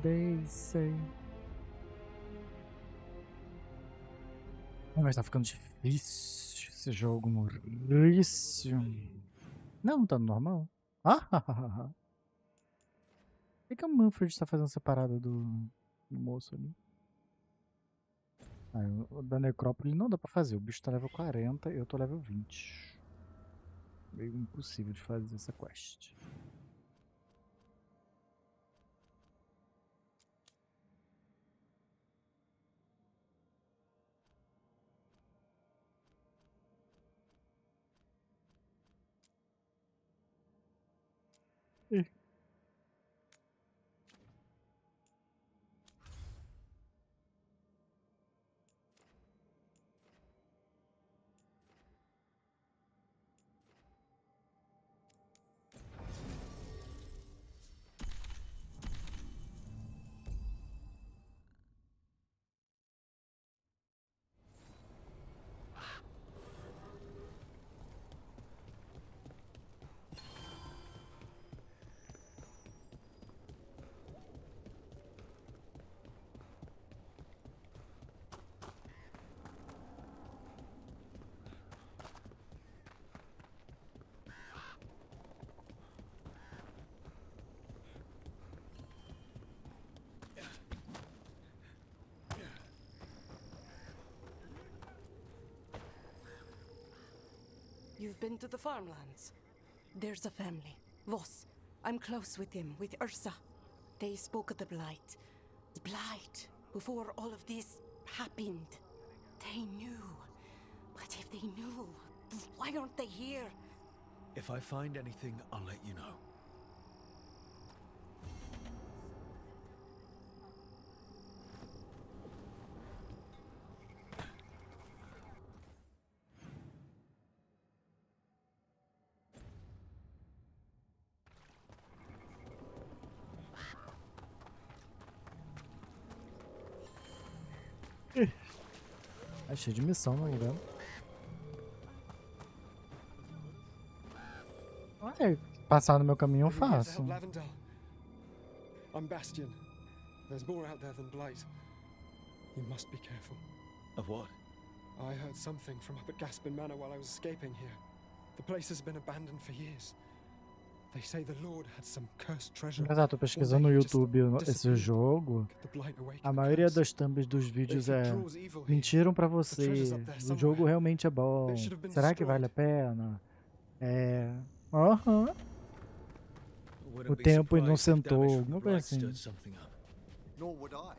CONECTE-SE. Mas tá ficando difícil esse jogo, Maurício. Não, tá normal. Por que a Manfred tá fazendo separada do moço ali? O da necrópole não dá pra fazer. O bicho tá level 40 e eu tô level 20. Meio impossível de fazer essa quest. Ih. You've been to the farmlands? There's a family, Voss. I'm close with them, with Ursa. They spoke of the Blight. The Blight, before all of this happened. They knew. But if they knew, why aren't they here? If I find anything, I'll let you know. É cheio de missão no lugar. Olha, passar no meu caminho eu faço. I'm Bastion. There's more out there than Blight. You must be careful. Of what? I heard something from up at Gaspin Manor while I was escaping here. The place has been abandoned for years. They say the Lord had some cursed treasure. Eu tô pesquisando no YouTube esse jogo. A maioria das thumbs dos vídeos mentiram pra você. O jogo realmente é bom. Será que vale a pena? O tempo inocentou, alguma coisa assim. Nor would I.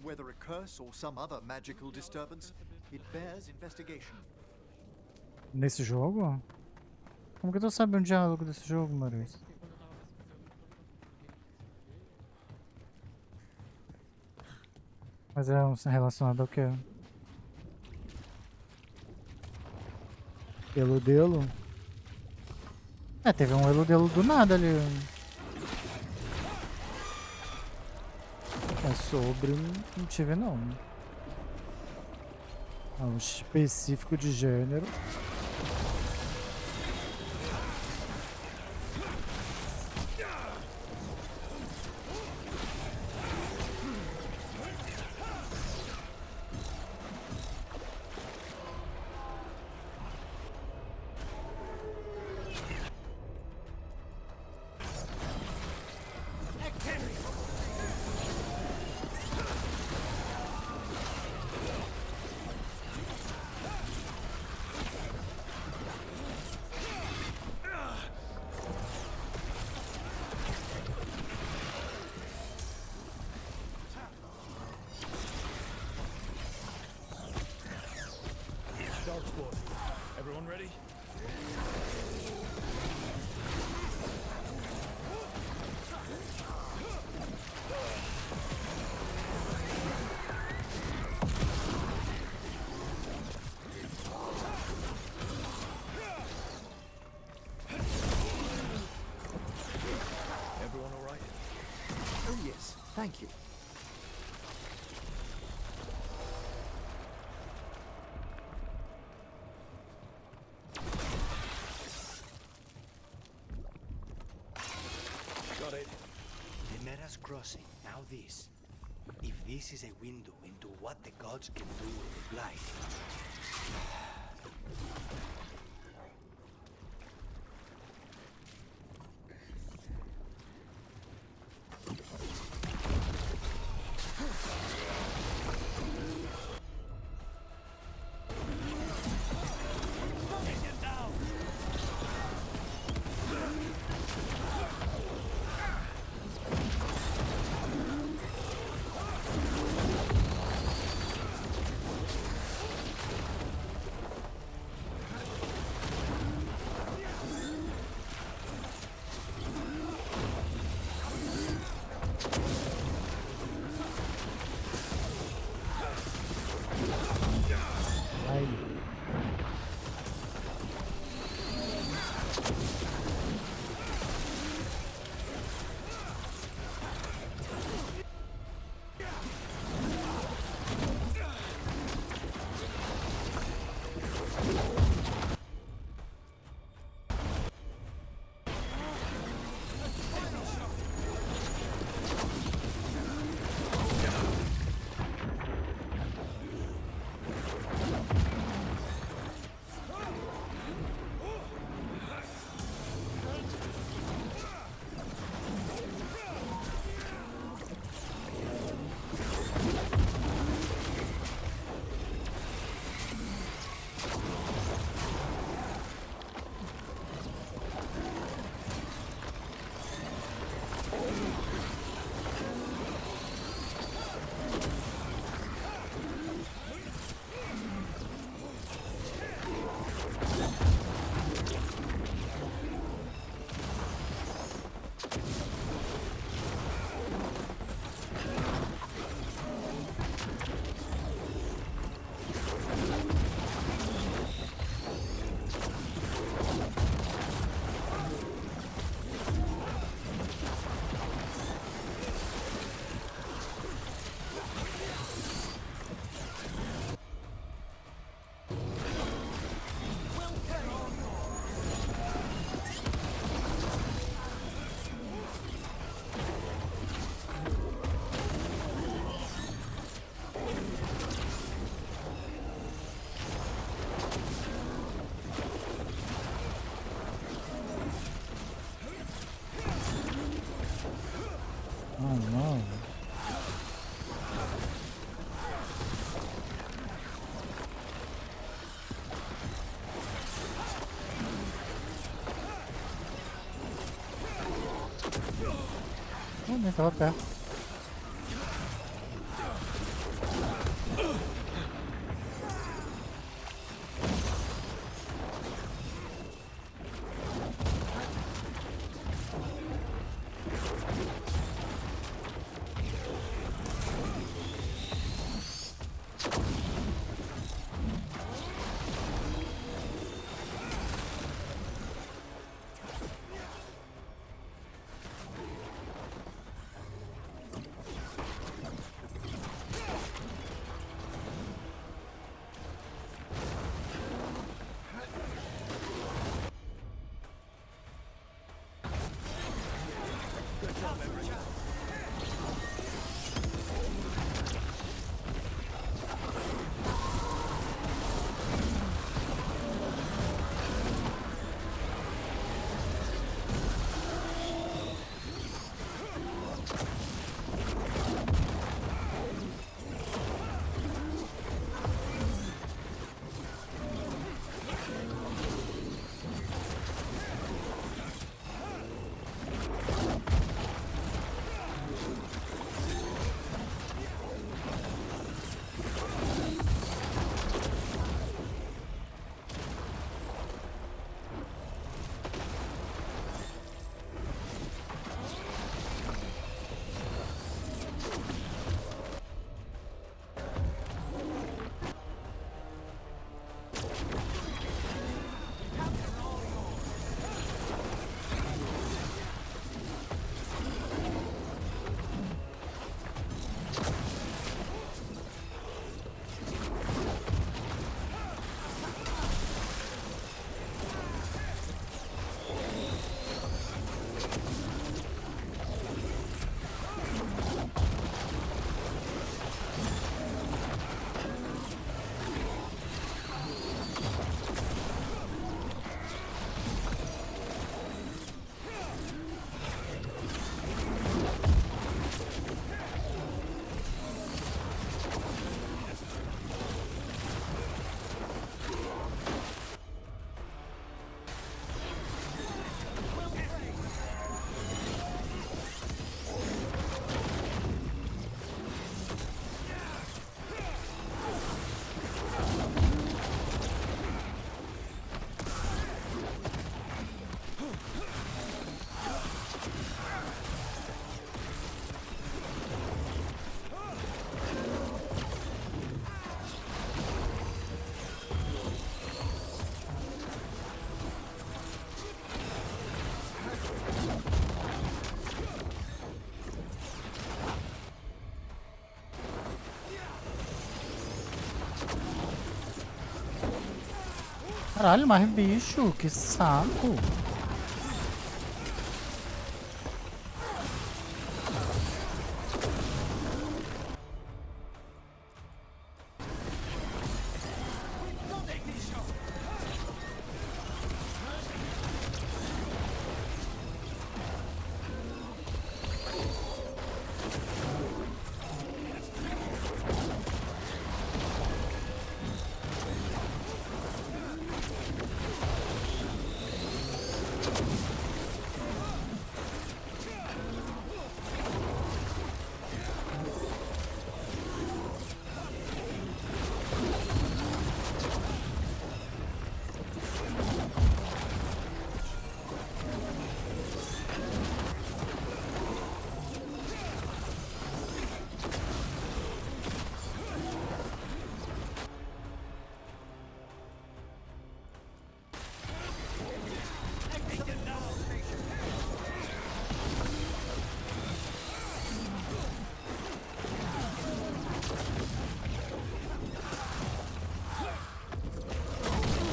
Whether a curse or some other magical disturbance, it bears investigation. Nesse jogo? Como que tu sabe um diálogo desse jogo, Maurício? Mas é relacionado ao quê? Eludelo? Teve um eludelo do nada ali. É sobre... não tive não. Um específico de gênero. Everyone ready? Everyone all right? Oh yes, thank you. Got it. They met us crossing. Now Now this. If this is a window into what the gods can do with the blight. Ai. Oh no. Oh, nem tava perto. Caralho, mais bicho, que saco.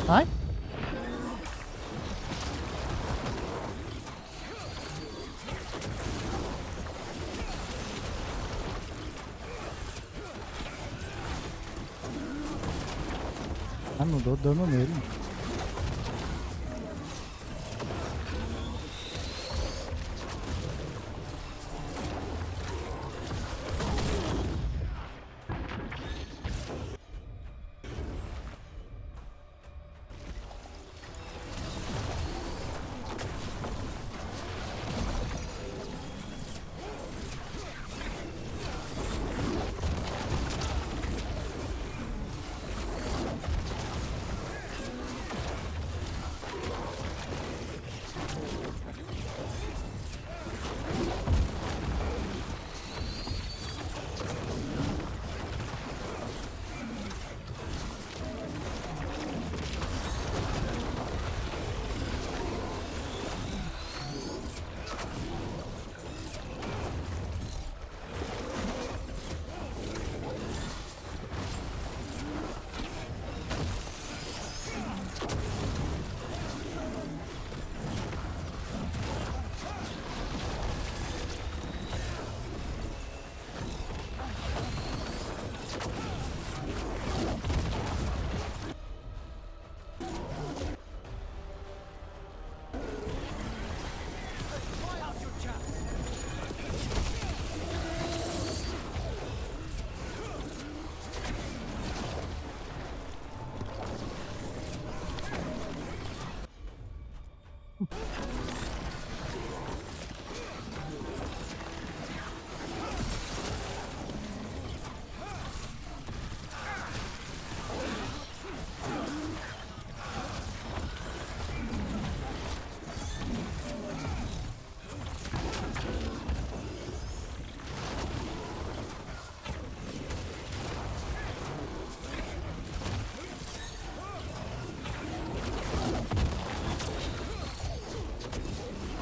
Ai. Ah, não dou dano nele.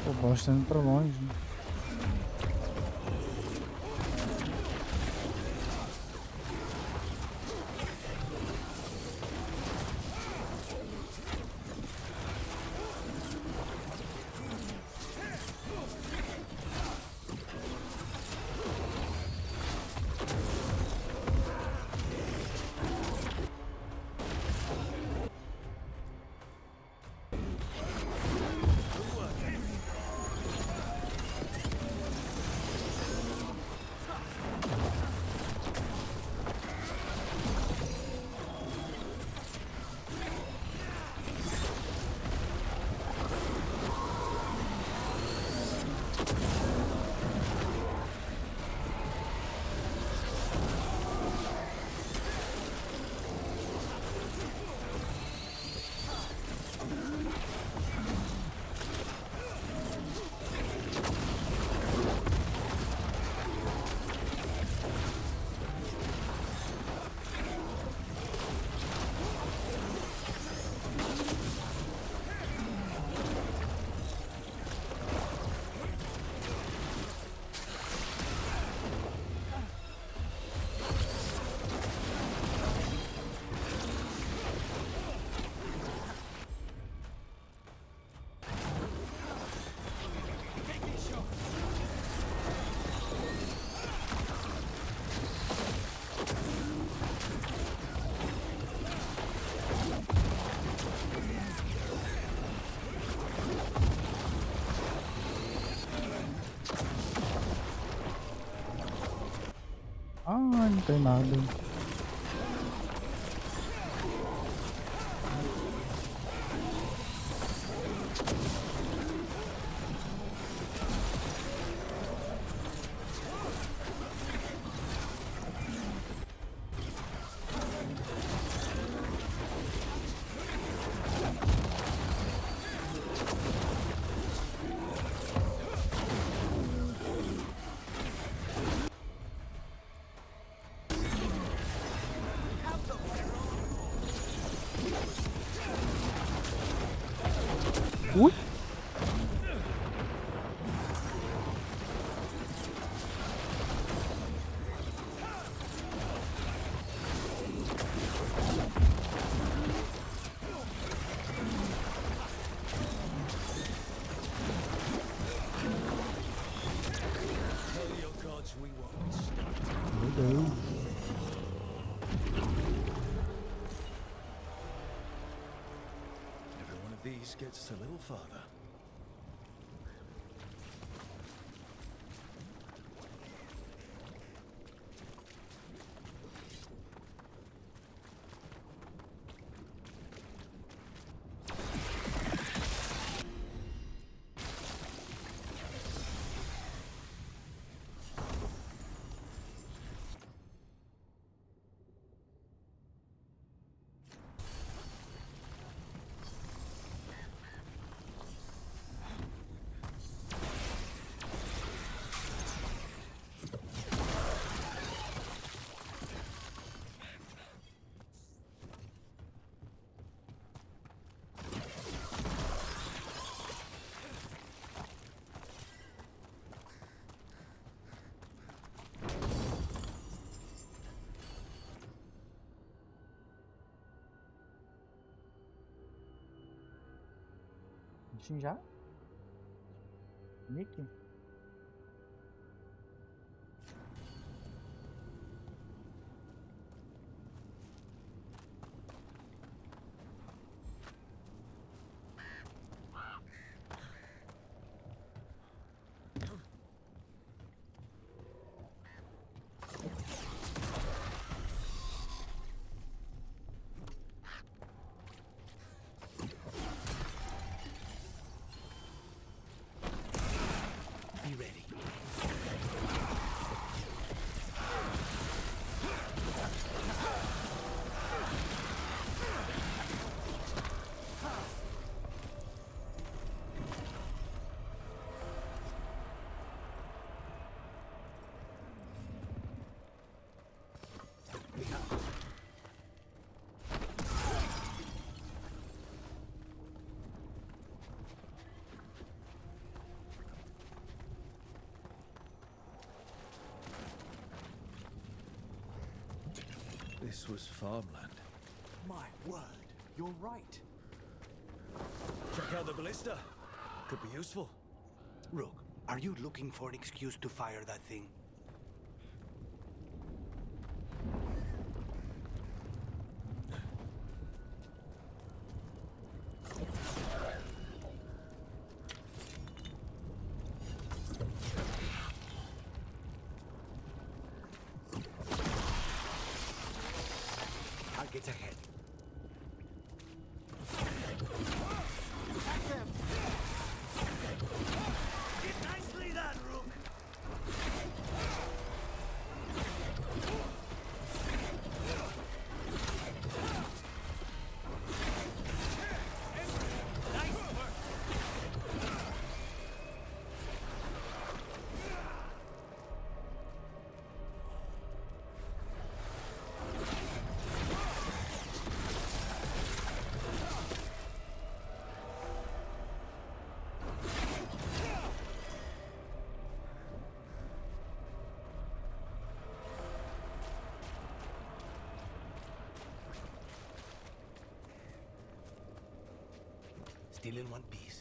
O bosta indo pra longe. Ah, não tem nada. Ui! Tell your gods we won't stop. Meu Deus. Every one of these gets us a little farther. Já? Nick? Be ready. This was farmland. My word, you're right. Check out the ballista. Could be useful. Rook, are you looking for an excuse to fire that thing? Target's ahead. Nicely done, Rook. Nice work. Still in one piece.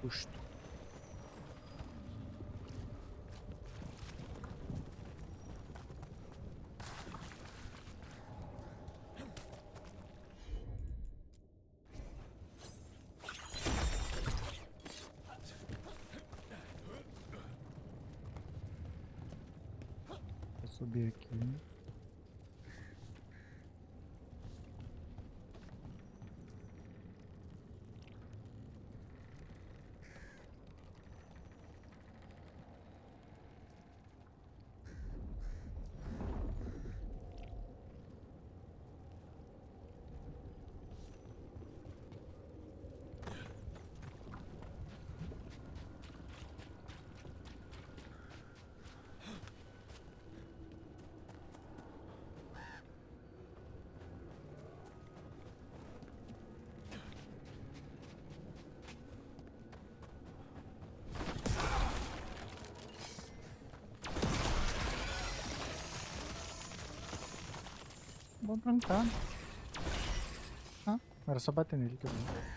Custo. Vou subir aqui. Vamos trancar. Ah, era só bater nele que eu vi.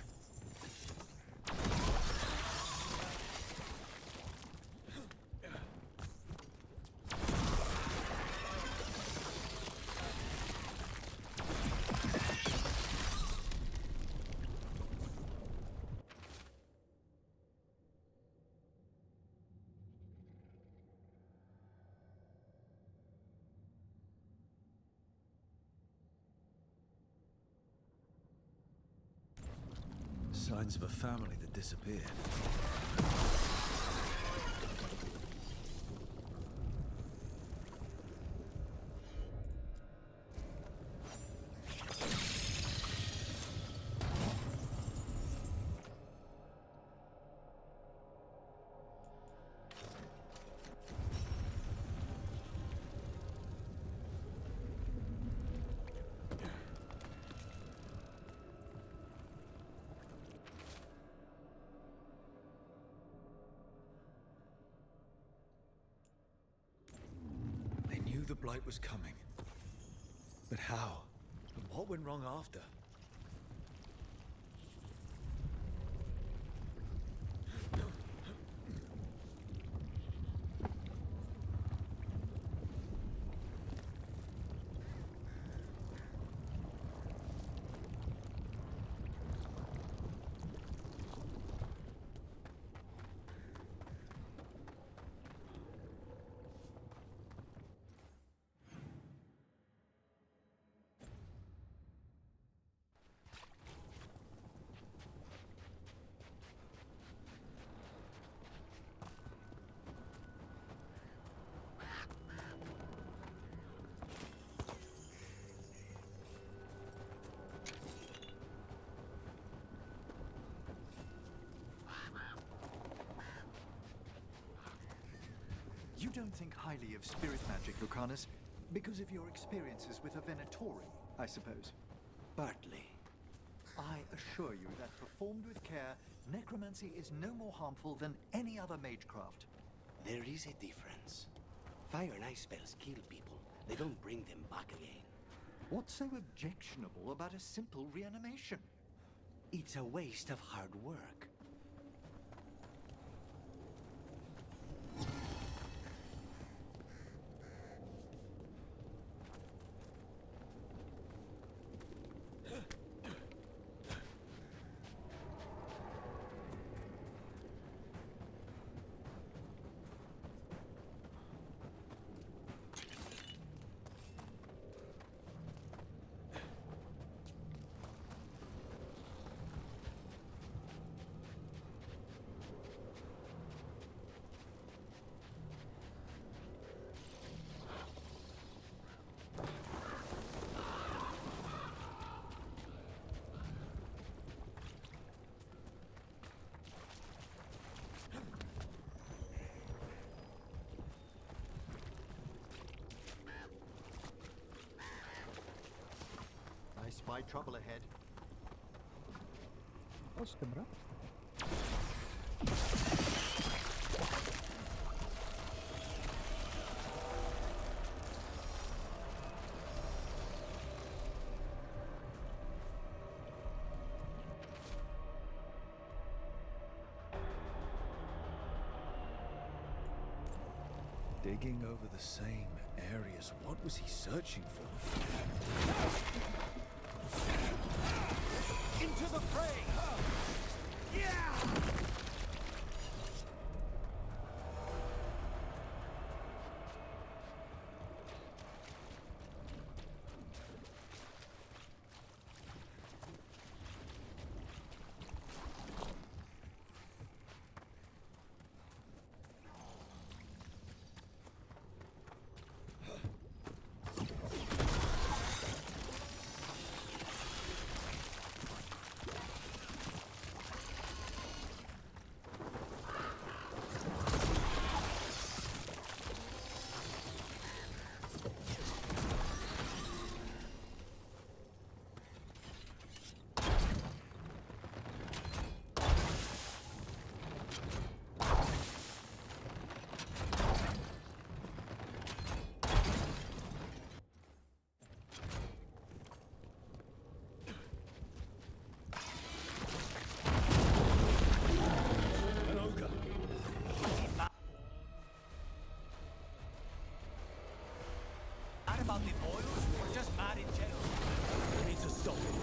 Signs of a family that disappeared. They knew the Blight was coming. But how? And what went wrong after? You don't think highly of spirit magic, Lucanus, because of your experiences with a Venatori, I suppose. Partly. I assure you that performed with care, necromancy is no more harmful than any other magecraft. There is a difference. Fire and ice spells kill people. They don't bring them back again. What's so objectionable about a simple reanimation? It's a waste of hard work. I spy trouble ahead. Posso quebrar? Digging over the same areas. What was he searching for? Into the fray! Yeah! About the oils or just mad in general? We need to stop him.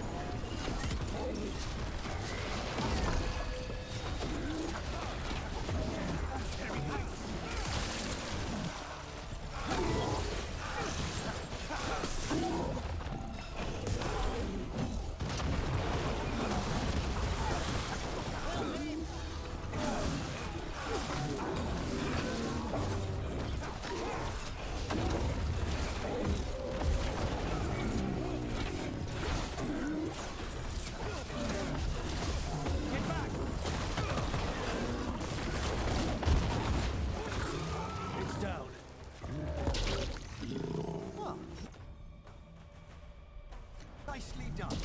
Nicely done.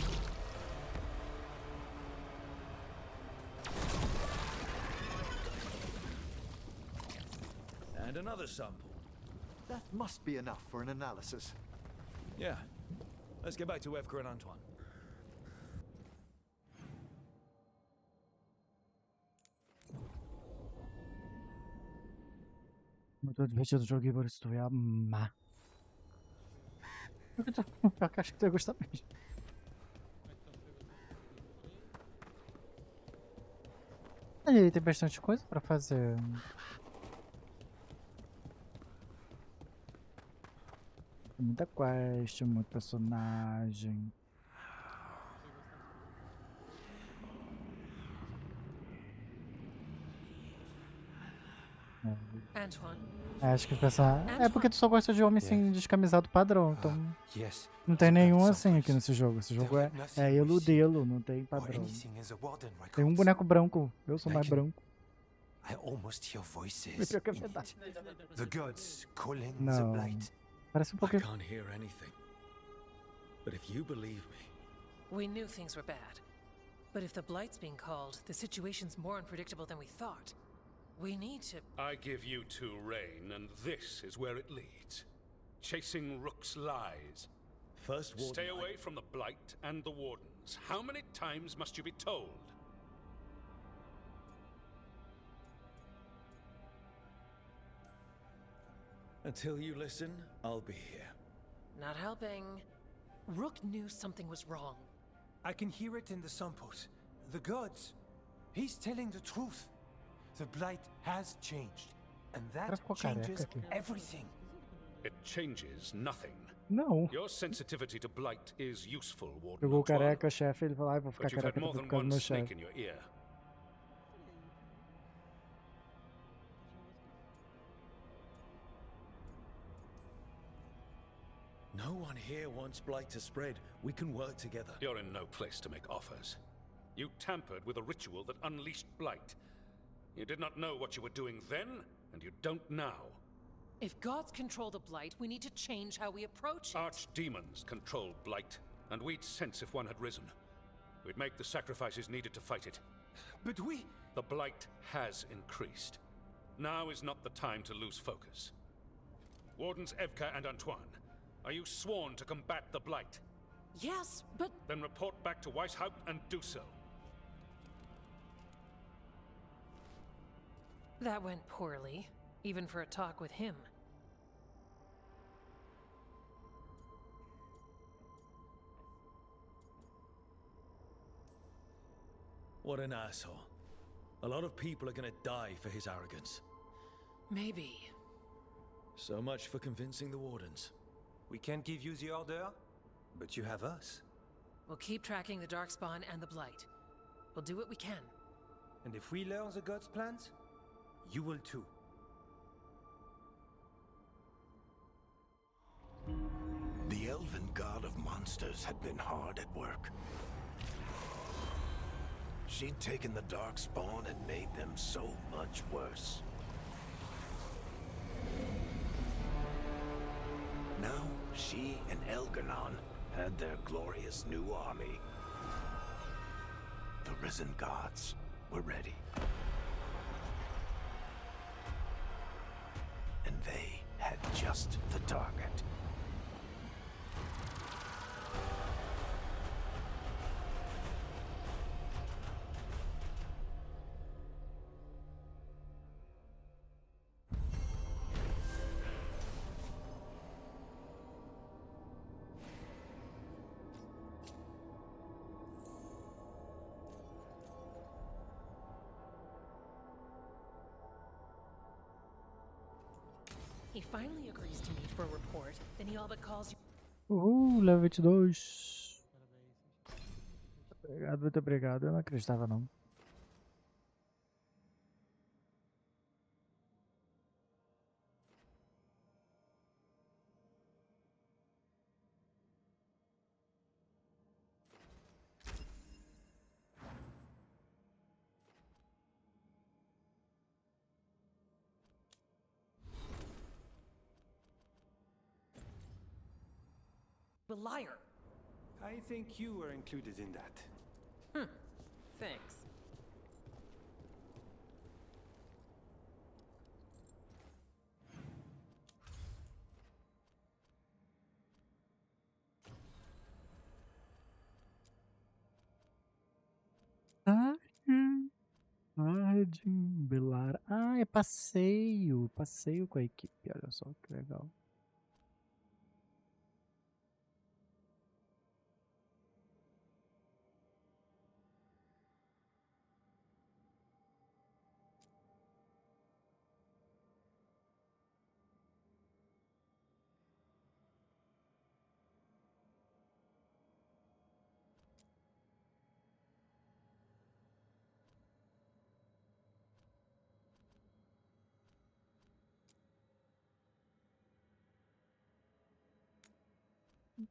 And another sample. That must be enough for an analysis. Yeah. Let's get back to Veilguard and Antoine. Muito divertido o jogo e por isso tu ia amar. Pior que acho que tu ia gostar mesmo. Ali tem bastante coisa pra fazer. Tem muita quest, muito personagem. Antoine. Acho que pensar. É porque tu só gosta de homem sem descamisado padrão, então. Yes. Não tem nenhum assim aqui nesse jogo. Esse jogo é eludelo, não tem Or padrão. anything as a warden Tem um boneco branco. Eu sou mais branco. I almost hear voices. Pior que é verdade. The gods calling the Não. blight. Parece um I pouquinho. can't hear anything. But if you believe me, We knew things were bad. But if the Blight's being called, the situation's more unpredictable than we thought. We need to... I give you two reign, and this is where it leads. Chasing Rook's lies. first warden. Stay away from the Blight and the Wardens. How many times must you be told? Until you listen, I'll be here. Not helping. Rook knew something was wrong. I can hear it in the samples. The gods. He's telling the truth. The blight has changed. And that Ficou careca changes aqui. everything. It changes nothing. Não. Your sensitivity to Blight is useful, Warden Pegou o Antoine, careca, chefe, ele falou, ai, vou ficar but you've had careca more por than causa do one meu snake chefe. in your ear. No one here wants blight to spread. We can work together. You're in no place to make offers. You tampered with a ritual that unleashed Blight. You did not know what you were doing then, and you don't now. If gods control the Blight, we need to change how we approach it. Archdemons control Blight, and we'd sense if one had risen. We'd make the sacrifices needed to fight it. But we... The Blight has increased. Now is not the time to lose focus. Wardens Evka and Antoine, are you sworn to combat the Blight? Yes, but... Then report back to Weishaupt and do so. That went poorly, even for a talk with him. What an asshole. A lot of people are gonna die for his arrogance. Maybe. So much for convincing the Wardens. We can't give you the order, but you have us. We'll keep tracking the Darkspawn and the Blight. We'll do what we can. And if we learn the gods' plans, you will too. The elven god of monsters had been hard at work. She'd taken the Darkspawn and made them so much worse. Now, she and Elgar'nan had their glorious new army. The risen gods were ready. And they had just the target. He finally agrees to meet for a report, then he all but calls you. Level 22. Obrigado, muito obrigado. Eu não acreditava, não. A liar. I think you were included in that. Thanks. Belar. Ah, é passeio. Passeio com a equipe. Olha só que legal.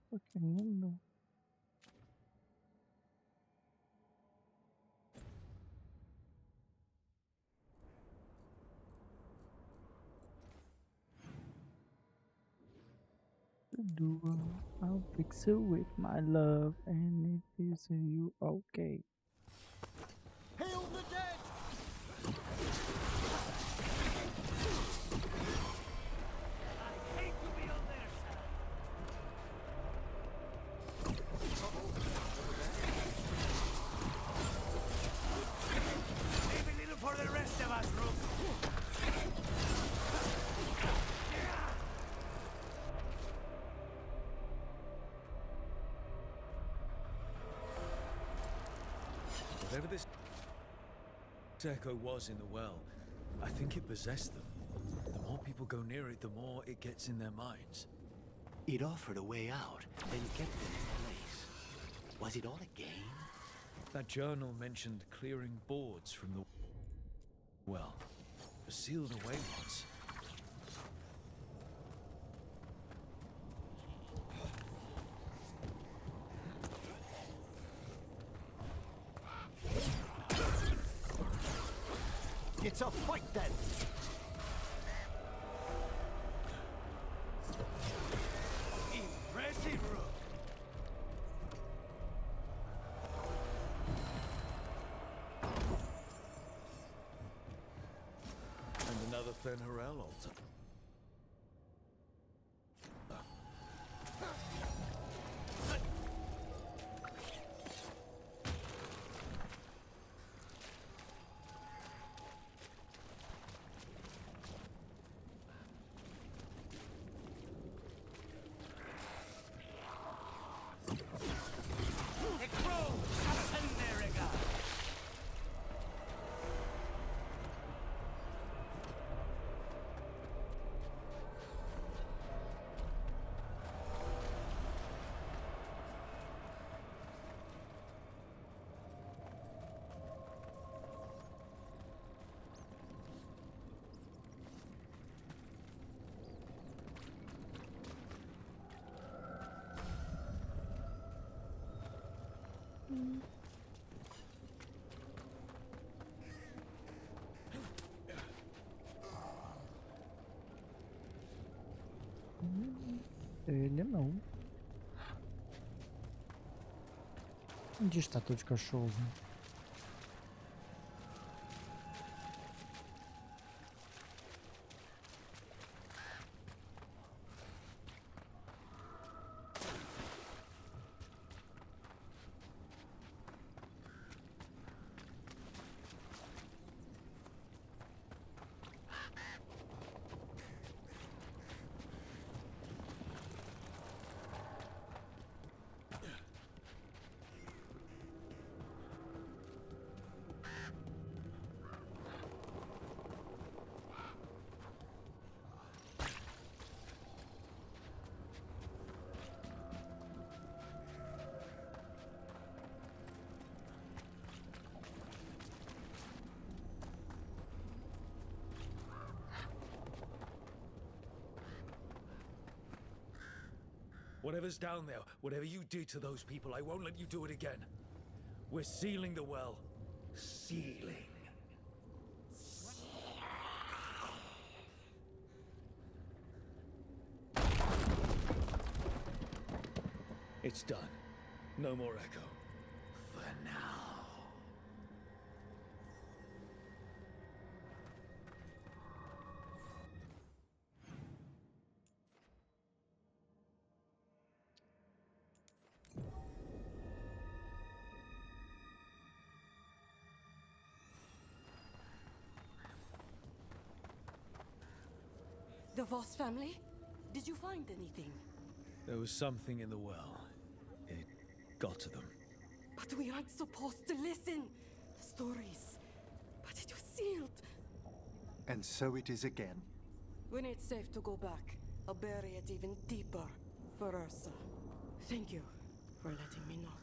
Pô, que lindo. I'll fix it with my love, and it is you okay. Hail the dead! I hate to be on their side. Leave a little for the rest of us, Rook. Whatever this echo was in the well, I think it possessed them. The more people go near it, the more it gets in their minds. It offered a way out and kept them in place. Was it all a game? That journal mentioned clearing boards from the well, sealed away once. It's a fight then! Impressive, Rook! And another Fen'Harel altar. Ele não. Onde está todo de cachorro? Whatever's down there, whatever you did to those people, I won't let you do it again. We're sealing the well. Sealing. It's done. No more echo. For now. The Voss family? Did you find anything? There was something in the well. It got to them. But we aren't supposed to listen. The stories. But it was sealed. And so it is again. When it's safe to go back, I'll bury it even deeper for Ursa. Thank you for letting me know.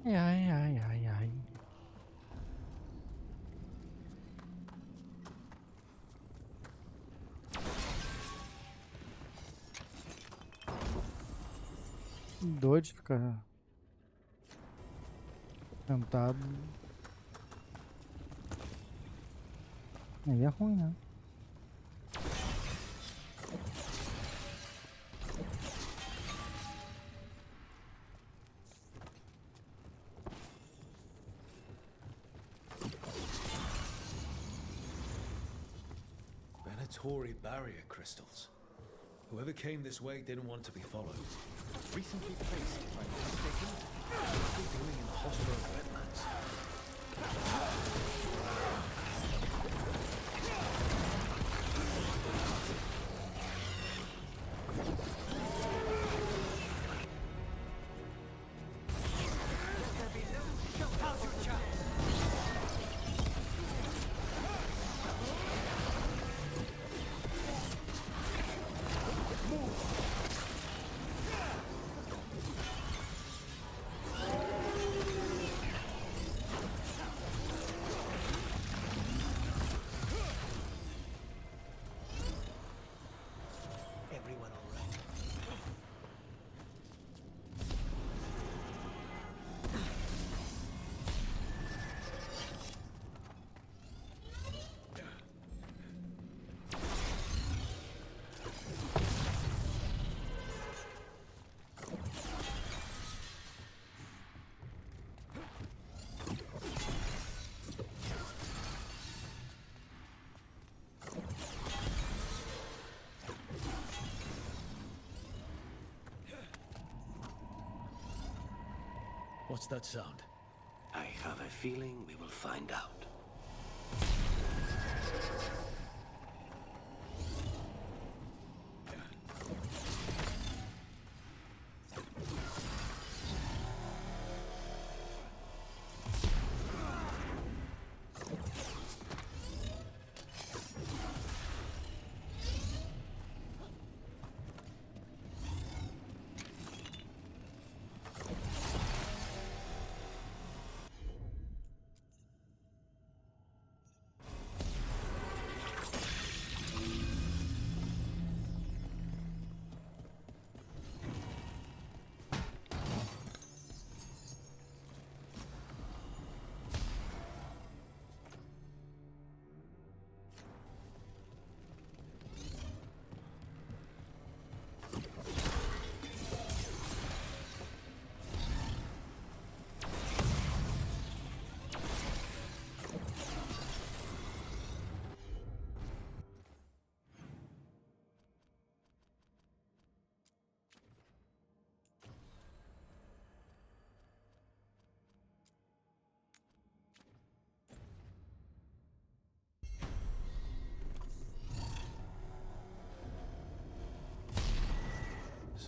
Ai, ai, ai, ai, ai. Doido de ficar sentado. Aí é ruim, né? Venatori barrier crystals. Whoever came this way didn't want to be followed. Recently placed, if I'm not mistaken. What are they doing in the Hosmer wetlands? Everyone all right? What's that sound? I have a feeling we will find out.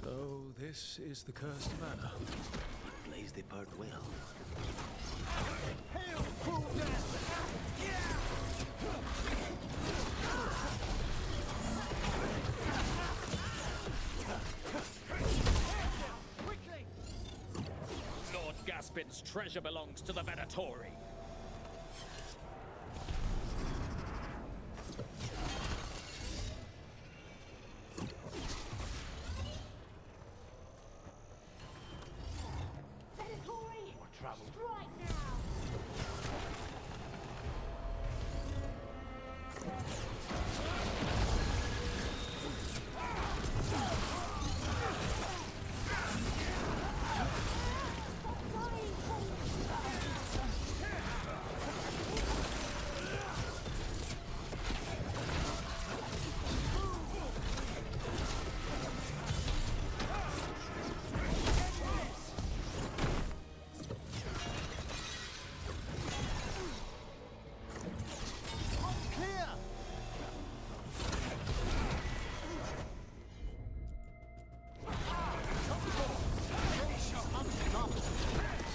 So this is the cursed manor. It plays the part well. Lord Gaspin's treasure belongs to the Venatori.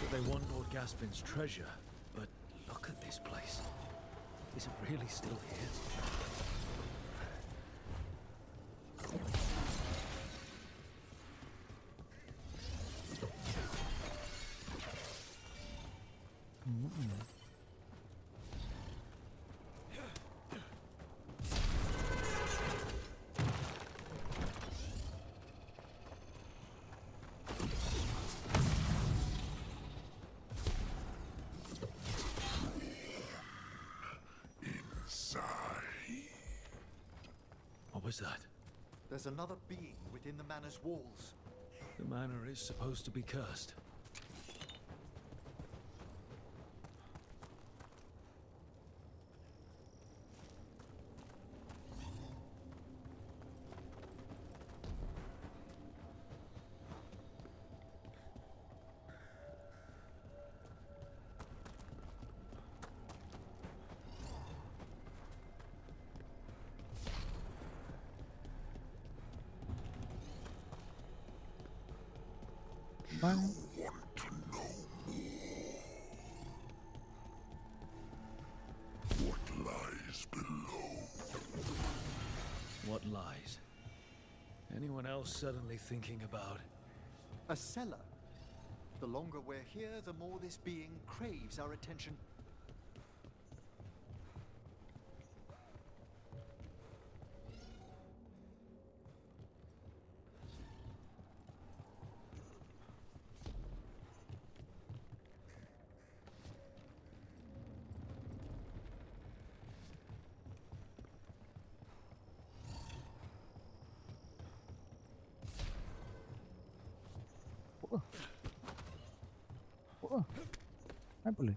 So they want Lord Gaspin's treasure, but look at this place. Is it really still here? What was that? There's another being within the manor's walls. The manor is supposed to be cursed. What lies? Anyone else suddenly thinking about? A cellar. The longer we're here, the more this being craves our attention. Ai, pulei.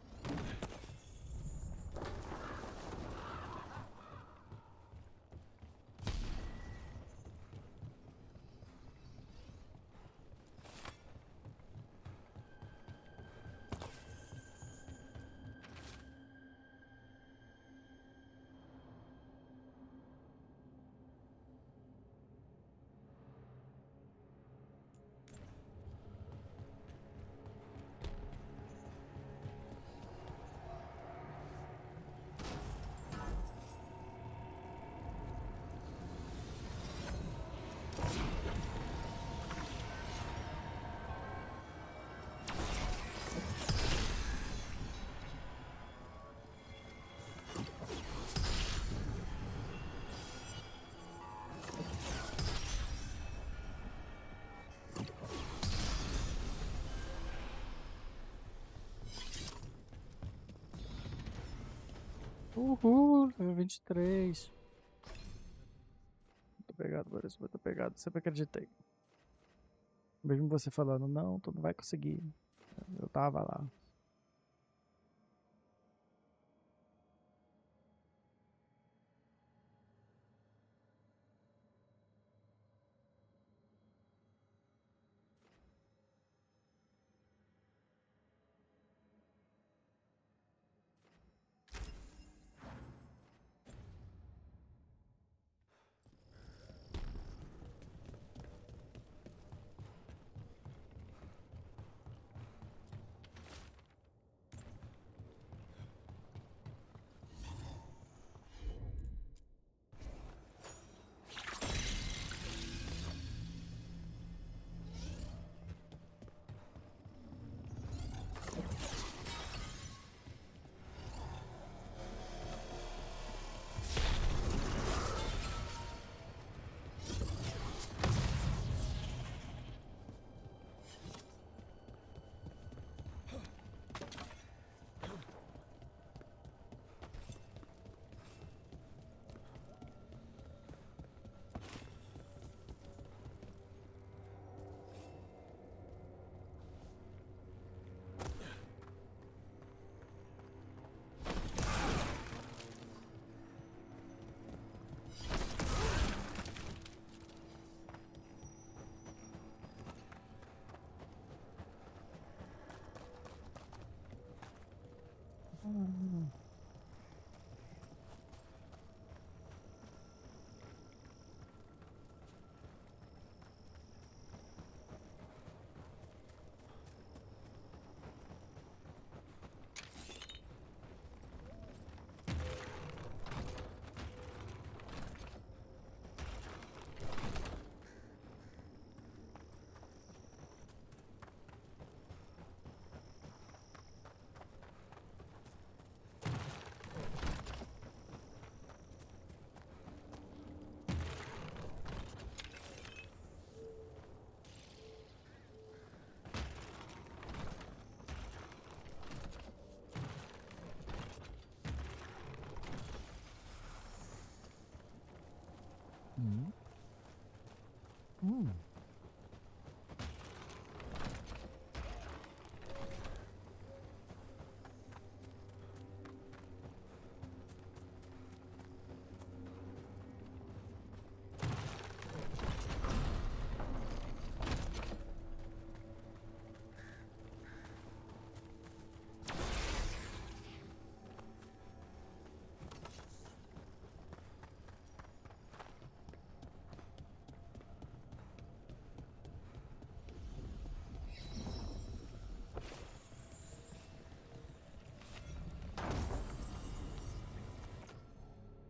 Uhul, level 23. Muito obrigado por isso, muito obrigado. Sempre acreditei. Mesmo você falando, não, tu não vai conseguir. Eu tava lá.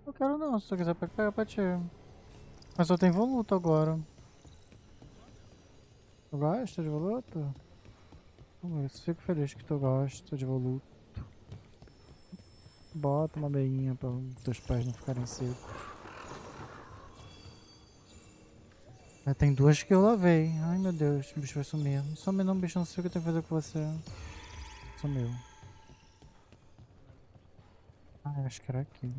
Eu quero não, se tu quiser pode pegar pra ti. Mas só tem voluto agora. Tu gosta de voluto? Eu fico feliz que tu gosta de voluto. Bota uma meinha para teus pés não ficarem secos. Tem duas que eu lavei. Ai meu Deus, o bicho vai sumir. Não some não, bicho, não sei o que eu tenho que fazer com você. Sumiu. Ah, acho que era aqui.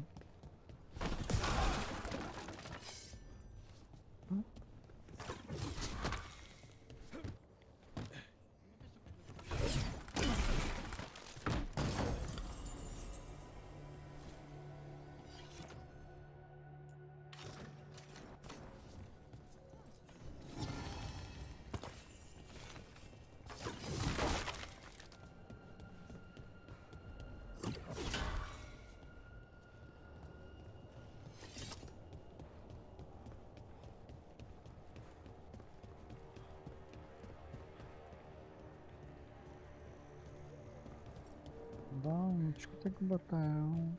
Bom, acho que eu tenho que botar ela.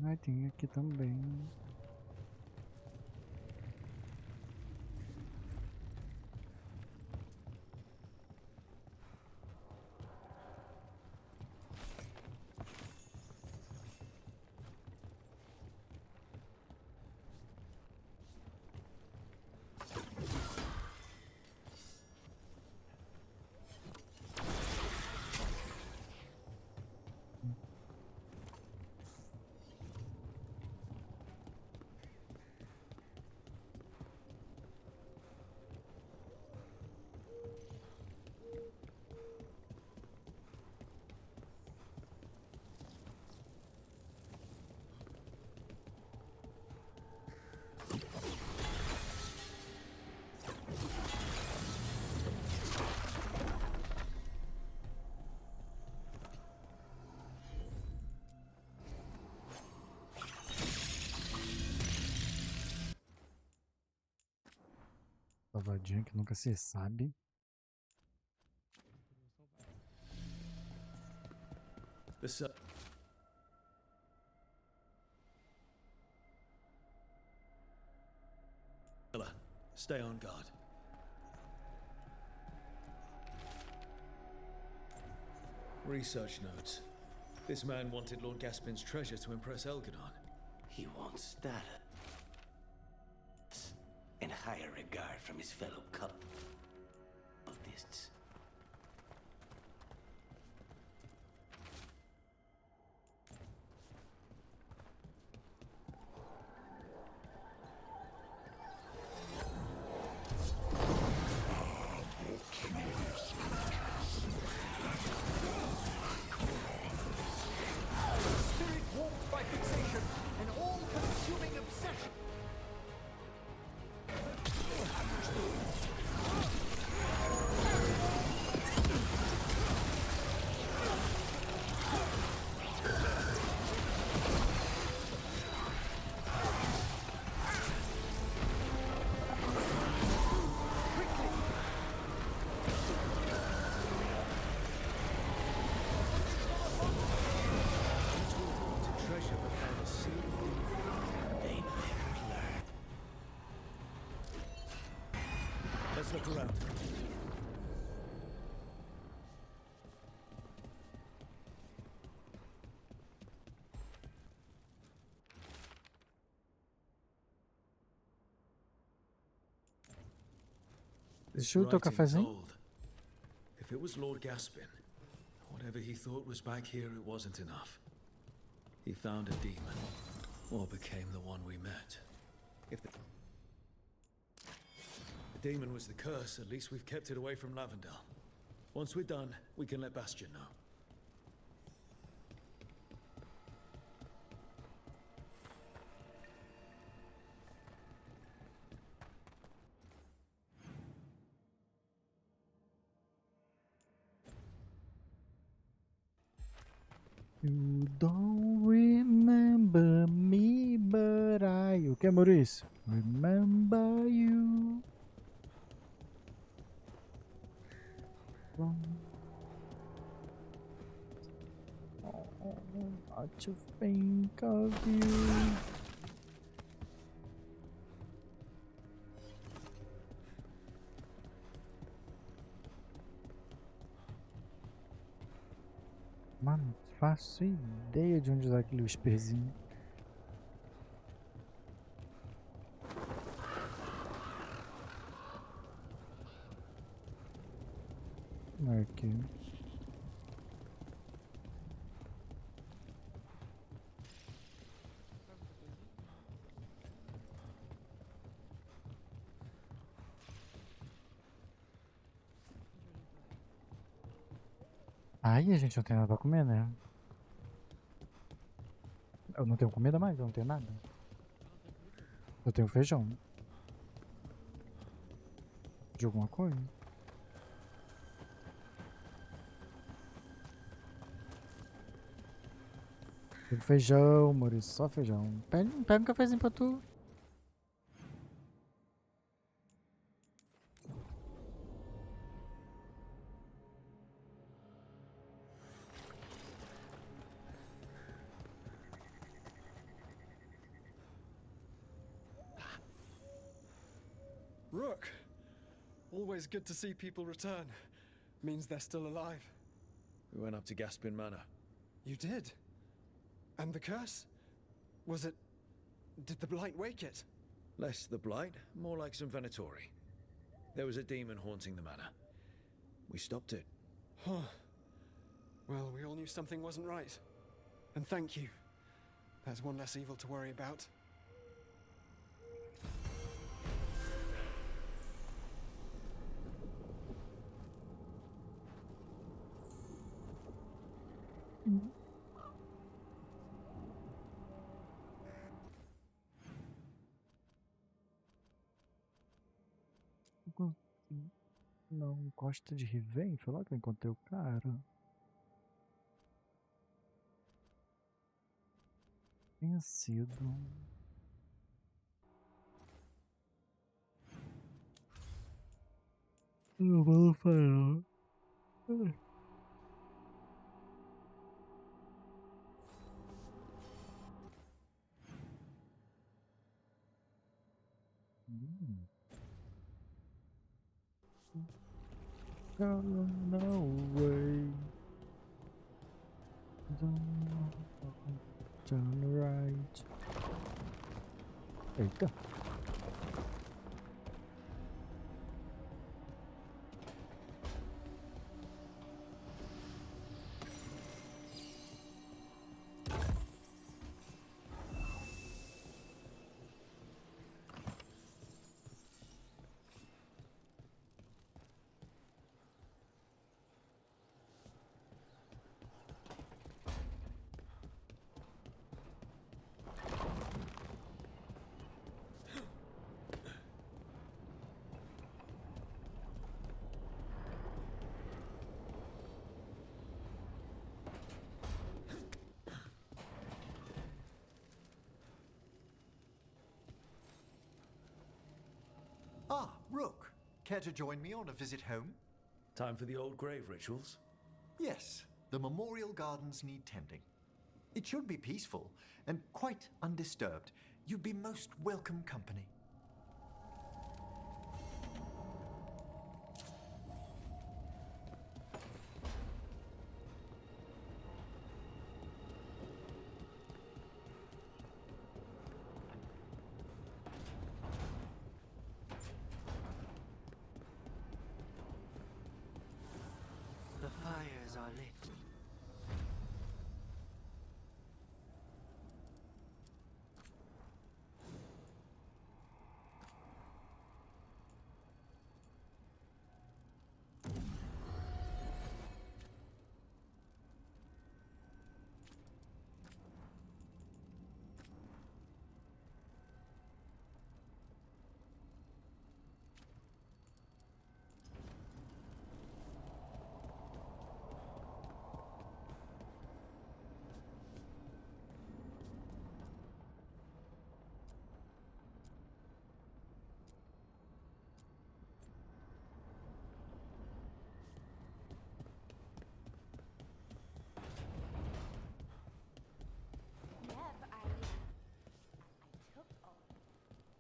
Ai, tem aqui também. Salvadinha que nunca se sabe. Stay on guard. Research notes. This man wanted Lord Gaspin's treasure to impress Elgadon. He wants status and higher regard from his fellow cultists. Let's look around. Deixa eu teu cafezinho. If it was Lord Gaspin, Whatever he thought was back here, it wasn't enough. He found a demon, or became the one we met. If the demon was the curse, at least we've kept it away from Lavendale. Once we're done, we can let Bastion know. You don't remember me, but I... O que, Maurício? Remember you. Oh, not to think of you. Mano, não faço ideia de onde está aquele whisperzinho. Aqui. Aí a gente não tem nada pra comer, né? Eu não tenho comida mais, eu não tenho nada. Eu tenho feijão. De alguma coisa. Tenho feijão, Maurício, só feijão. Pega um cafezinho pra tu. Rook! Always good to see people return. Means they're still alive. We went up to Gaspin Manor. You did? And the curse? Was it... Did the blight wake it? Less the blight, more like some Venatori. There was a demon haunting the manor. We stopped it. Huh. Well, we all knew something wasn't right. And thank you. There's one less evil to worry about. Não, Costa de Riven? Foi lá que eu encontrei o cara. Tenha sido. Não vou falar. No way. Turn right. Eita. Ah, Rook. Care to join me on a visit home? Time for the old grave rituals? Yes, the memorial gardens need tending. It should be peaceful and quite undisturbed. You'd be most welcome company. The fires are lit.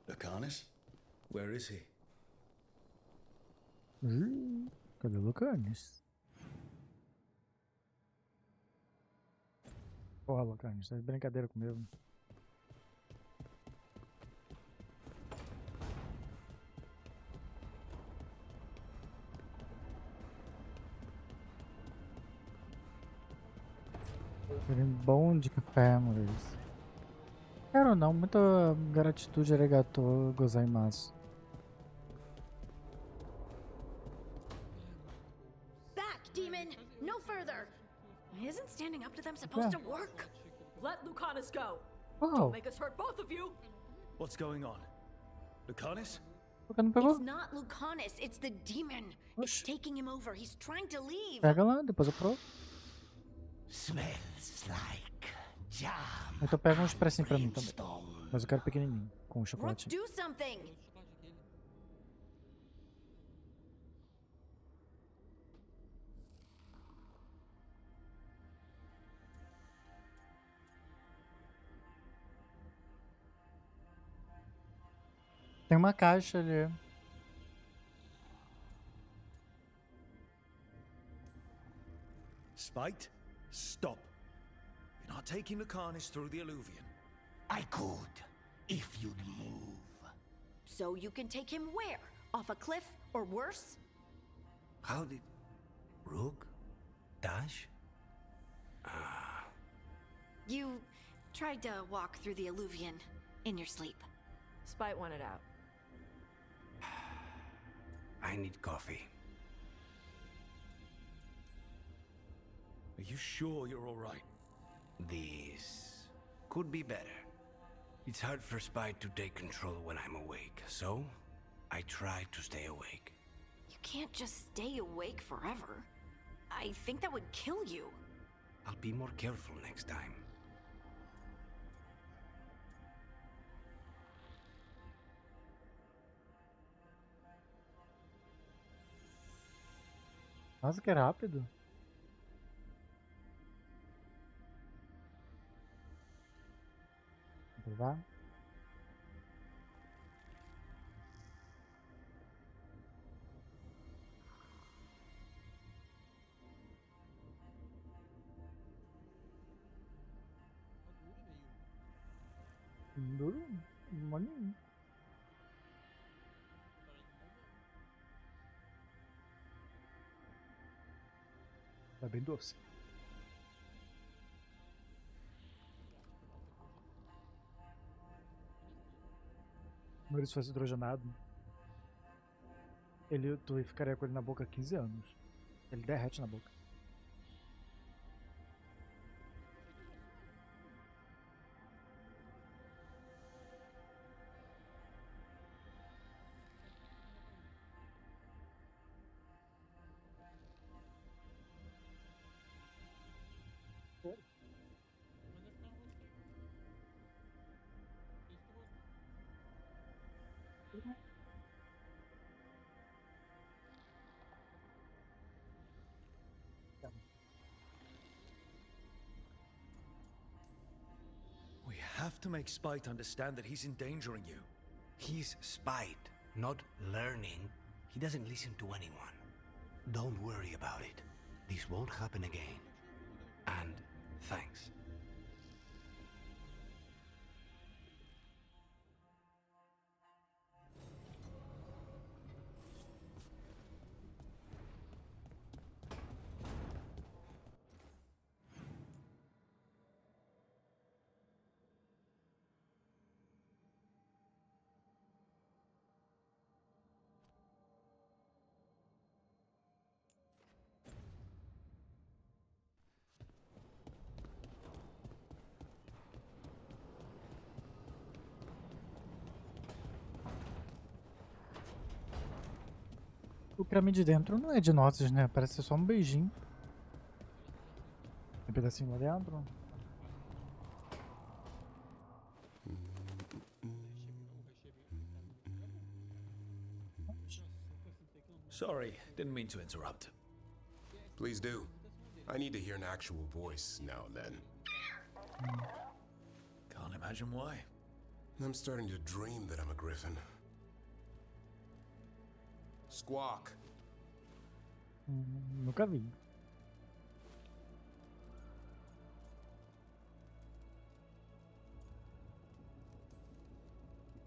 Lucanus? Where is he? Cadê o Lucanus? Porra, Lucanus, tá de brincadeira comigo. Bom de families. Quero não, muita gratitude, arigato, gozaimasu. Back, demon! No further! Isn't standing up to them supposed to work? Let Lucanus go! Oh. Don't make us hurt both of you! What's going on? Lucanus? It's not Lucanus, it's the demon. It's taking him over. He's trying to leave. Pega lá, depois eu provo. Smells like jam. Então pega um expressinho pra mim também. Mas eu quero pequenininho, com chocolate. Do something! Tem uma caixa ali. Spite, stop. You're not taking Lucanus through the Alluvion. I could, if you'd move. So you can take him where? Off a cliff or worse? How did... Rook? Dash? You tried to walk through the Alluvion in your sleep. Spite wanted out. I need coffee. Are you sure you're all right? This could be better. It's hard for Spite to take control when I'm awake, so I try to stay awake. You can't just stay awake forever. I think that would kill you. I'll be more careful next time. Nossa, que rápido. Vá. Duro, maninho. Tá bem doce. Se isso fosse hidrogenado, tu ficaria com ele na boca 15 anos. Ele derrete na boca. We have to make Spite understand that he's endangering you. He's Spite, not learning. He doesn't listen to anyone. Don't worry about it. This won't happen again. And thanks. creme de dentro não é de nozes, né? Parece ser só um beijinho. Tem um pedacinho lá dentro. Sorry, didn't mean to interrupt. Please do. I need to hear an actual voice now and then. Can't imagine why. I'm starting to dream that I'm a griffin. Squawk. Nunca vi.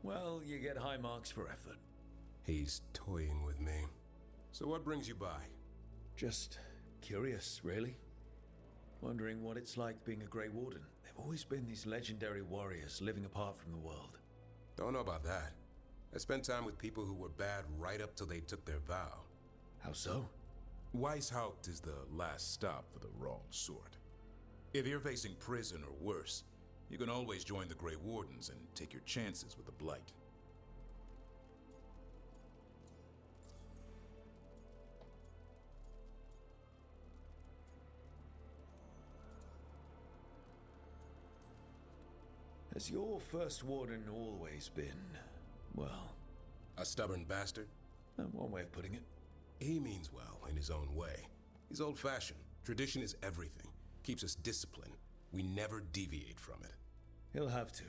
Well, you get high marks for effort. He's toying with me. So what brings you by? Just curious, really. Wondering what it's like being a Grey Warden. They've always been these legendary warriors living apart from the world. Don't know about that. I spent time with people who were bad right up till they took their vow. How so? Weishaupt is the last stop for the wrong sort. If you're facing prison or worse, you can always join the Grey Wardens and take your chances with the Blight. Has your first warden always been, well... A stubborn bastard? One way of putting it. He means well in his own way. He's old-fashioned. Tradition is everything. Keeps us disciplined. We never deviate from it. He'll have to.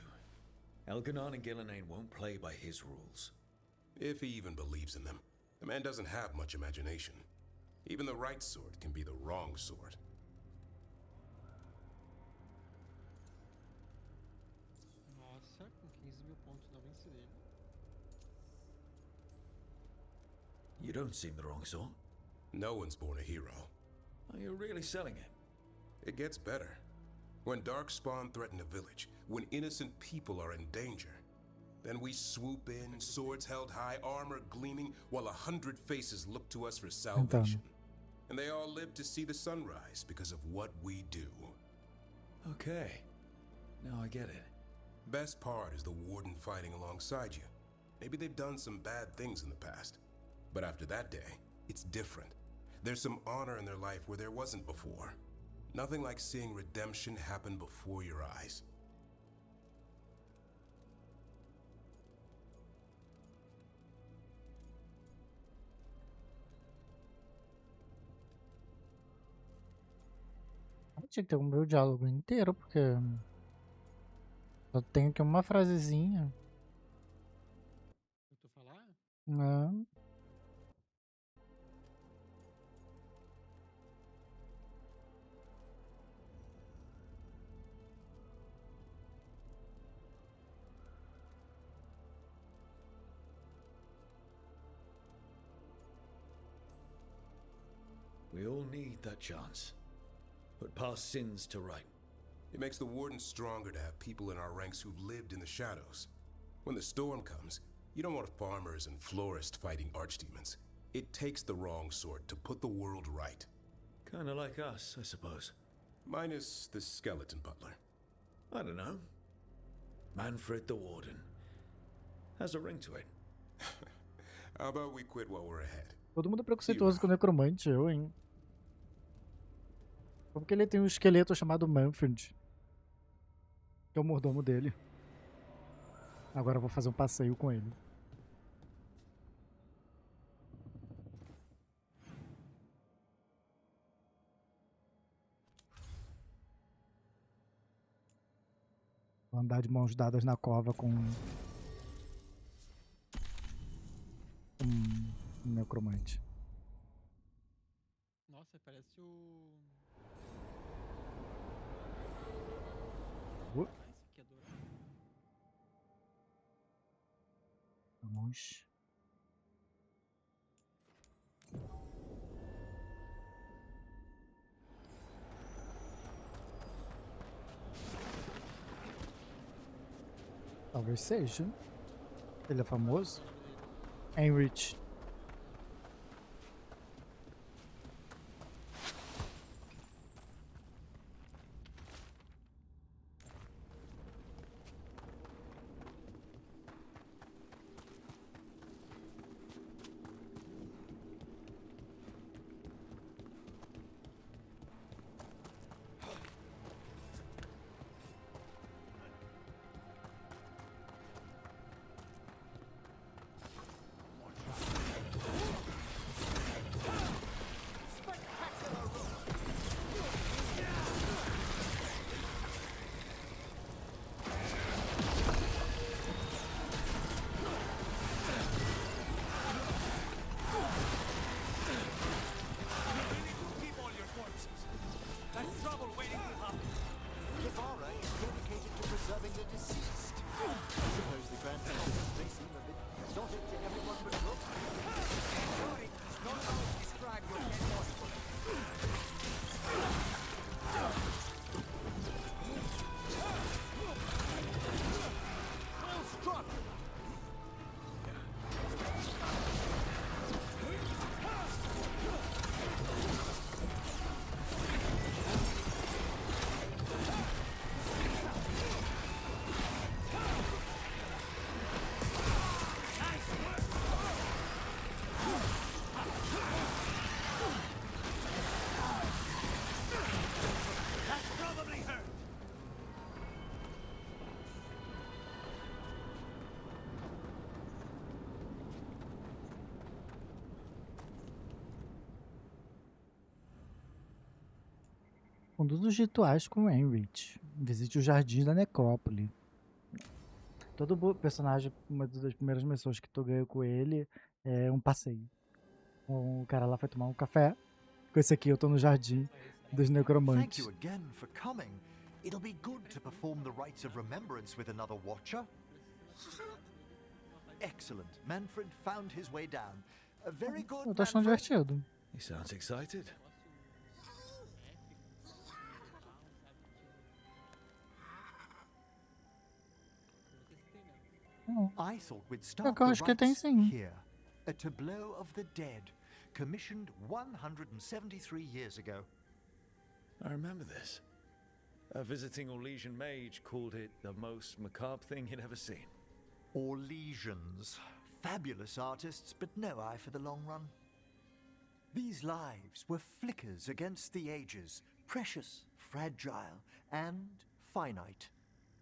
Elganon and Gillenane won't play by his rules. If he even believes in them. The man doesn't have much imagination. Even the right sort can be the wrong sort. Nossa, com 15.000 pontos não venci dele. You don't seem the wrong sort. No one's born a hero. Are you really selling it? It gets better. When Darkspawn threaten a village, when innocent people are in danger, then we swoop in, swords held high, armor gleaming, while 100 faces look to us for salvation. And they all live to see the sunrise because of what we do. Okay. Now I get it. Best part is the Warden fighting alongside you. Maybe they've done some bad things in the past. But after that day, it's different. There's some honor in their life where there wasn't before. Nothing like seeing redemption happen before your eyes. Tinha que ter o meu diálogo inteiro, porque eu tenho aqui uma frasezinha. Eu tô falar? Não. We all need that chance. Put past sins to right. It makes the Warden stronger to have people in our ranks who've lived in the shadows. When the storm comes, you don't want farmers and florists fighting archdemons. It takes the wrong sort to put the world right. Kinda like us, I suppose. Minus the skeleton butler. I don't know. Manfred the Warden. Has a ring to it. How about we quit while we're ahead? Todo mundo é preconceituoso com o necromante, eu, hein? Como que ele tem um esqueleto chamado Manfred? Que é o mordomo dele. Agora eu vou fazer um passeio com ele. Vou andar de mãos dadas na cova com um necromante. Nossa, parece o... Esse aqui é dourado. Vamos. Talvez seja. Ele é famoso. Heinrich. Primeira is dedicated to preserving the deceased. I suppose the Grand Master may seem a bit exotic to everyone but Rook. Sorry, it's not how to describe your dead body. Well struck! Um dos rituais com Heinrich. Visite o Jardim da Necrópole. Todo personagem, uma das primeiras missões que tu ganha com ele é um passeio. O cara lá foi tomar um café. Com esse aqui eu tô no Jardim dos Thank Necromantes. you again for coming. It'll be good to perform the rites of remembrance with another watcher. Excellent. Manfred found his way down. A very good. Eu tô achando divertido. He sounds excited. I thought we'd start Eu acho que the tem rites sim. here. A tableau of the dead, commissioned 173 years ago. I remember this. A visiting Orlesian mage called it the most macabre thing he'd ever seen. Orlesians. Fabulous artists, but no eye for the long run. These lives were flickers against the ages, precious, fragile, and finite.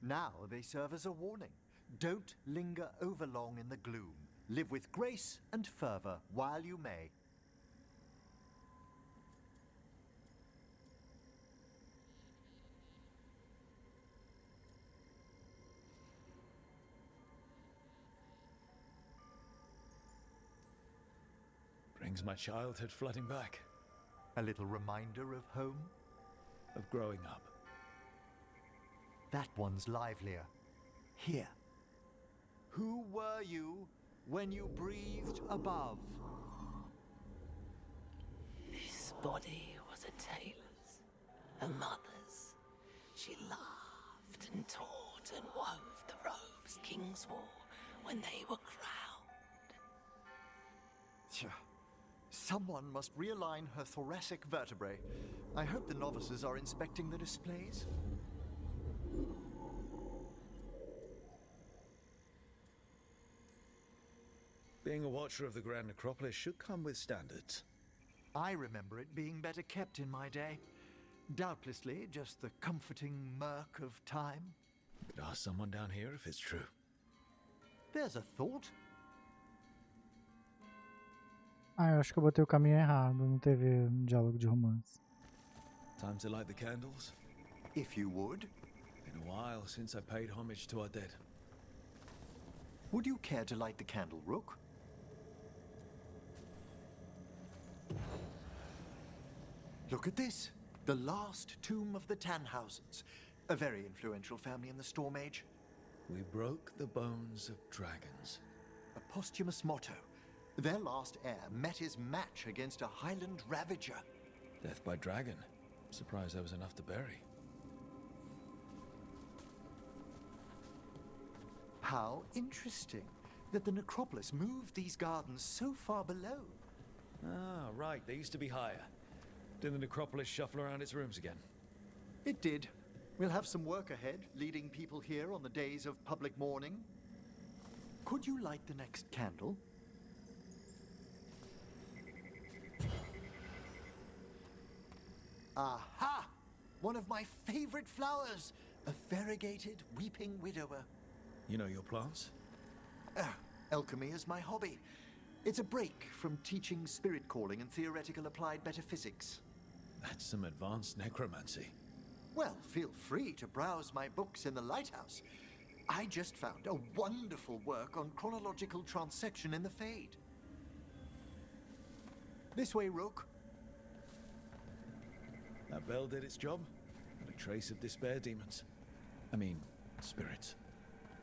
Now they serve as a warning. Don't linger overlong in the gloom. Live with grace and fervor while you may. Brings my childhood flooding back. A little reminder of home? Of growing up. That one's livelier. Here. Who were you when you breathed above? This body was a tailor's, a mother's. She laughed and taught and wove the robes kings wore when they were crowned. Tja. Someone must realign her thoracic vertebrae. I hope the novices are inspecting the displays. Being a watcher of the Grand Necropolis should come with standards. I remember it being better kept in my day. Doubtlessly just the comforting murk of time. Could ask someone down here if it's true. There's a thought. Ah, eu acho que eu botei o caminho errado. Não teve diálogo de romance. Time to light the candles? If you would. Been a while since I paid homage to our dead. Would you care to light the candle, Rook? Look at this. The last tomb of the Tannhausens. A very influential family in the Storm Age. We broke the bones of dragons. A posthumous motto. Their last heir met his match against a Highland Ravager. Death by dragon. Surprised there was enough to bury. How interesting that the necropolis moved these gardens so far below. Ah, right. They used to be higher. Did the necropolis shuffle around its rooms again? It did. We'll have some work ahead, leading people here on the days of public mourning. Could you light the next candle? Aha! One of my favorite flowers! A variegated weeping widower. You know your plants? Alchemy is my hobby. It's a break from teaching spirit calling and theoretical applied metaphysics. That's some advanced necromancy. Well, feel free to browse my books in the lighthouse. I just found a wonderful work on chronological transection in the Fade. This way, Rook. That bell did its job. But a trace of despair demons. I mean, spirits.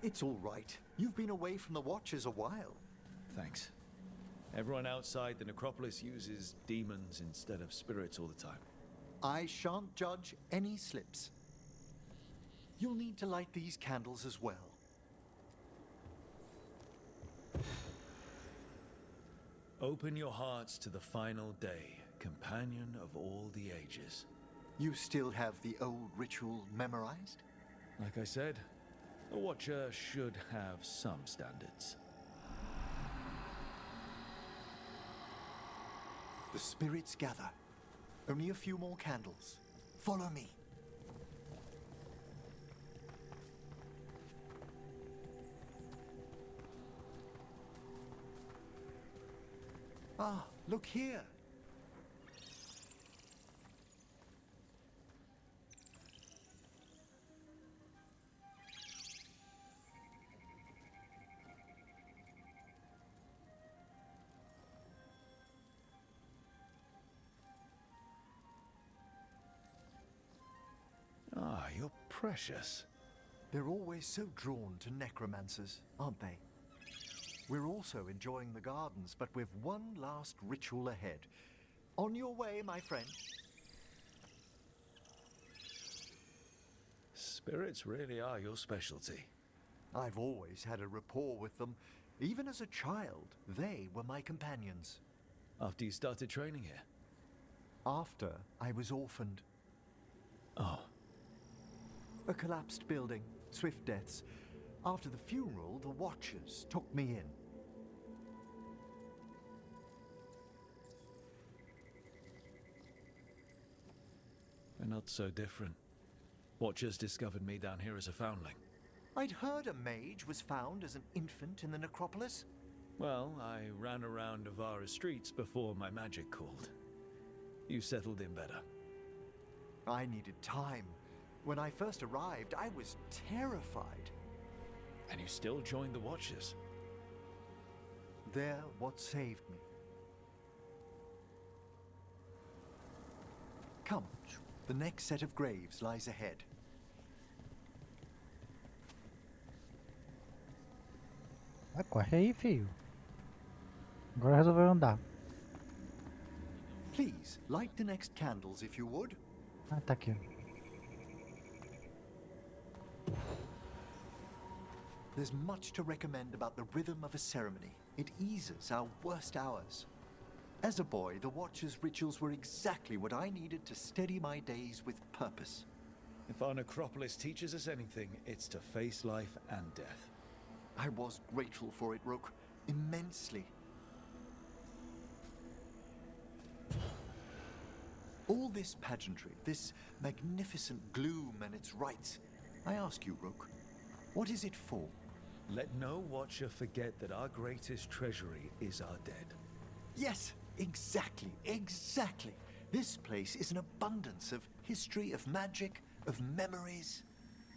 It's all right. You've been away from the Watchers a while. Thanks. Everyone outside the necropolis uses demons instead of spirits all the time. I shan't judge any slips. You'll need to light these candles as well. Open your hearts to the final day, companion of all the ages. You still have the old ritual memorized? Like I said, a Watcher should have some standards. The spirits gather. Only a few more candles. Follow me. Ah, look here. Ah, you're precious. They're always so drawn to necromancers, aren't they? We're also enjoying the gardens, but we've one last ritual ahead. On your way, my friend. Spirits really are your specialty. I've always had a rapport with them. Even as a child, they were my companions. After you started training here? After I was orphaned. Oh. A collapsed building, swift deaths. After the funeral, the Watchers took me in. We're not so different. Watchers discovered me down here as a foundling. I'd heard a mage was found as an infant in the necropolis. Well, I ran around Avara's streets before my magic called. You settled in better. I needed time. When I first arrived, I was terrified. And you still joined the Watchers? They're what saved me. Come, the next set of graves lies ahead. Ah, corre aí, filho. Agora resolveu andar. Please, light the next candles if you would. Ah, tá aqui. There's much to recommend about the rhythm of a ceremony. It eases our worst hours. As a boy, the Watcher's rituals were exactly what I needed to steady my days with purpose. If our necropolis teaches us anything, it's to face life and death. I was grateful for it, Rook. Immensely. All this pageantry, this magnificent gloom and its rites. I ask you, Rook, what is it for? Let no Watcher forget that our greatest treasury is our dead. Yes, exactly, exactly. This place is an abundance of history, of magic, of memories.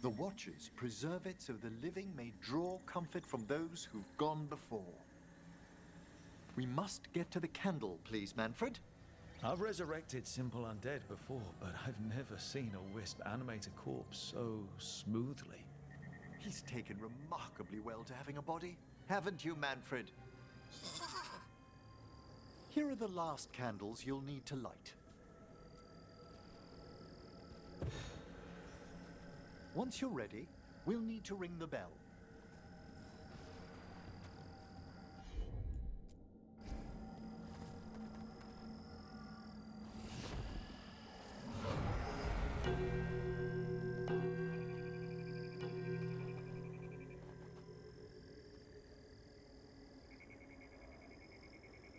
The Watchers preserve it so the living may draw comfort from those who've gone before. We must get to the candle, please, Manfred. I've resurrected simple undead before, but I've never seen a wisp animate a corpse so smoothly. He's taken remarkably well to having a body, haven't you, Manfred? Here are the last candles you'll need to light. Once you're ready, we'll need to ring the bell.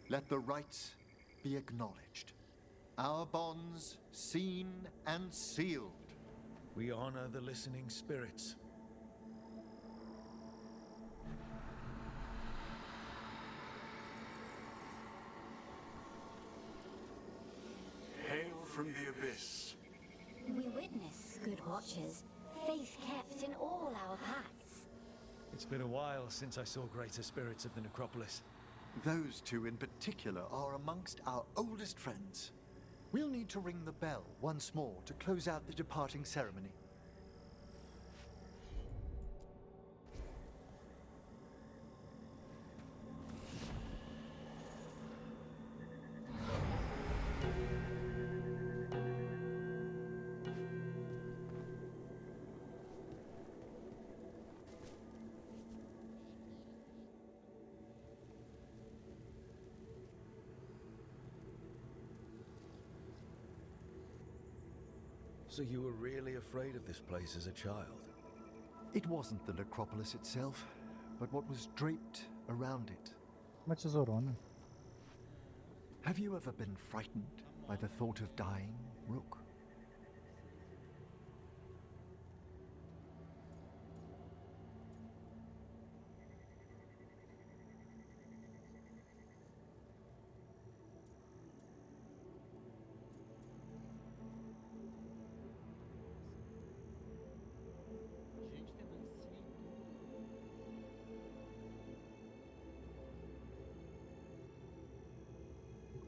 Let the rites be acknowledged. Our bonds seen and sealed. We honor the listening spirits. Hail from the abyss. We witness, good Watchers, faith kept in all our paths. It's been a while since I saw greater spirits of the necropolis. Those two in particular are amongst our oldest friends. We'll need to ring the bell once more to close out the departing ceremony. So you were really afraid of this place as a child? It wasn't the necropolis itself, but what was draped around it. Uma tesourona. Have you ever been frightened by the thought of dying, Rook?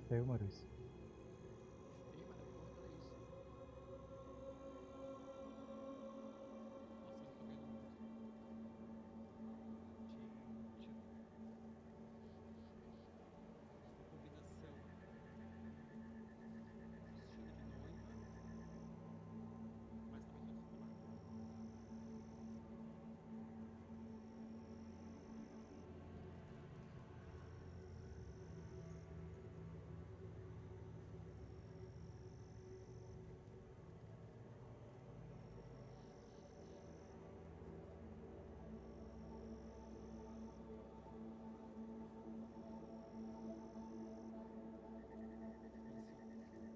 Feio, Maurício.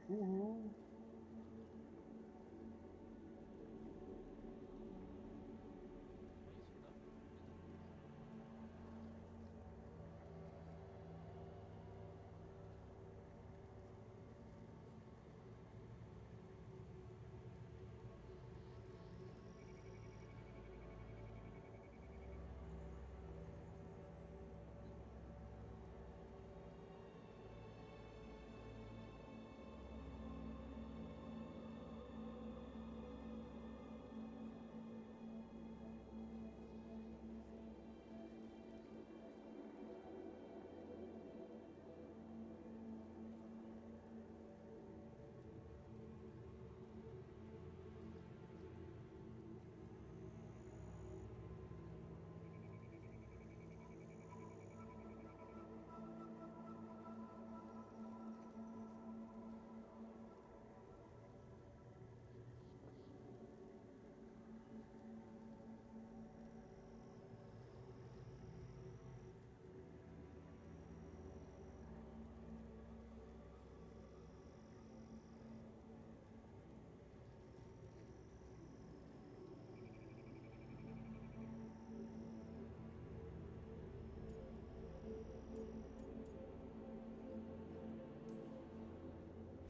Uhul.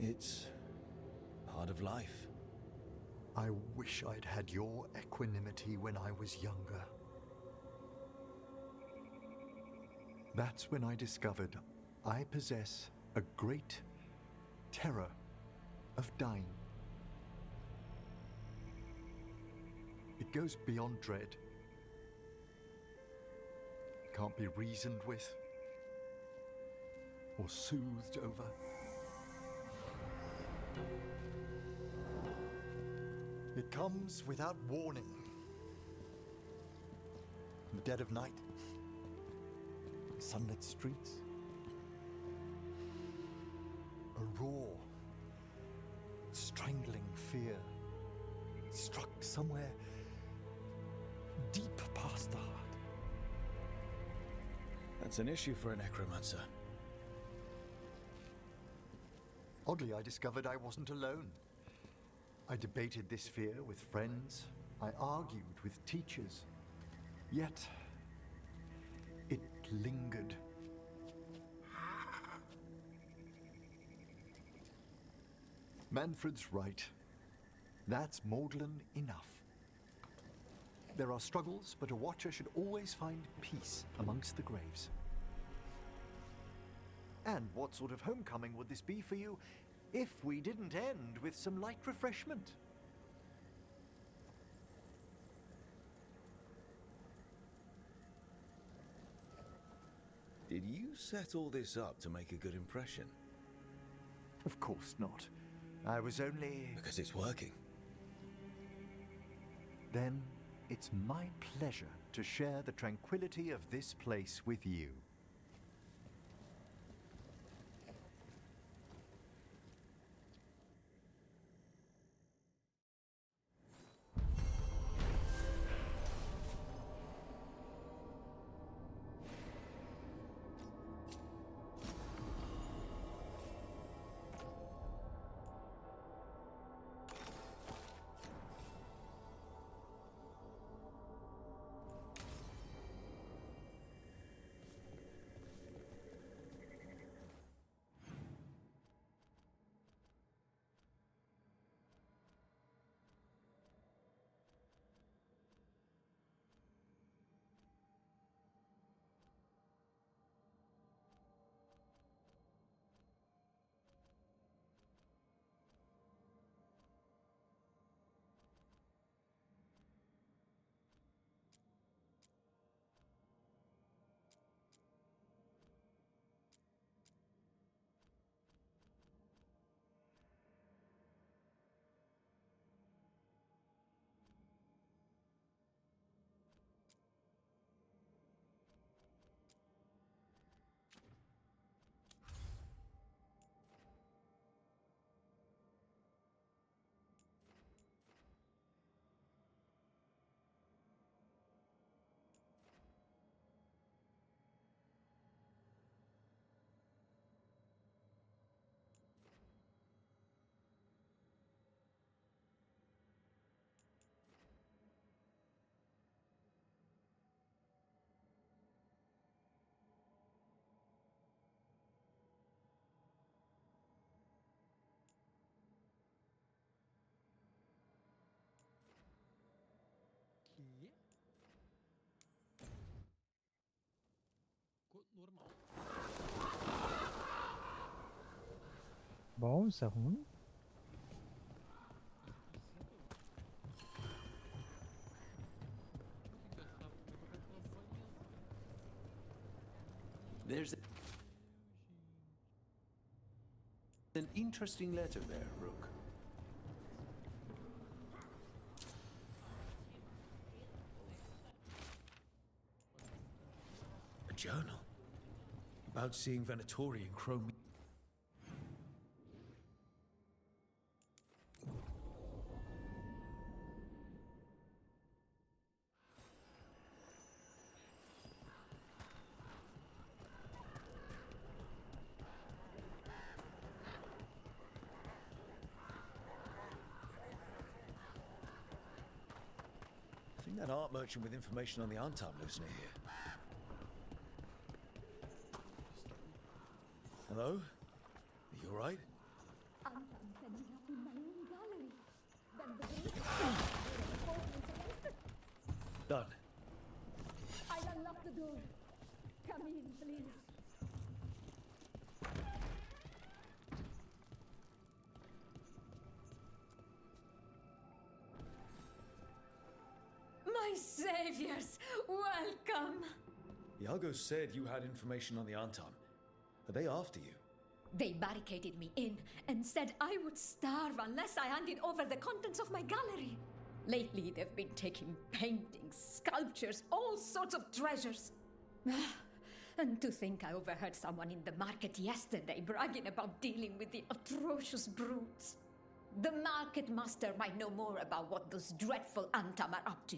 It's part of life. I wish I'd had your equanimity when I was younger. That's when I discovered I possess a great terror of dying. It goes beyond dread. It can't be reasoned with or soothed over. It comes without warning. In the dead of night, sunlit streets, a raw, strangling fear struck somewhere deep past the heart. That's an issue for a necromancer. Oddly, I discovered I wasn't alone. I debated this fear with friends. I argued with teachers. Yet, it lingered. Manfred's right. That's maudlin enough. There are struggles, but a watcher should always find peace amongst the graves. And what sort of homecoming would this be for you If we didn't end with some light refreshment. Did you set all this up to make a good impression? Of course not. I was only... Because it's working. Then it's my pleasure to share the tranquility of this place with you. Bom, isso é ruim. There's an interesting letter there, Rook. A journal? About seeing Venatori and Chrome. I think that art merchant with information on the Antam lives near here. Hello? Are you alright? Done. I'll unlock the door. Come in, please. My saviors, welcome. Iago said you had information on the Antam. Are they after you? They barricaded me in and said I would starve unless I handed over the contents of my gallery. Lately, they've been taking paintings, sculptures, all sorts of treasures. And to think I overheard someone in the market yesterday bragging about dealing with the atrocious brutes. The market master might know more about what those dreadful Antam are up to.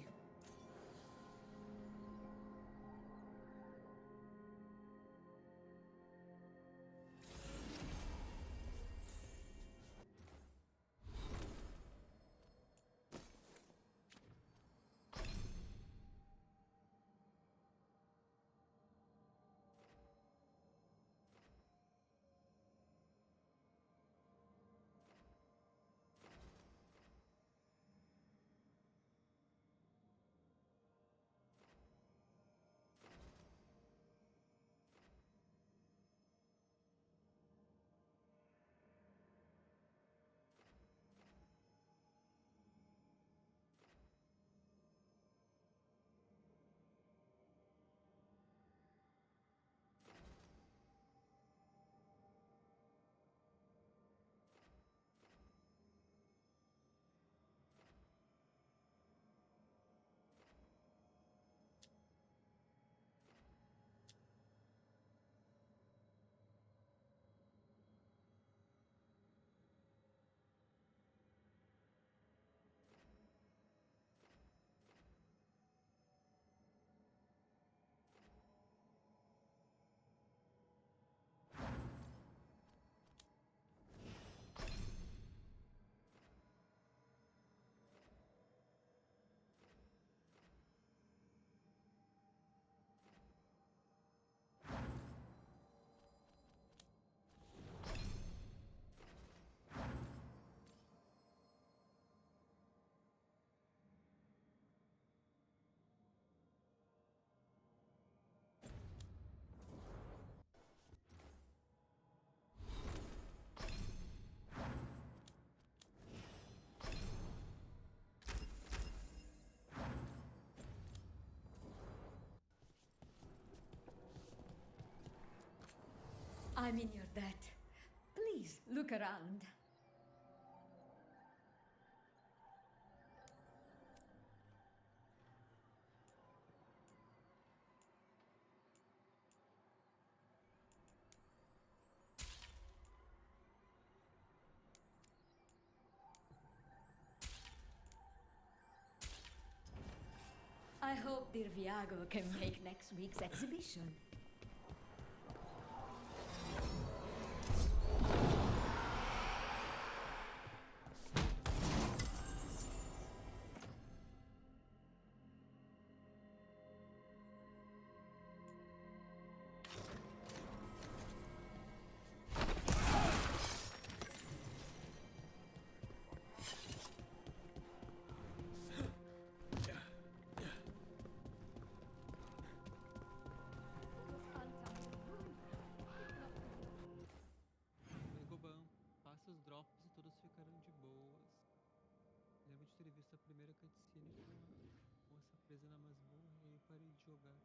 I'm in your debt. Please look around. I hope dear Viago can make next week's exhibition. Passa os drops e todos ficarão de boas. Lembro de ter visto a primeira cutscene com a moça presa na masmorra e aí parei de jogar.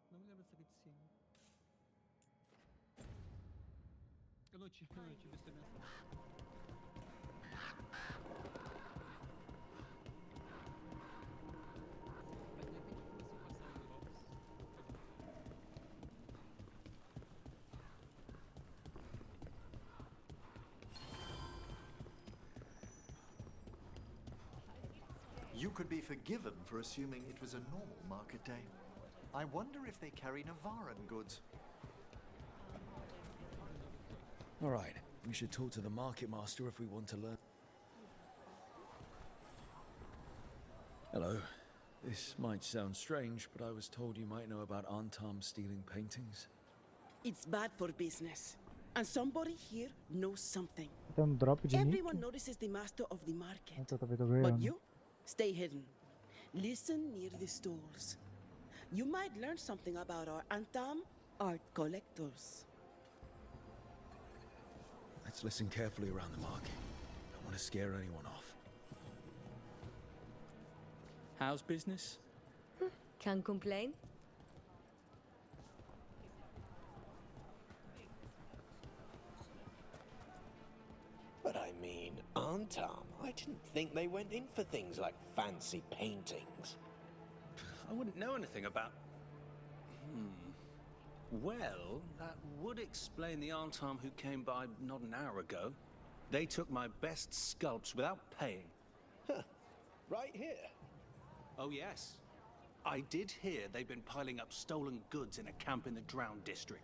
Não me lembro dessa cutscene. Eu não tive visto a mensagem. You could be forgiven for assuming it was a normal market day. I wonder if they carry Navaran goods. All right, we should talk to the market master if we want to learn. Hello. This might sound strange, but I was told you might know about Antam stealing paintings. It's bad for business. And somebody here knows something. Tem drop de Everyone notices the master of the market. nick. But you, stay hidden. Listen near the stalls. You might learn something about our Antam art collectors. Let's listen carefully around the market. Don't want to scare anyone off. How's business? Can't complain. But I mean, Antam, I didn't think they went in for things like fancy paintings. I wouldn't know anything about... Well, that would explain the Antam who came by not an hour ago. They took my best sculpts without paying. Right here? Oh, yes. I did hear they've been piling up stolen goods in a camp in the Drowned district.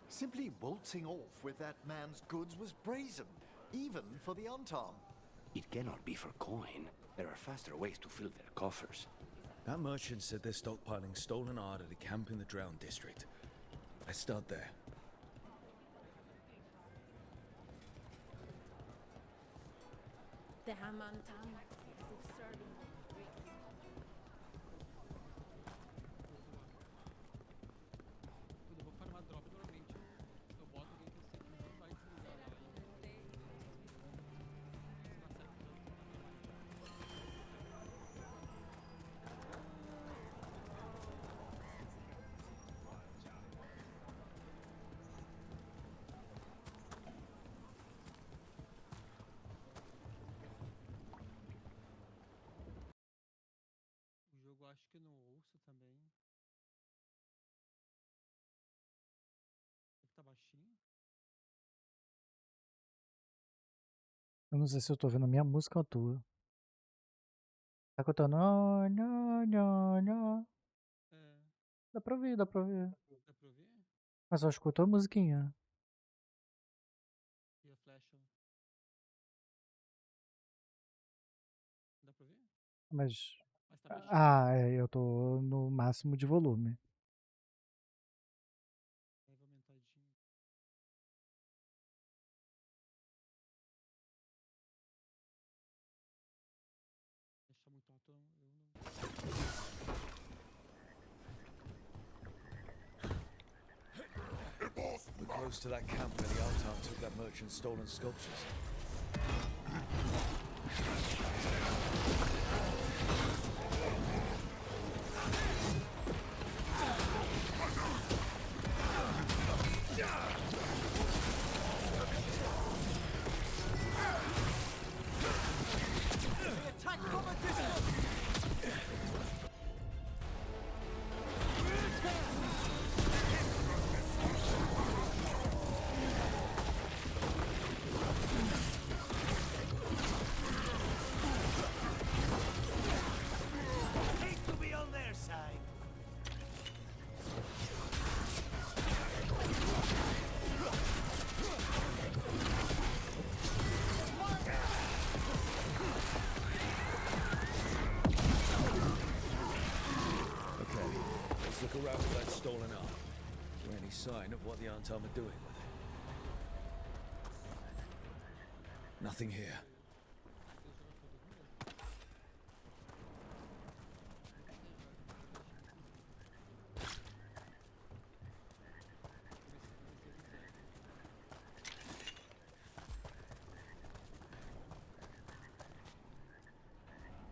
Simply waltzing off with that man's goods was brazen, even for the Antam. It cannot be for coin. There are faster ways to fill their coffers. That merchant said they're stockpiling stolen art at a camp in the Drowned district. Let's start there. The Hamantam is absurdly Quando eu vou farmar drop, normalmente eu boto alguém que eu sei que não vai desligar lá. O jogo acho que eu não ouço também. Ele tá baixinho? Eu não sei se eu tô vendo a minha música ou a tua. Tá cantando. Nó, nó, nó, nó. É. Dá pra ouvir, dá pra ouvir. Dá pra ouvir? Mas só escuto a musiquinha. E a flecha? Dá pra ouvir? Mas. Mas tá baixinho. Ah, eu tô no máximo de volume. Aí vou aumentadinho. Deixar muito alto, eu não. We're close to that camp where the Altan took that merchant's stolen sculptures. around with that stolen art. Is there any sign of what the Antam are doing with it? Nothing here.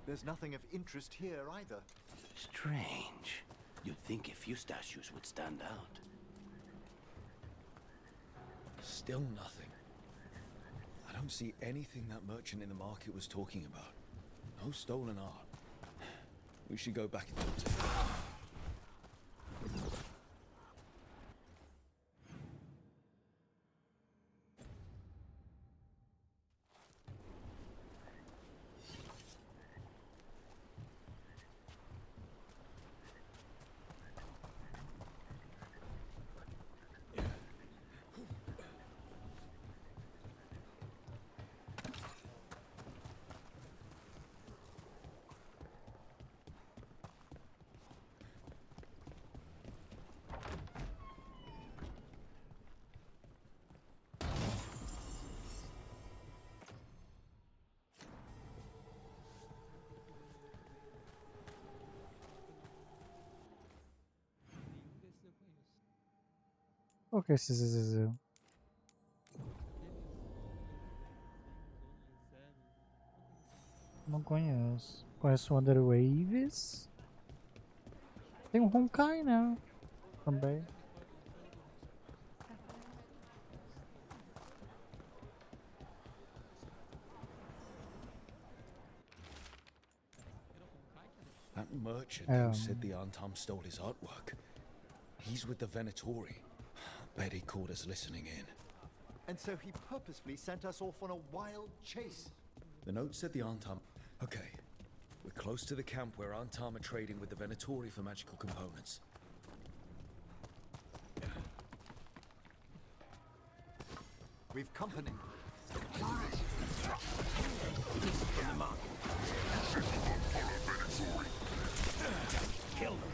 There's nothing of interest here either. Strange. You'd think a few statues would stand out. Still nothing. I don't see anything that merchant in the market was talking about. No stolen art. We should go back and talk to him. Qual que é esse ZZZ? Não conheço. Conheço o Underwaves. Tem um Honkai, né? Também. That merchant who said the Antam stole his artwork. He's with the Venatori. Bet he caught us listening in. And so he purposefully sent us off on a wild chase. The note said the Antam... Okay. We're close to the camp where Antam are trading with the Venatori for magical components. We've company. From the market. Kill them.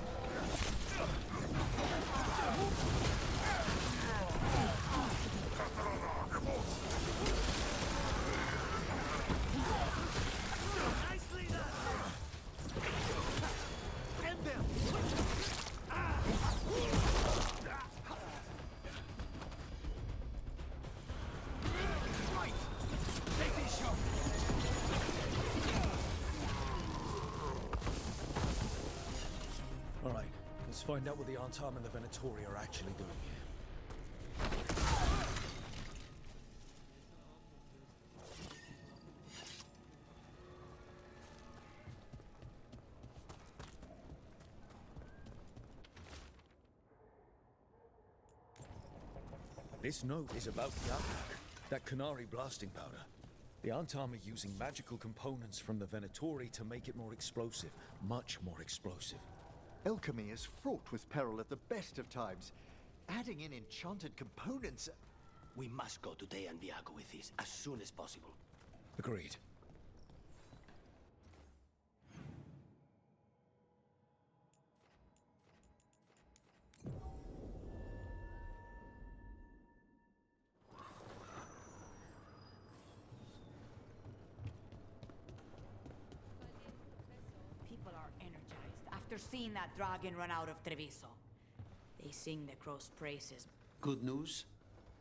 Nicely done. End them. Right. Take these shots. All right, let's find out what the Antam and the Venatori are actually doing here. This note is about Yaprak, that Canary blasting powder. The Antam are using magical components from the Venatori to make it more explosive, much more explosive. Alchemy is fraught with peril at the best of times. Adding in enchanted components... We must go to De Andiago with this as soon as possible. Agreed. People are energized after seeing that dragon run out of Treviso. They sing the crow's praises. Good news?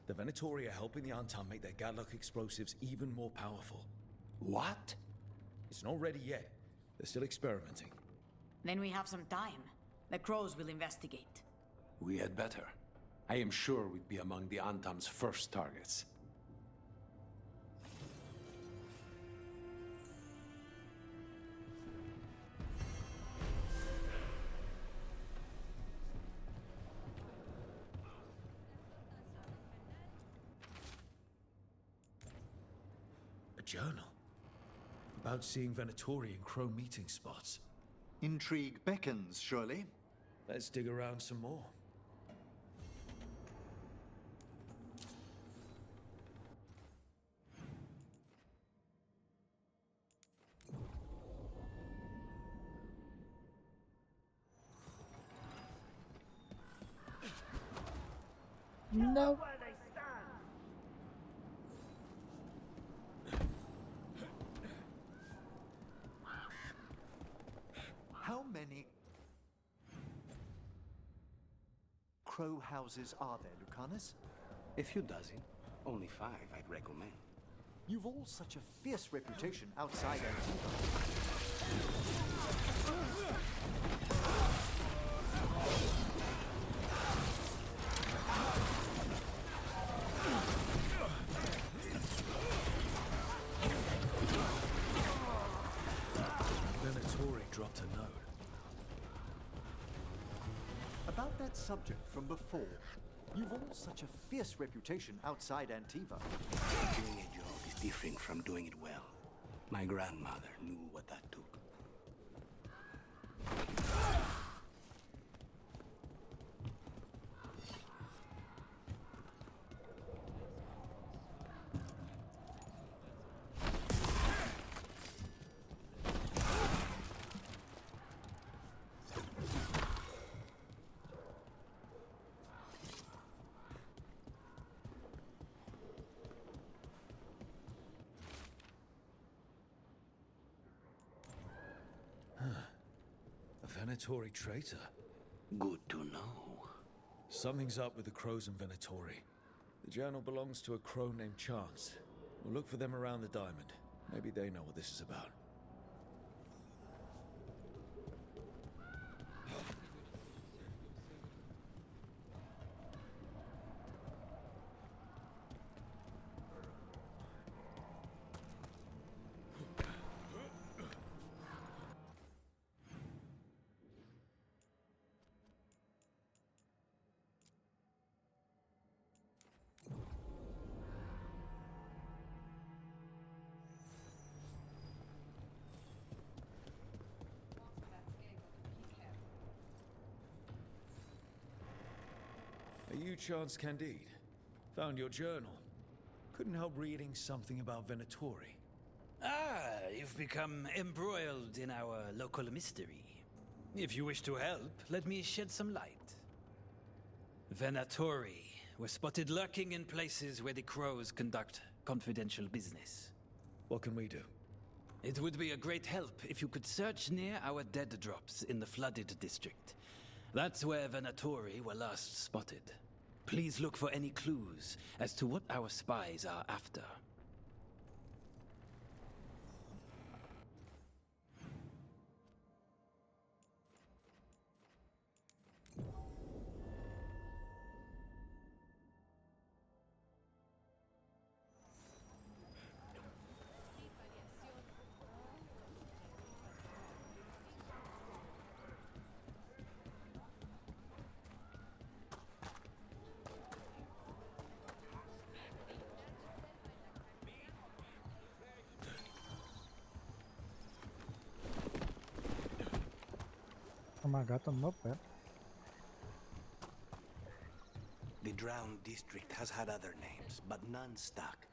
The Venatori are helping the Antam make their Gadlock explosives even more powerful. What? It's not ready yet. They're still experimenting. Then we have some time. The crows will investigate. We had better. I am sure we'd be among the Antam's first targets. A journal. About seeing Venatori and Crow meeting spots. Intrigue beckons, surely. Let's dig around some more. No. How many crow houses are there, Lucanus? A few dozen. Only 5, I'd recommend. You've all such a fierce reputation outside Antifa. Venatori dropped a note. About that subject from before, you've all such a fierce reputation outside Antiva. Doing a job is different from doing it well. My grandmother knew what that took. A Venatori traitor. Good to know. Something's up with the crows and Venatori. The journal belongs to a crow named Chance. We'll look for them around the diamond. Maybe they know what this is about. Are you Chance Candide? Found your journal. Couldn't help reading something about Venatori. Ah, you've become embroiled in our local mystery. If you wish to help, let me shed some light. Venatori were spotted lurking in places where the crows conduct confidential business. What can we do? It would be a great help if you could search near our dead drops in the flooded district. That's where Venatori were last spotted. Please look for any clues as to what our spies are after. Uma gata no meu pé. The drowned district has had other names, but none stuck.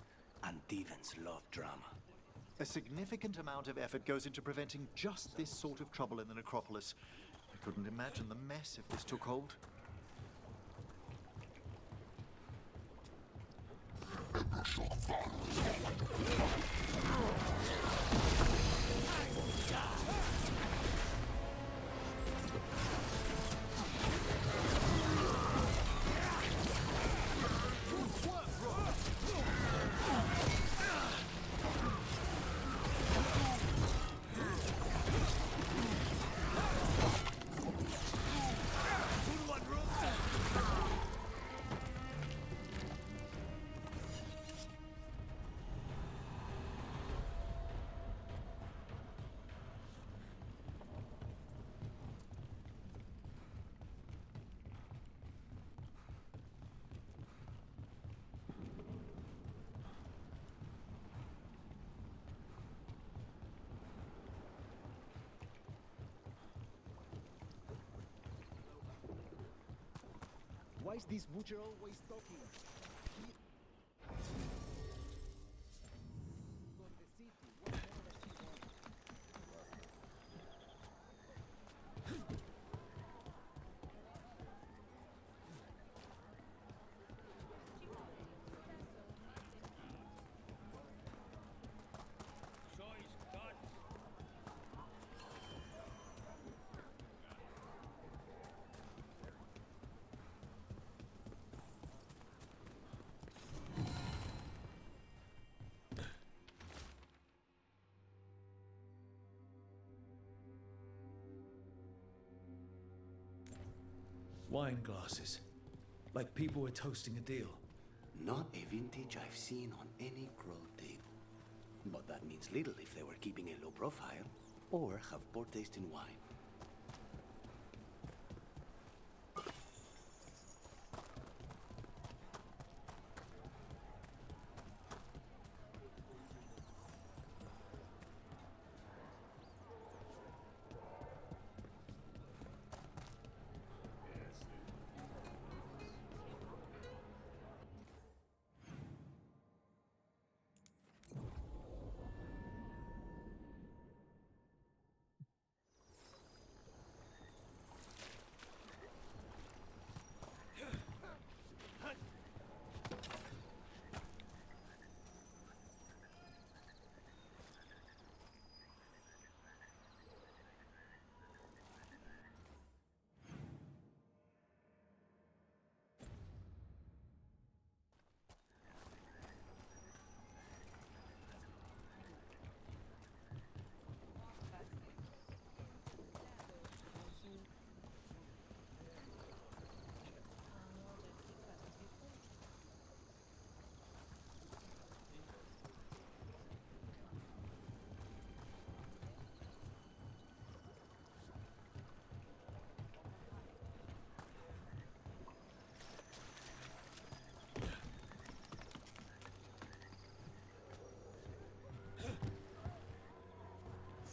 Antivans love drama. A significant amount of effort goes into preventing just this sort of trouble in the necropolis. I couldn't imagine the mess if this took hold. Why is this butcher always talking? Wine glasses. Like people were toasting a deal. Not a vintage I've seen on any crow table. But that means little if they were keeping a low profile or have poor taste in wine.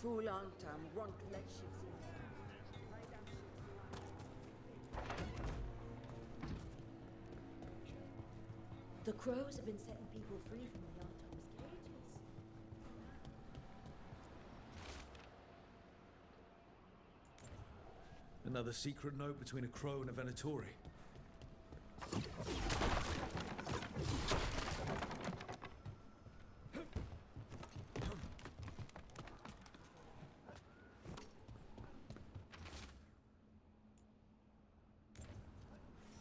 Fool Antam won't let ships in. The crows have been setting people free from the Antam's cages. Another secret note between a crow and a Venatori.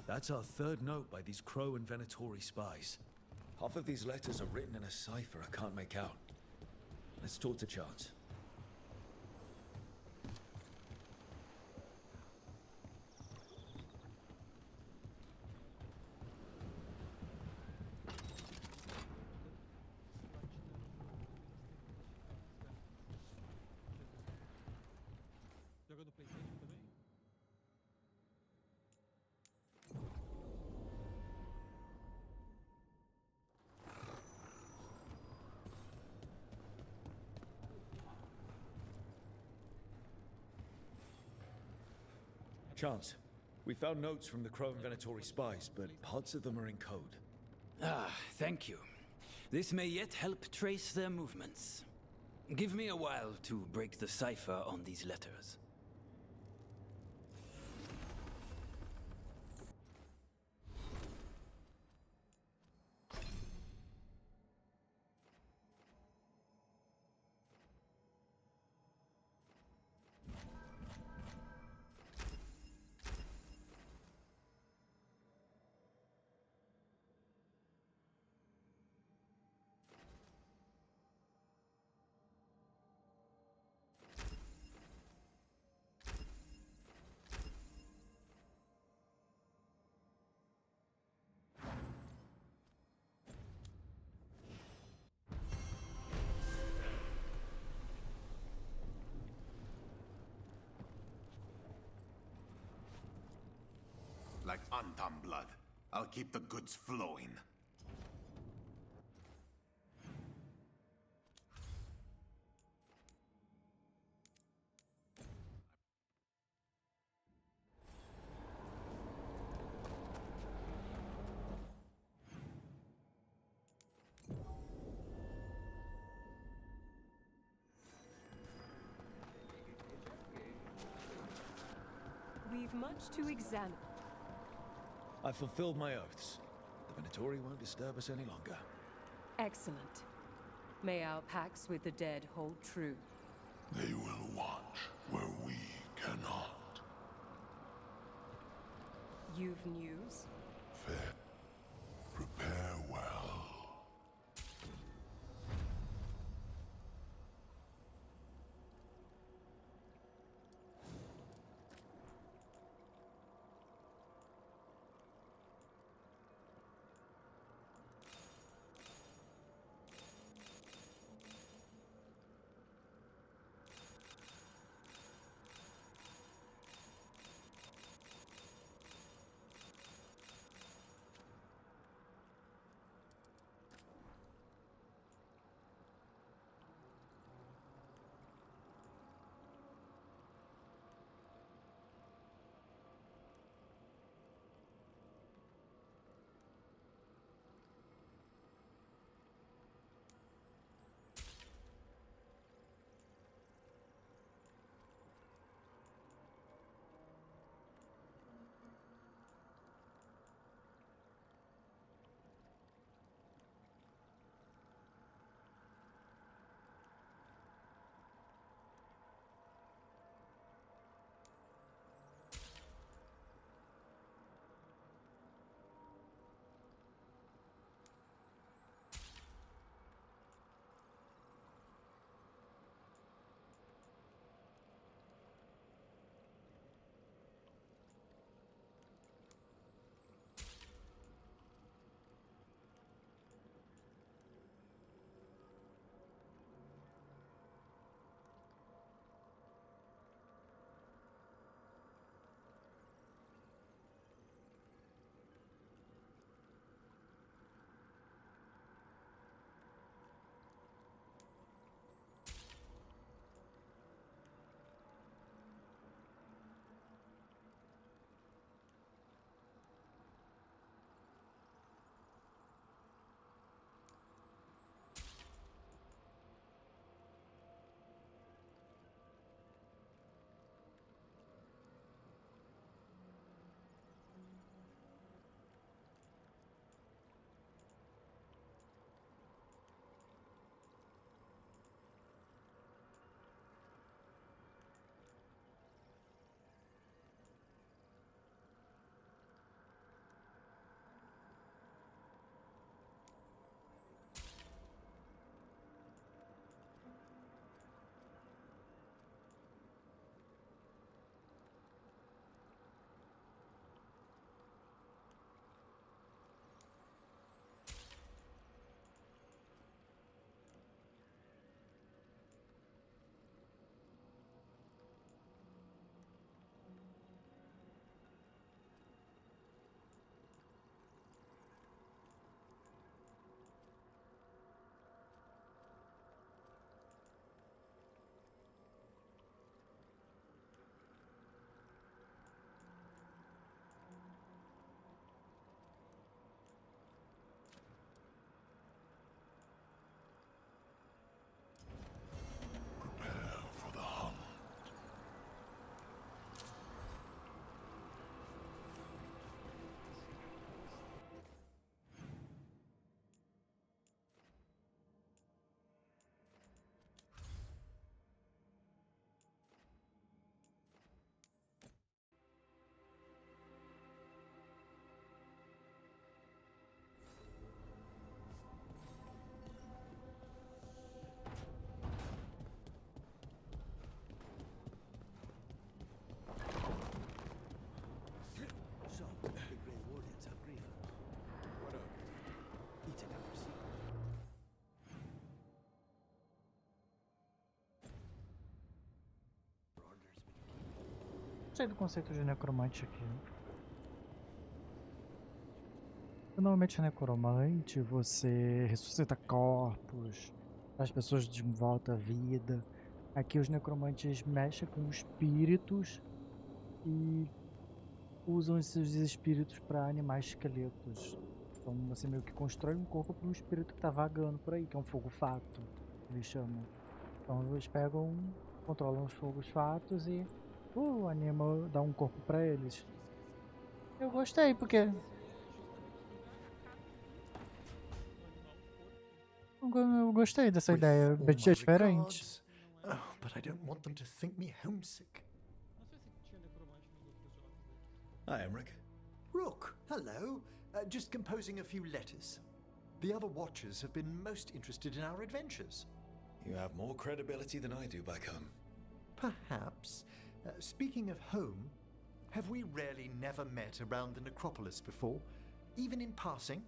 That's our third note by these Crow and Venatori spies. Half of these letters are written in a cipher I can't make out. Let's talk to Chance. Joga do PlayStation também? Chance, we found notes from the Crow and Venatori spies, but parts of them are in code. Ah, thank you. This may yet help trace their movements. Give me a while to break the cipher on these letters. Like Antam blood. I'll keep the goods flowing. We've much to examine. I fulfilled my oaths. The Venatori won't disturb us any longer. Excellent. May our pacts with the dead hold true. They will watch where we cannot. You've news? Fair. Prepare well. gostei do conceito de necromante aqui. Normalmente necromante, você ressuscita corpos, as pessoas de volta à vida. Aqui os necromantes mexem com espíritos e usam esses espíritos para animar esqueletos. Então você meio que constrói um corpo para um espírito que tá vagando por aí, que é um fogo-fato, eles chamam. Então eles pegam, controlam os fogos-fatos e anima, dá um corpo para eles. Eu gostei porque eu gostei dessa ideia, bem diferente. Oh, but I don't want them to think me homesick. Hi, Emmerich. Rook, hello. Just composing a few letters. The other Watchers have been most interested in our adventures. You have more credibility than I do back home. Perhaps. Speaking of home, have we really never met around the necropolis before? Even in passing?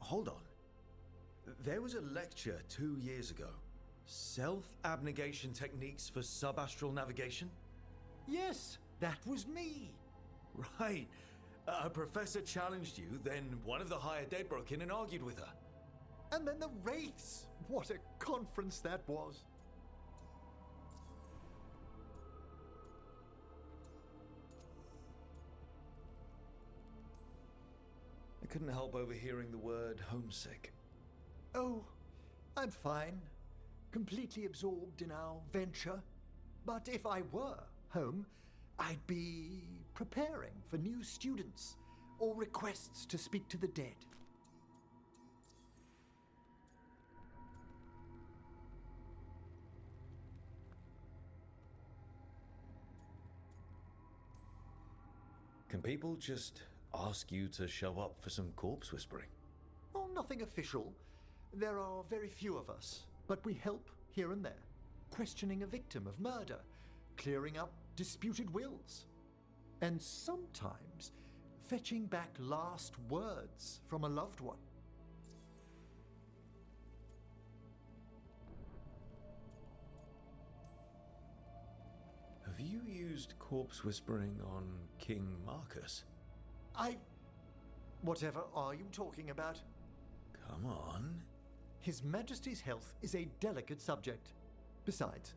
Hold on. There was a lecture 2 years ago. Self-abnegation techniques for subastral navigation? Yes, that was me. Right. A professor challenged you, then one of the higher dead broke in and argued with her. And then the Wraiths! What a conference that was! I couldn't help overhearing the word homesick. Oh, I'm fine. Completely absorbed in our venture. But if I were home, I'd be preparing for new students or requests to speak to the dead. Can people just ask you to show up for some corpse whispering? Oh, nothing official. There are very few of us, but we help here and there. Questioning a victim of murder, clearing up disputed wills, and sometimes fetching back last words from a loved one. Have you used corpse whispering on King Marcus? Whatever are you talking about? Come on. His Majesty's health is a delicate subject. Besides,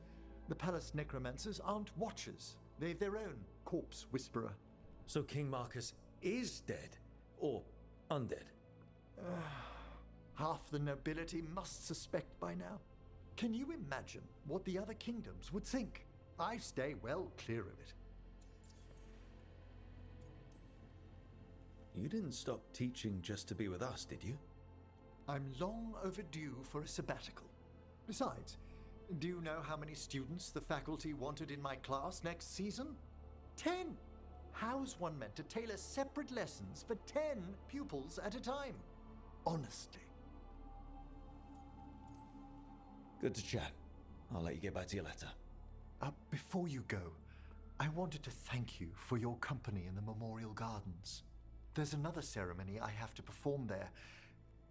the palace necromancers aren't watchers. They've their own corpse whisperer. So King Marcus is dead? Or undead? Half the nobility must suspect by now. Can you imagine what the other kingdoms would think? I stay well clear of it. You didn't stop teaching just to be with us, did you? I'm long overdue for a sabbatical. Besides, do you know how many students the faculty wanted in my class next season? 10! How's one meant to tailor separate lessons for 10 pupils at a time? Honestly. Good to chat. I'll let you get back to your letter. Before you go, I wanted to thank you for your company in the Memorial Gardens. There's another ceremony I have to perform there.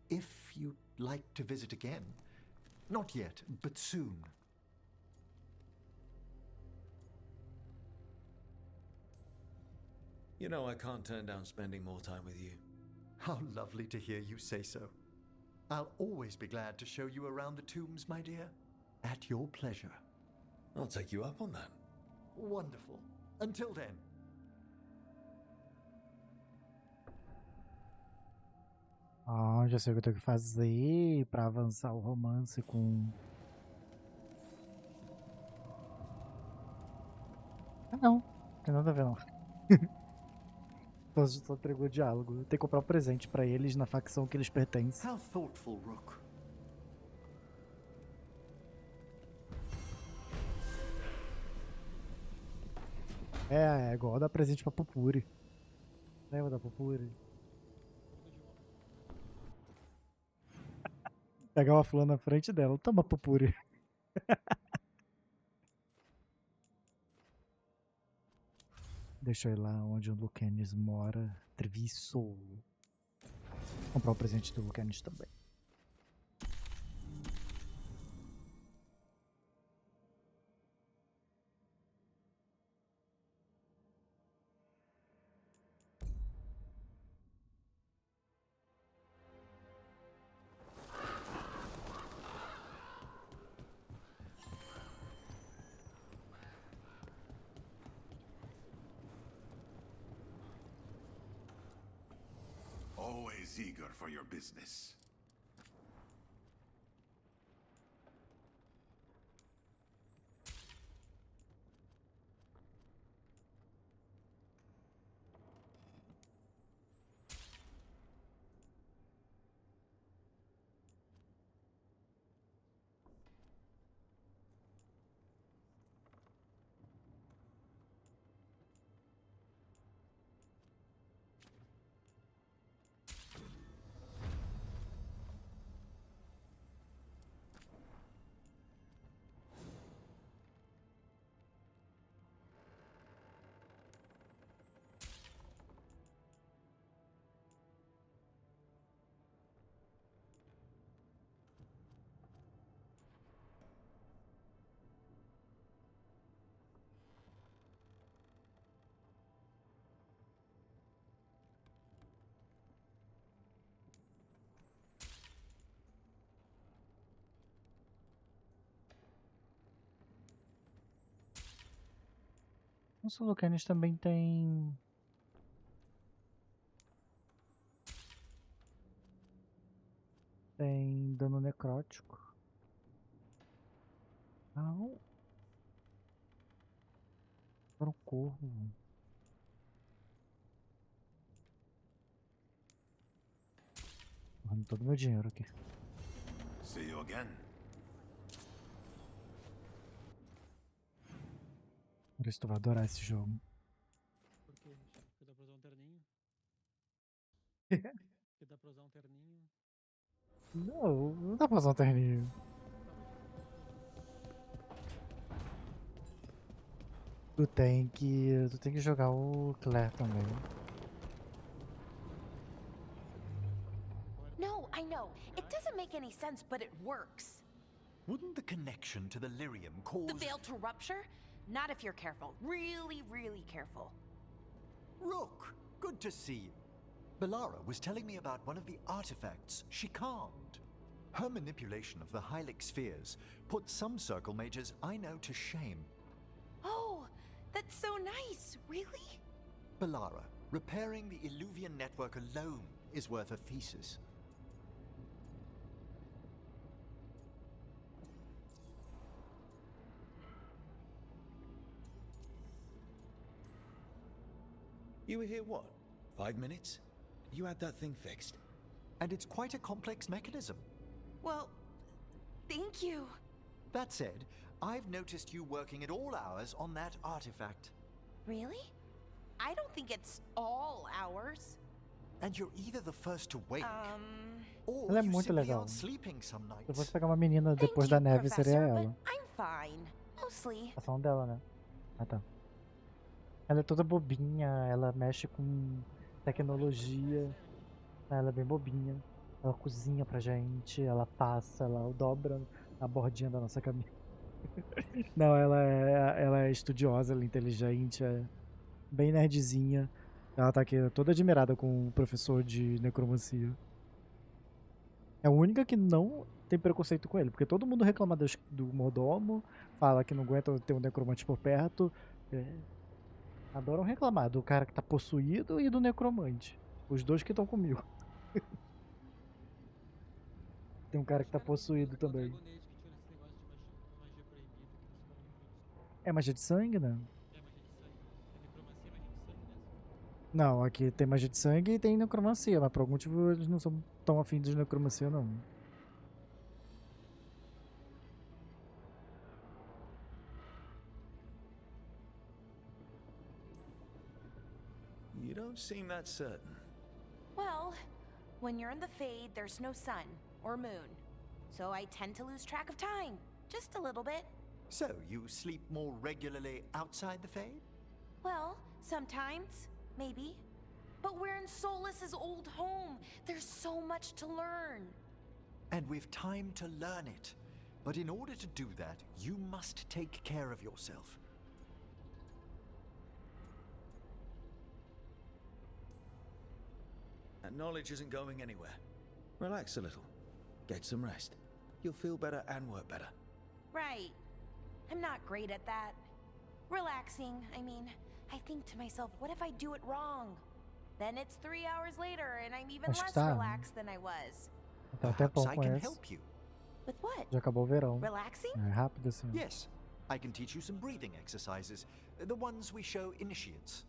If you'd like to visit again. Not yet, but soon. You know I can't turn down spending more time with you. How lovely to hear you say so. I'll always be glad to show you around the tombs, my dear. At your pleasure. I'll take you up on that. Wonderful. Until then. Já sei o que eu tenho que fazer pra avançar o romance com... Não tem nada a ver não. Só entregou diálogo. Tem que comprar um presente pra eles na facção que eles pertencem. How thoughtful, Rook. É igual dar presente pra Pupuri. Lembra da Pupuri? Pegar uma flor na frente dela. Toma, Pupuri. Deixa eu ir lá onde o Lucanis mora. Treviso. Comprar o presente do Lucanis também. Always eager for your business. Nossa, o Lucanis também tem... Tem dano necrótico. Não. Para o corvo. Mano, todo meu dinheiro aqui. See you again. Parece que tu vai adorar esse jogo. Por quê? Porque dá pra usar um terninho? Porque dá pra usar um terninho? Não, não dá pra usar um terninho. Tu tem que jogar o Claire também. No, I know. It doesn't make any sense, but it works. Wouldn't the connection to the lyrium cause... The veil to rupture? Not if you're careful. Really, really careful. Rook, good to see you. Belara was telling me about one of the artifacts she calmed. Her manipulation of the Hylic spheres put some circle mages I know to shame. Oh, that's so nice. Really? Belara, repairing the Illuvian network alone is worth a thesis. You were here, what, 5 minutes? You had that thing fixed? And it's quite a complex mechanism. Well, thank you. That said, I've noticed you working at all hours on that artifact. Really? I don't think it's all hours. And you're either the first to wake, or Ela é you muito simply legal. aren't sleeping some Se eu nights. fosse pegar uma menina depois da neve, seria ela. I'm fine. Mostly. A ação dela, né? Ah, tá. Ela é toda bobinha, ela mexe com tecnologia. Ela é bem bobinha. Ela cozinha pra gente, ela passa, ela dobra a bordinha da nossa camisa. Não, ela é estudiosa, ela é inteligente, é bem nerdzinha. Ela tá aqui toda admirada com o professor de necromancia. É a única que não tem preconceito com ele, porque todo mundo reclama do mordomo, fala que não aguenta ter um necromante por perto. Adoram reclamar do cara que tá possuído e do necromante. Os dois que estão comigo. Tem um cara que tá possuído também. É magia de sangue, né? Não, aqui tem magia de sangue e tem necromancia, mas por algum motivo eles não são tão afim de necromancia, não. You don't seem that certain. Well, when you're in the Fade, there's no sun or moon. so I tend to lose track of time. Just a little bit. So, you sleep more regularly outside the Fade? Well, sometimes, maybe. But we're in Solas's old home. There's so much to learn. And we've time to learn it. But in order to do that, you must take care of yourself. That knowledge isn't going anywhere. Relax a little. Get some rest. You'll feel better and work better. Right. I'm not great at that. Relaxing, I mean, I think to myself, what if I do it wrong? Then it's 3 hours later and I'm even Acho que less tá. relaxed than I was. Tá até bom I com can esse. help you. With what? Já acabou o verão. Relaxing? É rápido assim. Yes, I can teach you some breathing exercises, the ones we show initiates.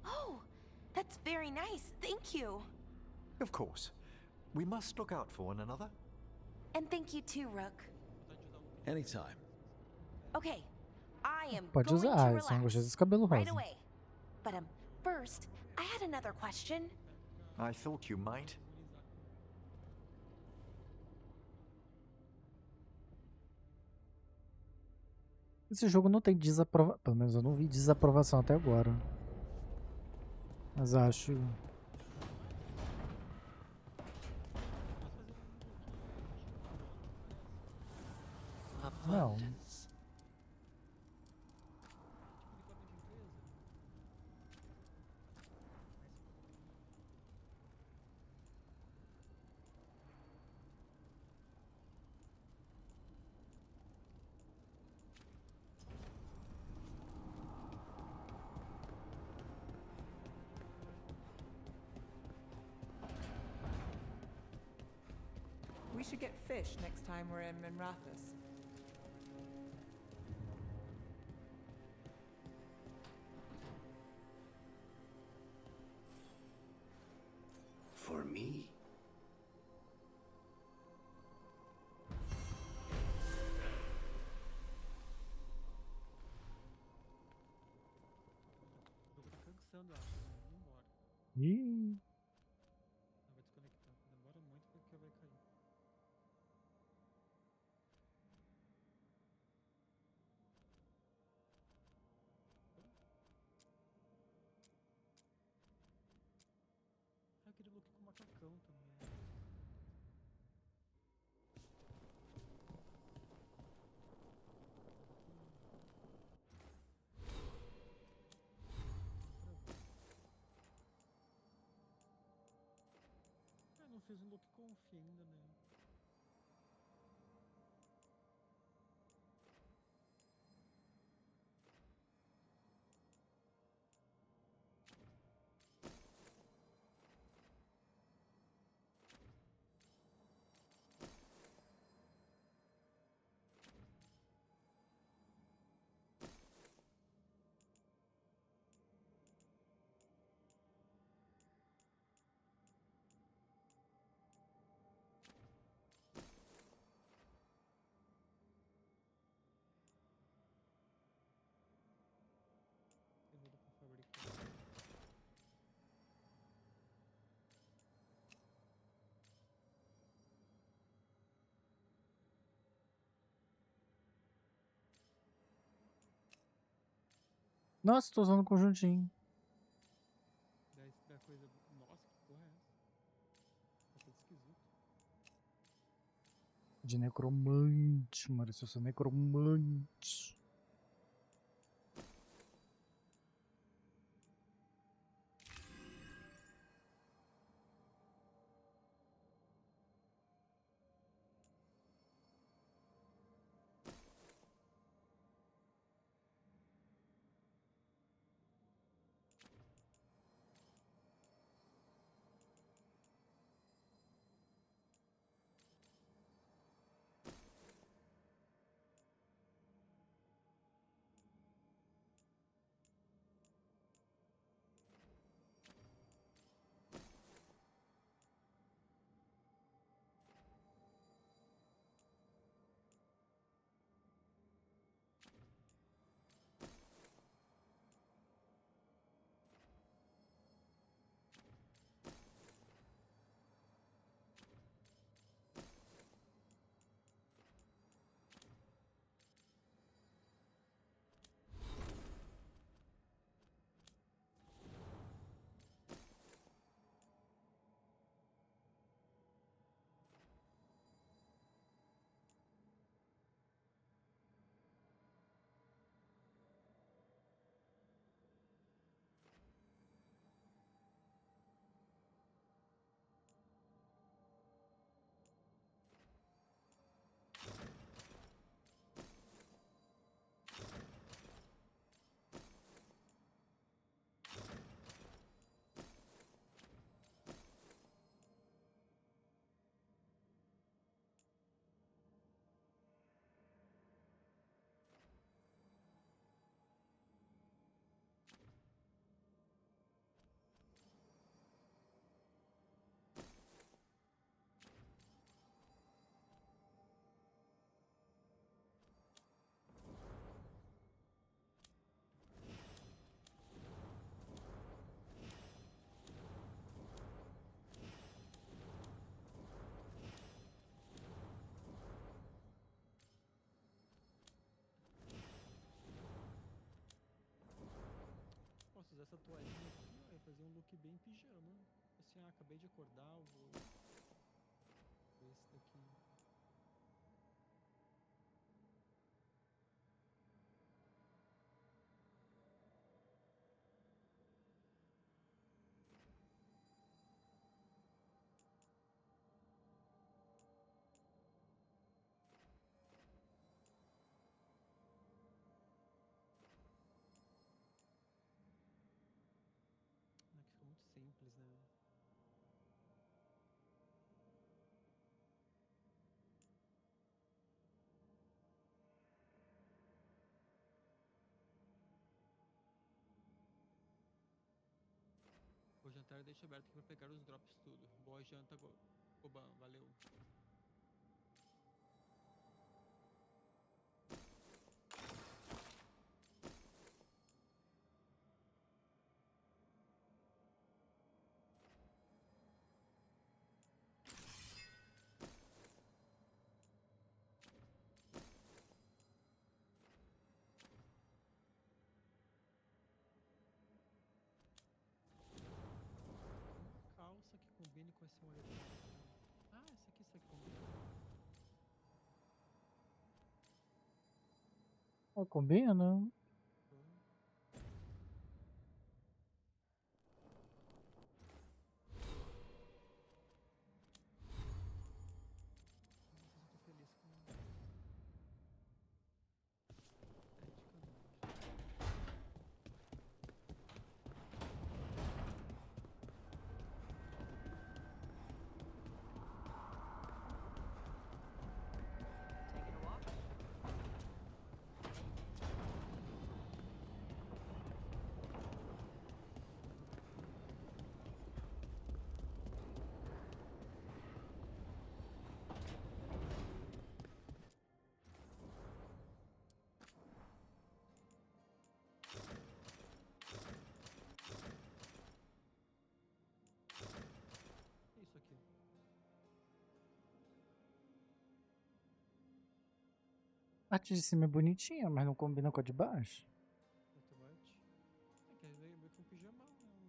Oh, that's very nice. Thank you. Of course. We must look out for one another. And thank you too, Rook. Anytime. Okay, I am Pode going usar. to Ah, relax só não gostei desse cabelo right rosa. away. But first, I had another question. I thought you might. Esse jogo não tem desaprovação. Pelo menos eu não vi desaprovação até agora. Mas acho. Não. We should get fish next time we're in Minrathous. For me? O jogo tá cansando, acho. Vamos embora. Ih. Não, vai desconectar. Demora muito porque vai cair. Ah, eu queria look com macacão também. Eu não fiz um look com o fim ainda, né? Eu vou pra fabricar. Nossa, tô usando um conjuntinho. Da coisa. Nossa, que porra é essa? Tá tudo esquisito. De necromante, Maurício. Eu sou necromante. assim, ah, acabei de acordar, eu vou ver esse daqui. Ah, que fica muito simples, né? O jantar deixa aberto aqui pra pegar os drops tudo. Boa janta, Goban, valeu. Calça que combine com esse moletom. Ah, essa aqui combina. Oh, combina? Nossa, eu tô feliz com Taking a walk? que é isso aqui? A parte de cima é bonitinha, mas não combina com a de baixo. Too much? É que é meio que um pijamão, né?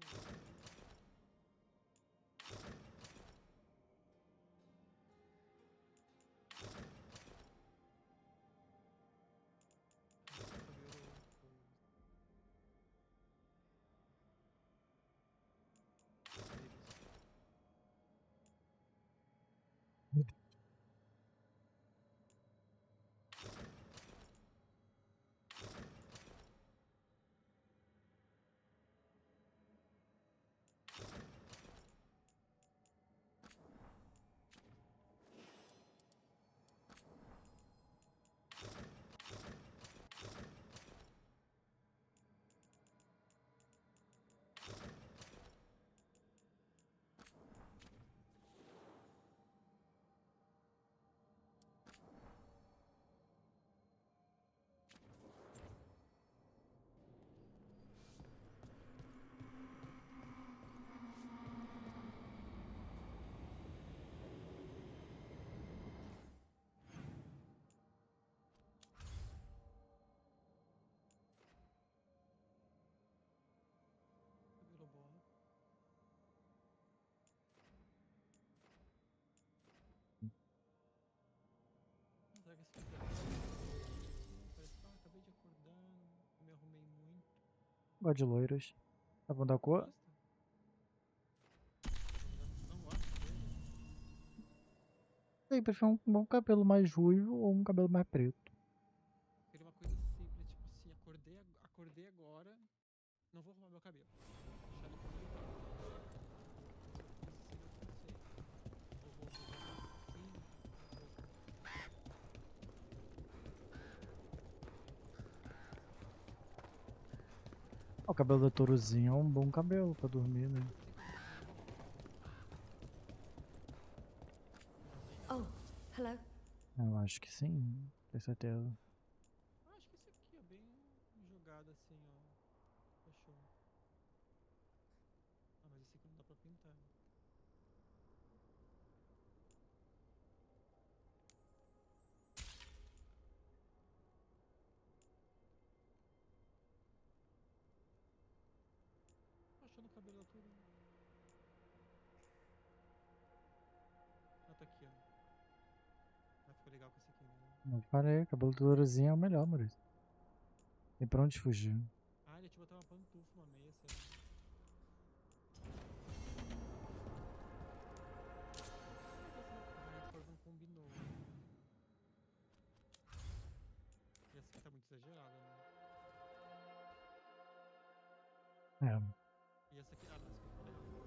Cabelo bom. Será que esse aqui parece que, acabei de acordar, não me arrumei muito. Gosto de loiros. Tá bom da cor? Gosta? Não gosta dele? Eu prefiro um cabelo mais ruivo ou um cabelo mais preto. Queria uma coisa simples, tipo assim, acordei agora, não vou arrumar meu cabelo. Deixar ele como ele tá. O cabelo da Toruzinha é um bom cabelo pra dormir, né? Oh, hello. Eu acho que sim, tenho certeza. Acho que esse aqui é bem jogado assim, ó. Fechou. Ah, mas esse aqui não dá pra pintar. Tô achando o cabelo da Toru. legal com esse aqui, né? Não falei, cabelo do Lourozinho é o melhor, Maurício. Tem pra onde fugir. Ah, ele tinha botar uma pantufa, uma meia, sei lá. A cor não combinou. E essa aqui tá muito exagerada, né? É. E essa aqui, ah, não, essa aqui ficou legal.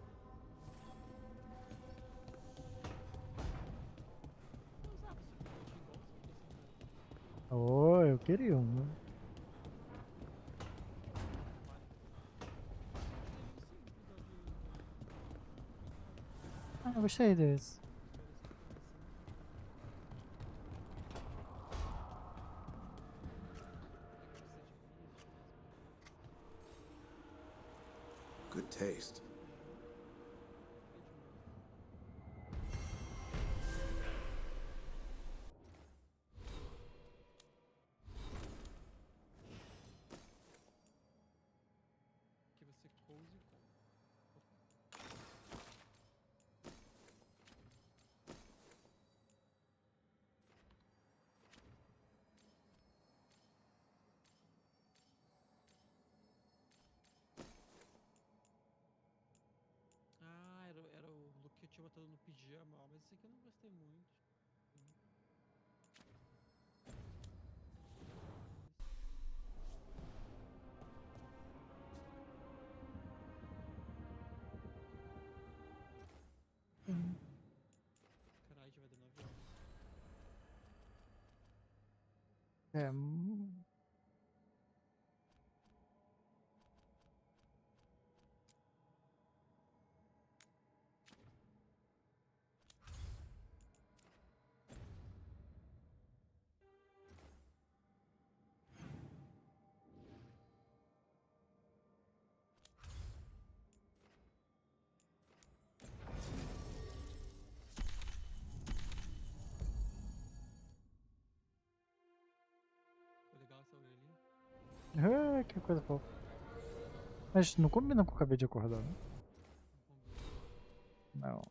Eu usava esse cotinho igual, só que assim, Oh, eu queria um. Ah, eu gostei desse. Good taste. aqui vai ser cozy com. Ah, era o look que eu tinha botado no pijama, ó, mas esse aqui eu não gostei muito. Caralho, já vai dar 9 horas. É. Ficou legal essa orelhinha? Ah, que coisa fofa. Mas não combina com o que eu acabei de acordar, né? Não.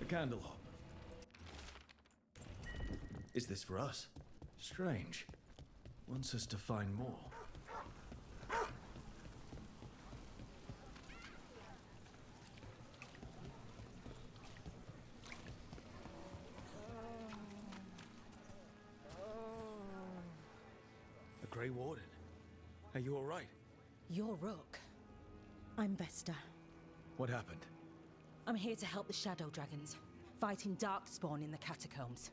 A candle hop. Is this for us? Strange. Wants us to find more. The Grey Warden. Are you all right? You're Rook. I'm Vesta. What happened? I'm here to help the Shadow Dragons, fighting Darkspawn in the catacombs.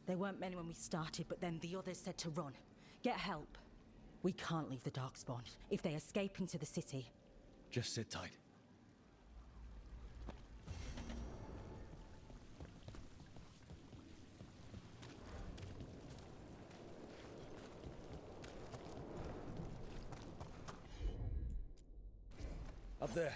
There weren't many when we started, but then the others said to run. Get help. We can't leave the Darkspawn. If they escape into the city... Just sit tight. Up there.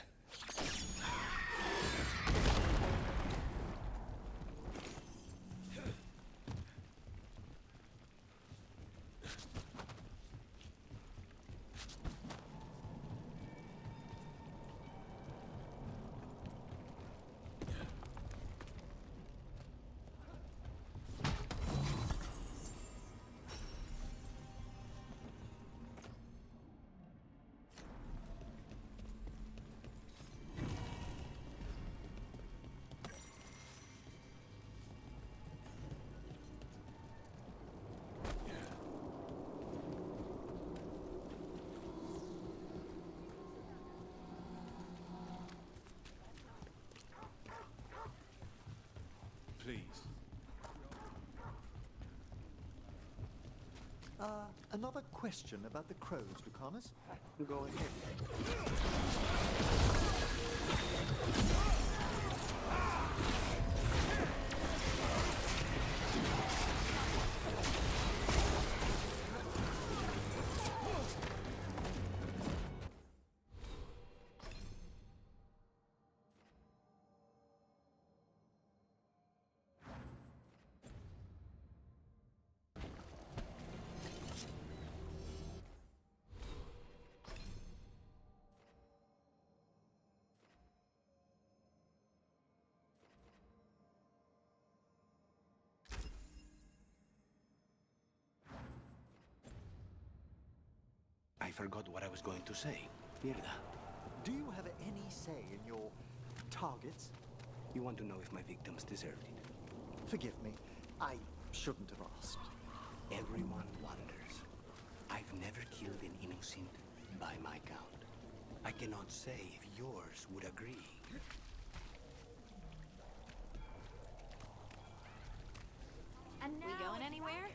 Another question about the crows, Lucanus. Go ahead. I forgot what I was going to say. Mierda. Do you have any say in your targets? You want to know if my victims deserved it? Forgive me. I shouldn't have asked. Everyone wonders. I've never killed an innocent by my count. I cannot say if yours would agree. And now We going anywhere?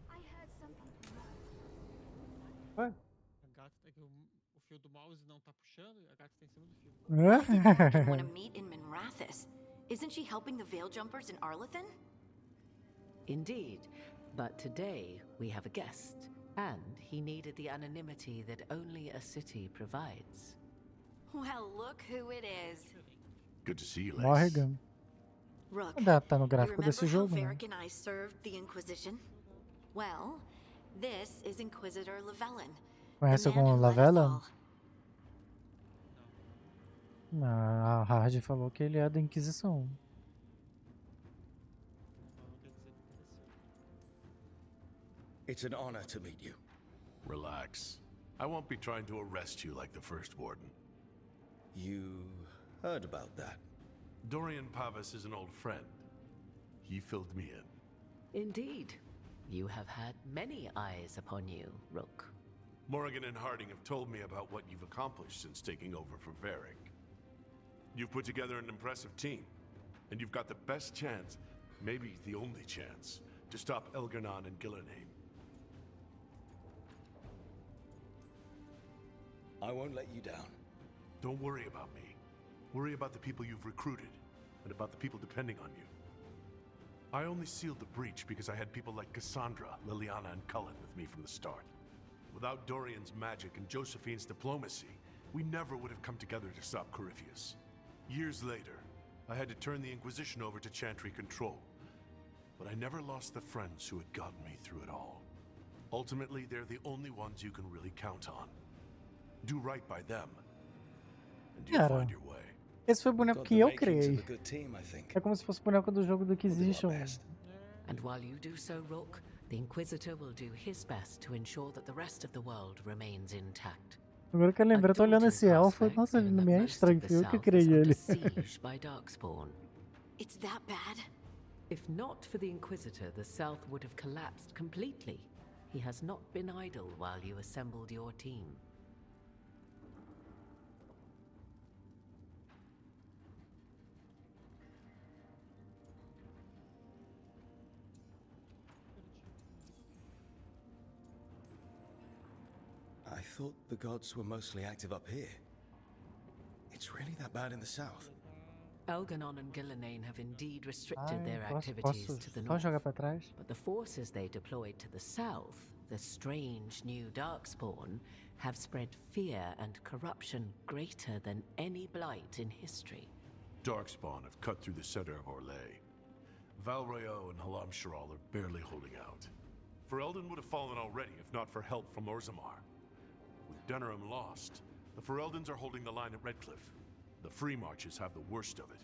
I heard something. Ué? A gata tá aqui, o fio do mouse não tá puxando e a gata está em cima do fio. Morgan want to meet in Minrathous. Isn't she helping the Veil Jumpers in Arlathan? Indeed, but today we have a guest, and he needed the anonymity that only a city provides. Well, look who it is. Good to see you, Lex. Morgan. Rook, Tá no you gráfico desse remember how jogo, né? Varric and I served the Inquisition? Well, this is Inquisitor Llewellyn. Conhece algum Lavella? A Hard falou que ele é da Inquisição. It's an honor to meet you. Relax. I won't be trying to arrest you like the first warden. You heard about that? Dorian Pavas is an old friend. He filled me in. Indeed. You have had many eyes upon you, Rook. Morgan and Harding have told me about what you've accomplished since taking over for Varric. You've put together an impressive team, and you've got the best chance, maybe the only chance, to stop Elgar'nan and Gillenheim. I won't let you down. Don't worry about me. Worry about the people you've recruited, and about the people depending on you. I only sealed the breach because I had people like Cassandra, Liliana, and Cullen with me from the start. Without Dorian's magic and Josephine's diplomacy, we never would have come together to stop Corypheus. Years later, I had to turn the Inquisition over to Chantry control. But I never lost the friends who had gotten me through it all. Ultimately, they're the only ones you can really count on. Do right by them, and you'll Cara, find your way. esse foi o boneco que eu criei. Good team, I think. É como se fosse o boneco do jogo do Inquisition. And while you do so, Rook, the Inquisitor will do his best to ensure that the rest of the world remains intact. Agora que eu lembro, eu tô olhando esse elfo. Nossa, ele não me é estranho. Fui eu que criei ele. Siege by Darkspawn. It's that bad? If not for the Inquisitor, the South would have collapsed completely. He has not been idle while you assembled your team. I thought the gods were mostly active up here. It's really that bad in the south. Elgar'nan and Gillenheim have indeed restricted Ai, their posso activities to the só north. jogar pra trás? But the forces they deployed to the south, the strange new Darkspawn, have spread fear and corruption greater than any blight in history. Darkspawn have cut through the center of Orlais. Valroyo and Halam Sharal are barely holding out. Ferelden would have fallen already if not for help from Orzammar. With Denerim lost, the Fereldans are holding the line at Redcliffe. The Free Marches have the worst of it.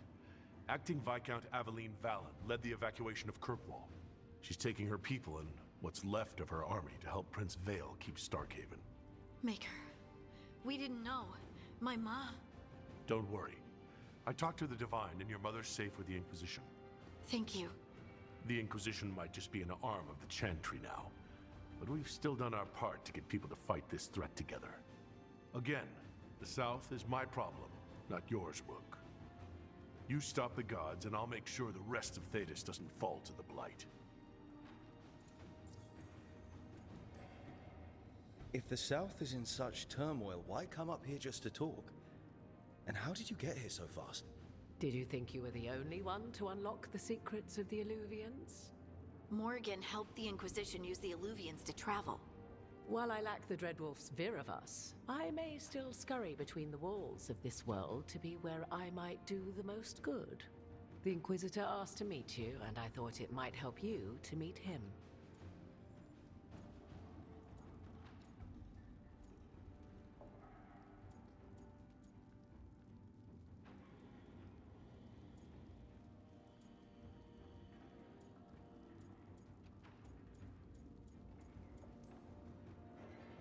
Acting Viscount Aveline Vallon led the evacuation of Kirkwall. She's taking her people and what's left of her army to help Prince Vale keep Starkhaven. Maker, we didn't know. My ma. Don't worry. I talked to the Divine and your mother's safe with the Inquisition. Thank you. The Inquisition might just be an arm of the Chantry now, but we've still done our part to get people to fight this threat together. Again, the South is my problem, not yours, Rook. You stop the gods, and I'll make sure the rest of Thedas doesn't fall to the Blight. If the South is in such turmoil, why come up here just to talk? And how did you get here so fast? Did you think you were the only one to unlock the secrets of the Illuvians? Morrigan helped the Inquisition use the Illuvians to travel. While I lack the Dreadwolf's vir of us, I may still scurry between the walls of this world to be where I might do the most good. The Inquisitor asked to meet you, and I thought it might help you to meet him.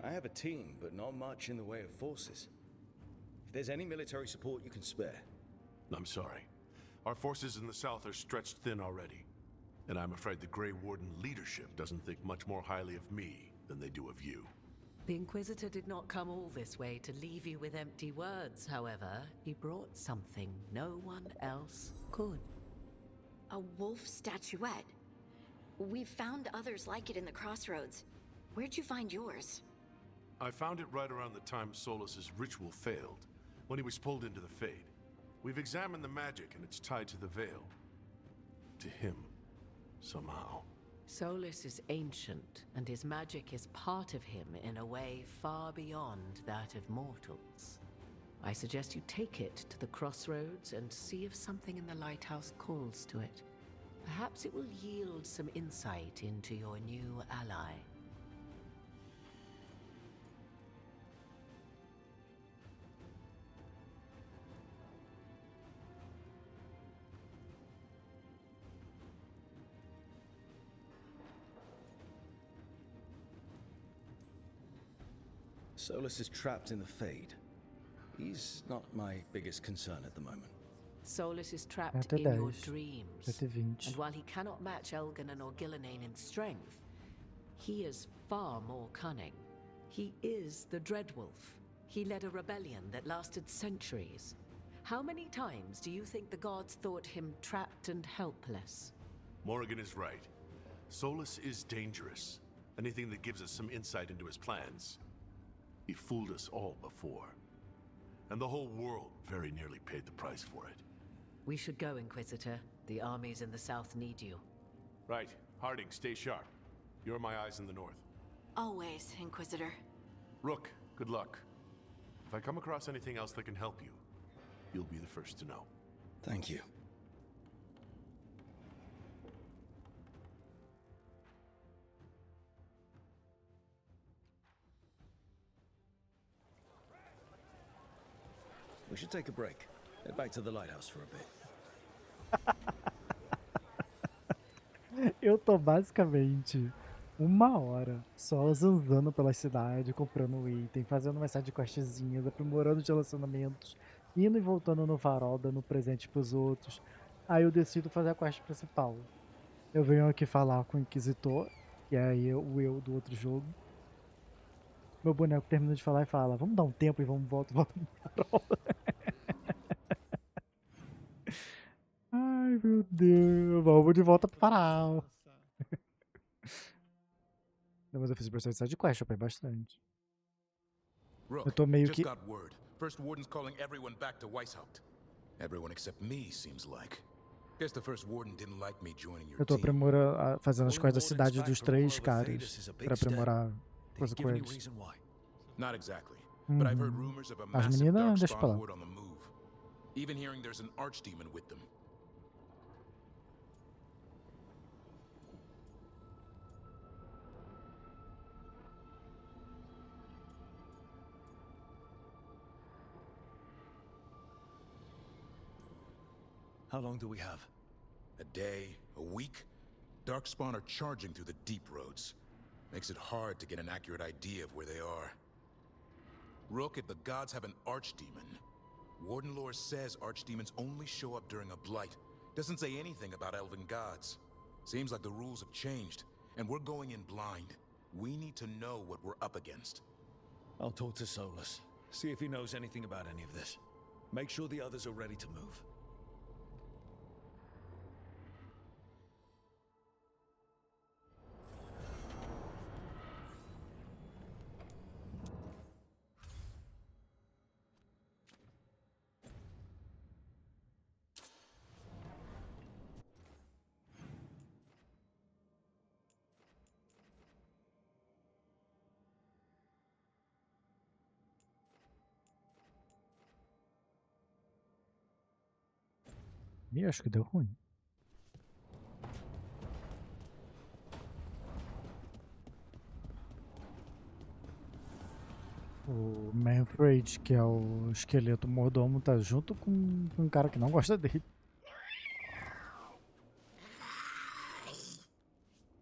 I have a team, but not much in the way of forces. If there's any military support you can spare. I'm sorry. Our forces in the south are stretched thin already. And I'm afraid the Grey Warden leadership doesn't think much more highly of me than they do of you. The Inquisitor did not come all this way to leave you with empty words, however. He brought something no one else could. A wolf statuette. We've found others like it in the crossroads. Where'd you find yours? I found it right around the time Solus's ritual failed, when he was pulled into the Fade. We've examined the magic, and it's tied to the veil. To him, somehow. Solus is ancient, and his magic is part of him in a way far beyond that of mortals. I suggest you take it to the crossroads and see if something in the lighthouse calls to it. Perhaps it will yield some insight into your new ally. Solus is trapped in the Fade. He's not my biggest concern at the moment. Solus is trapped Até in your 10. dreams. Até 20. And while he cannot match Elganon or Gillenane in strength, he is far more cunning. He is the Dreadwolf. He led a rebellion that lasted centuries. How many times do you think the gods thought him trapped and helpless? Morrigan is right. Solus is dangerous. Anything that gives us some insight into his plans. He fooled us all before. And the whole world very nearly paid the price for it. We should go, Inquisitor. The armies in the south need you. Right. Harding, stay sharp. You're my eyes in the north. Always, Inquisitor. Rook, good luck. If I come across anything else that can help you, you'll be the first to know. Thank you. We should take a break. Head back to the lighthouse for a bit. Eu tô basicamente 1 hora só zanzando pela cidade, comprando item, fazendo umas sidequestzinhas, aprimorando os relacionamentos, indo e voltando no farol, dando presente pros outros. Aí eu decido fazer a quest principal. Eu venho aqui falar com o Inquisitor, que é o eu do outro jogo. Meu boneco termina de falar e fala, vamos dar um tempo e volta no farol. Ai, meu Deus. Vamos de volta pro farol. Não, mas eu fiz bastante sidequest, eu peguei bastante. Rook, Eu tô meio just que... got word. First Warden's calling everyone back to Weishaupt. Everyone except me, seems like. Guess the First Warden didn't like me joining your Eu tô team. fazendo as coisas da cidade dos 3 caras. Pra aprimorar coisa com eles. Not exactly. But I've heard rumors of a As massive meninas, deixa pra Darkspawn lá. horde on the move. Even hearing there's an archdemon with them. How long do we have? A day, a week? Darkspawn are charging through the deep roads. Makes it hard to get an accurate idea of where they are. Rook, if the gods have an archdemon, Warden lore says archdemons only show up during a blight. Doesn't say anything about elven gods. Seems like the rules have changed, and we're going in blind. We need to know what we're up against. I'll talk to Solus. See if he knows anything about any of this. Make sure the others are ready to move. Ih, acho que deu ruim. O Manfred, que é o esqueleto mordomo, tá junto com um cara que não gosta dele.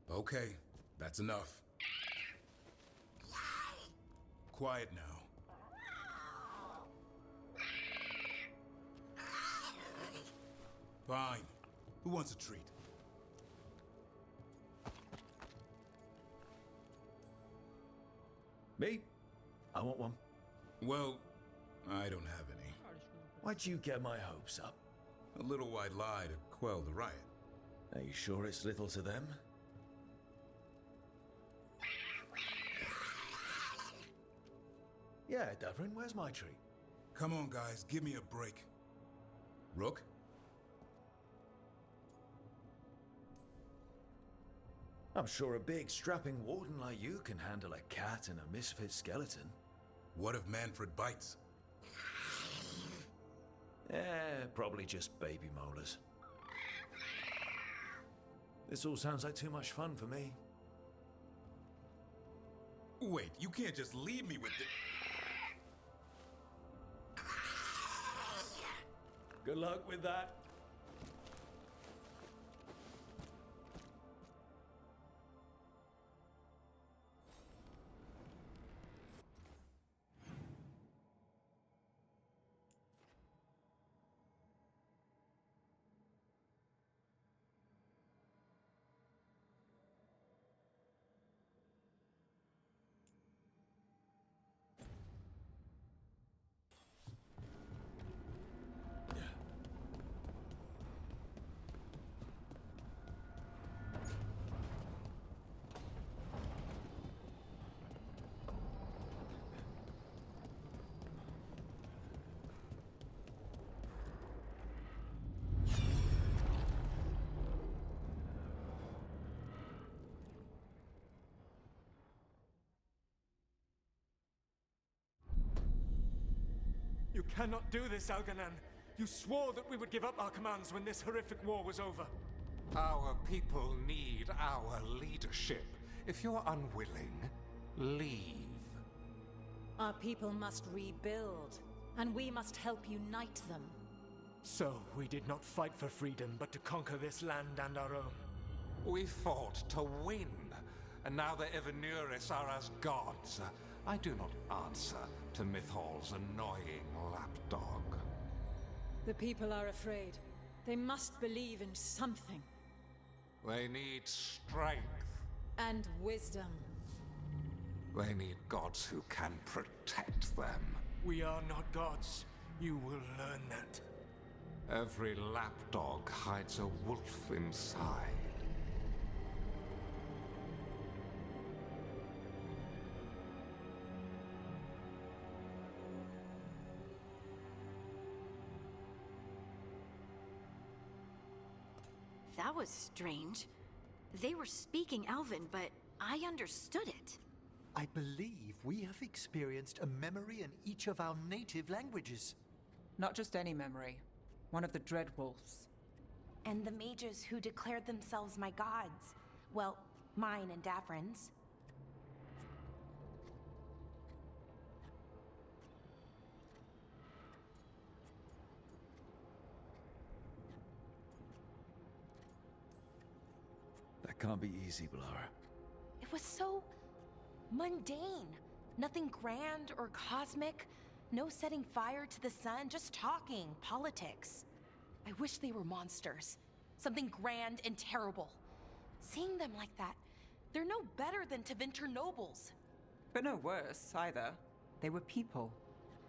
Okay, that's enough. Quiet now. Fine. Who wants a treat? Me? I want one. Well, I don't have any. Why'd you get my hopes up? A little white lie to quell the riot. Are you sure it's little to them? Yeah, Davrin, where's my treat? Come on, guys, give me a break. Rook? I'm sure a big, strapping warden like you can handle a cat and a misfit skeleton. What if Manfred bites? Probably just baby molars. This all sounds like too much fun for me. Wait, you can't just leave me with the... Good luck with that. You cannot do this, Algernon. You swore that we would give up our commands when this horrific war was over. Our people need our leadership. If you're unwilling, leave. Our people must rebuild, and we must help unite them. So, we did not fight for freedom, but to conquer this land and our own. We fought to win, and now the Evenuris are as gods. I do not answer to Mythal's annoying lapdog. The people are afraid. They must believe in something. They need strength. And wisdom. They need gods who can protect them. We are not gods. You will learn that. Every lapdog hides a wolf inside. That was strange. They were speaking Elven, but I understood it. I believe we have experienced a memory in each of our native languages. Not just any memory. One of the Dread Wolves. And the mages who declared themselves my gods. Well, mine and Davrin's. That can't be easy, Blara. It was so mundane. Nothing grand or cosmic. No setting fire to the sun, just talking, politics. I wish they were monsters. Something grand and terrible. Seeing them like that, they're no better than Tevinter nobles. But no worse, either. They were people.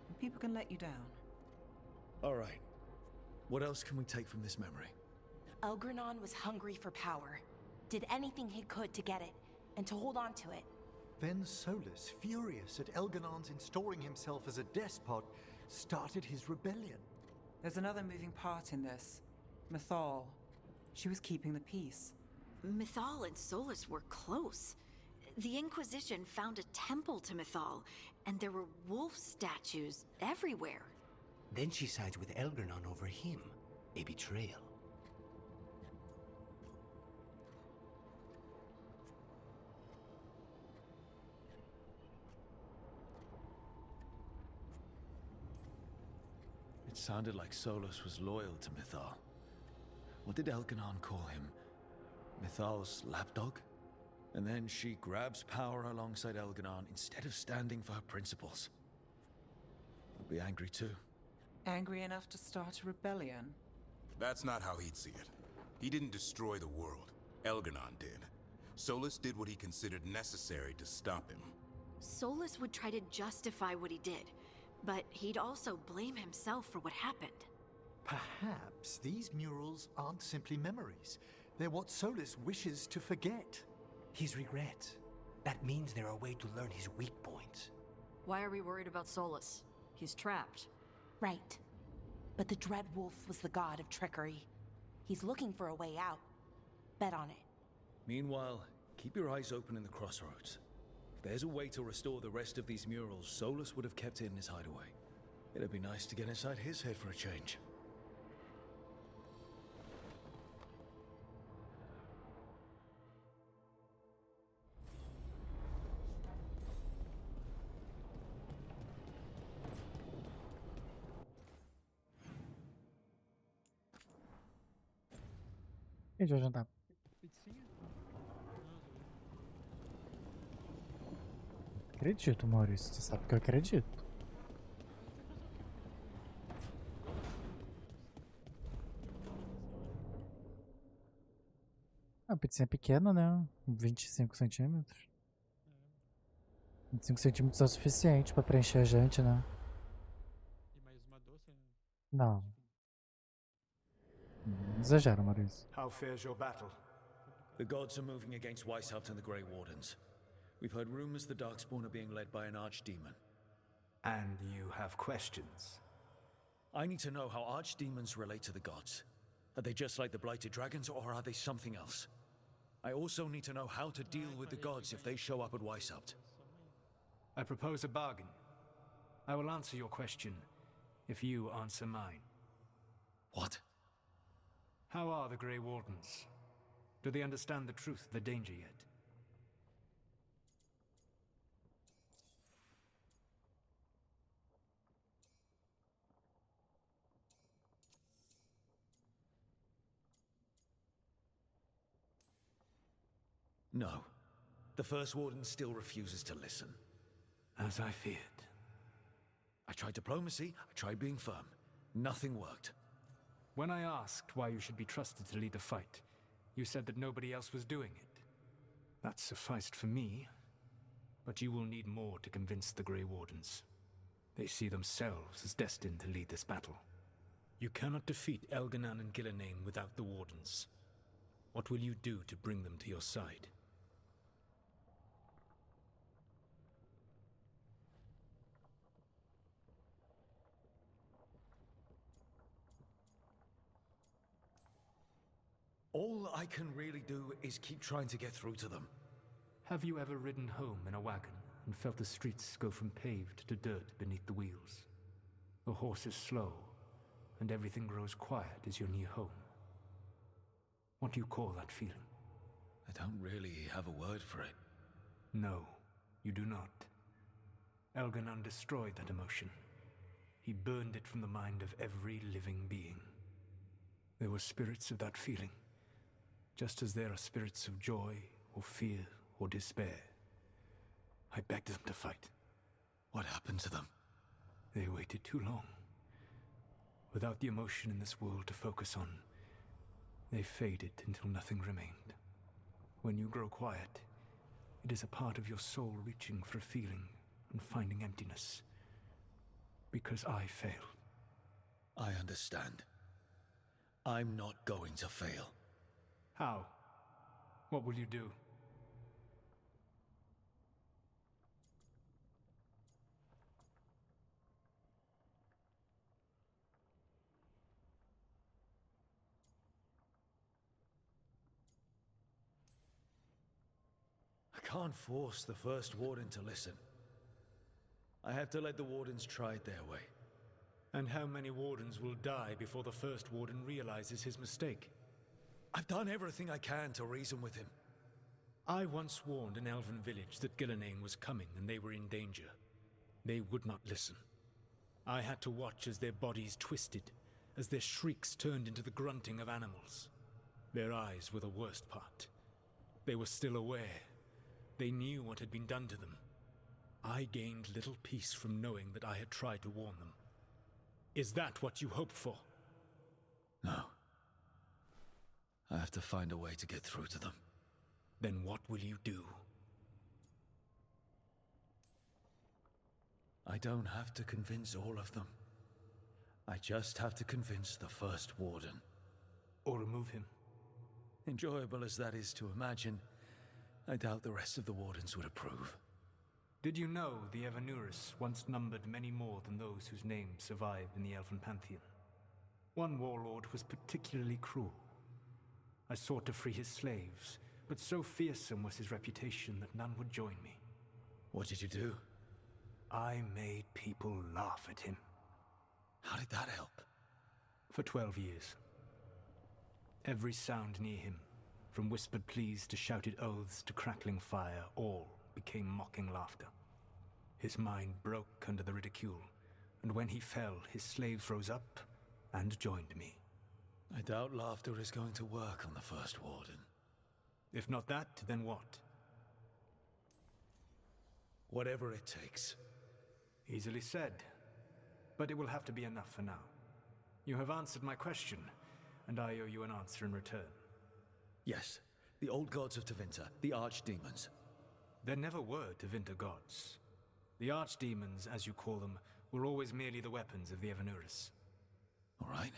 And people can let you down. All right. What else can we take from this memory? Elgranon was hungry for power. Did anything he could to get it, and to hold on to it. Then Solus, furious at Elganon's installing himself as a despot, started his rebellion. There's another moving part in this. Mythal. She was keeping the peace. Mythal and Solus were close. The Inquisition found a temple to Mythal, and there were wolf statues everywhere. Then she sides with Elgernon over him. A betrayal. It sounded like Solus was loyal to Mythal. What did Elganon call him? Mythal's lapdog? And then she grabs power alongside Elganon instead of standing for her principles. I'd be angry too. Angry enough to start a rebellion? That's not how he'd see it. He didn't destroy the world. Elganon did. Solus did what he considered necessary to stop him. Solus would try to justify what he did, but he'd also blame himself for what happened. Perhaps these murals aren't simply memories. They're what Solus wishes to forget. His regrets. That means they're a way to learn his weak points. Why are we worried about Solus? He's trapped. Right. But the Dread Wolf was the god of trickery. He's looking for a way out. Bet on it. Meanwhile, keep your eyes open in the crossroads. If there's a way to restore the rest of these murals, Solus would have kept it in his hideaway. It'd be nice to get inside his head for a change. A gente vai jantar. Pizzinha? Acredito, Maurício. Você sabe que eu acredito. A pizzinha é pequena, né? 25 centímetros. 25 centímetros é o suficiente pra preencher a gente, né? E mais uma doce, né? Não. Não exagera, Maurício. How fares your battle? The gods are moving against Weishaupt and the Grey Wardens. We've heard rumors the Darkspawn are being led by an archdemon. And you have questions? I need to know how archdemons relate to the gods. Are they just like the Blighted Dragons, or are they something else? I also need to know how to deal with the gods if they show up at Weishaupt. I propose a bargain. I will answer your question if you answer mine. What? How are the Grey Wardens? Do they understand the truth of the danger yet? No. The First Warden still refuses to listen. As I feared. I tried diplomacy, I tried being firm. Nothing worked. When I asked why you should be trusted to lead the fight, you said that nobody else was doing it. That sufficed for me, but you will need more to convince the Grey Wardens. They see themselves as destined to lead this battle. You cannot defeat Elganon and Gillenane without the Wardens. What will you do to bring them to your side? All I can really do is keep trying to get through to them. Have you ever ridden home in a wagon and felt the streets go from paved to dirt beneath the wheels? The horse is slow, and everything grows quiet as you're near home. What do you call that feeling? I don't really have a word for it. No, you do not. Elganon destroyed that emotion. He burned it from the mind of every living being. There were spirits of that feeling, just as there are spirits of joy, or fear, or despair. I begged them to fight. What happened to them? They waited too long. Without the emotion in this world to focus on, they faded until nothing remained. When you grow quiet, it is a part of your soul reaching for a feeling and finding emptiness. Because I failed. I understand. I'm not going to fail. How? What will you do? I can't force the First Warden to listen. I have to let the Wardens try it their way. And how many Wardens will die before the First Warden realizes his mistake? I've done everything I can to reason with him. I once warned an elven village that Gillenane was coming and they were in danger. They would not listen. I had to watch as their bodies twisted, as their shrieks turned into the grunting of animals. Their eyes were the worst part. They were still aware. They knew what had been done to them. I gained little peace from knowing that I had tried to warn them. Is that what you hoped for? No. I have to find a way to get through to them. Then what will you do? I don't have to convince all of them. I just have to convince the first warden. Or remove him. Enjoyable as that is to imagine, I doubt the rest of the wardens would approve. Did you know the Evanuris once numbered many more than those whose names survive in the Elven Pantheon? One warlord was particularly cruel. I sought to free his slaves, but so fearsome was his reputation that none would join me. What did you do? I made people laugh at him. How did that help? For 12 years. Every sound near him, from whispered pleas to shouted oaths to crackling fire, all became mocking laughter. His mind broke under the ridicule, and when he fell, his slaves rose up and joined me. I doubt laughter is going to work on the first warden. If not that, then what? Whatever it takes. Easily said, but it will have to be enough for now. You have answered my question, and I owe you an answer in return. Yes, the old gods of Tevinter, the archdemons. There never were Tevinter gods. The archdemons, as you call them, were always merely the weapons of the Evanuris. All right.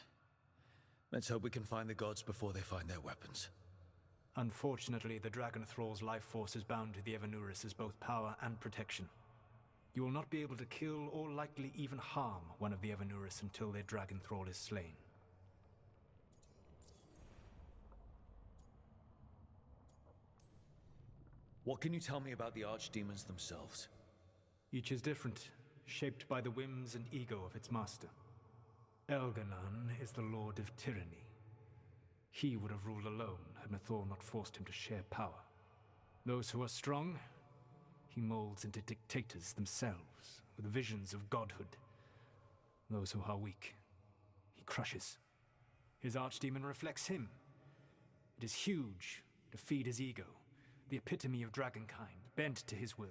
Let's hope we can find the gods before they find their weapons. Unfortunately, the Dragon Thrall's life force is bound to the Evanuris as both power and protection. You will not be able to kill or likely even harm one of the Evanuris until their Dragon Thrall is slain. What can you tell me about the archdemons themselves? Each is different, shaped by the whims and ego of its master. Elganon is the Lord of Tyranny. He would have ruled alone had Mithor not forced him to share power. Those who are strong, he molds into dictators themselves, with visions of godhood. Those who are weak, he crushes. His archdemon reflects him. It is huge, to feed his ego, the epitome of dragonkind, bent to his will.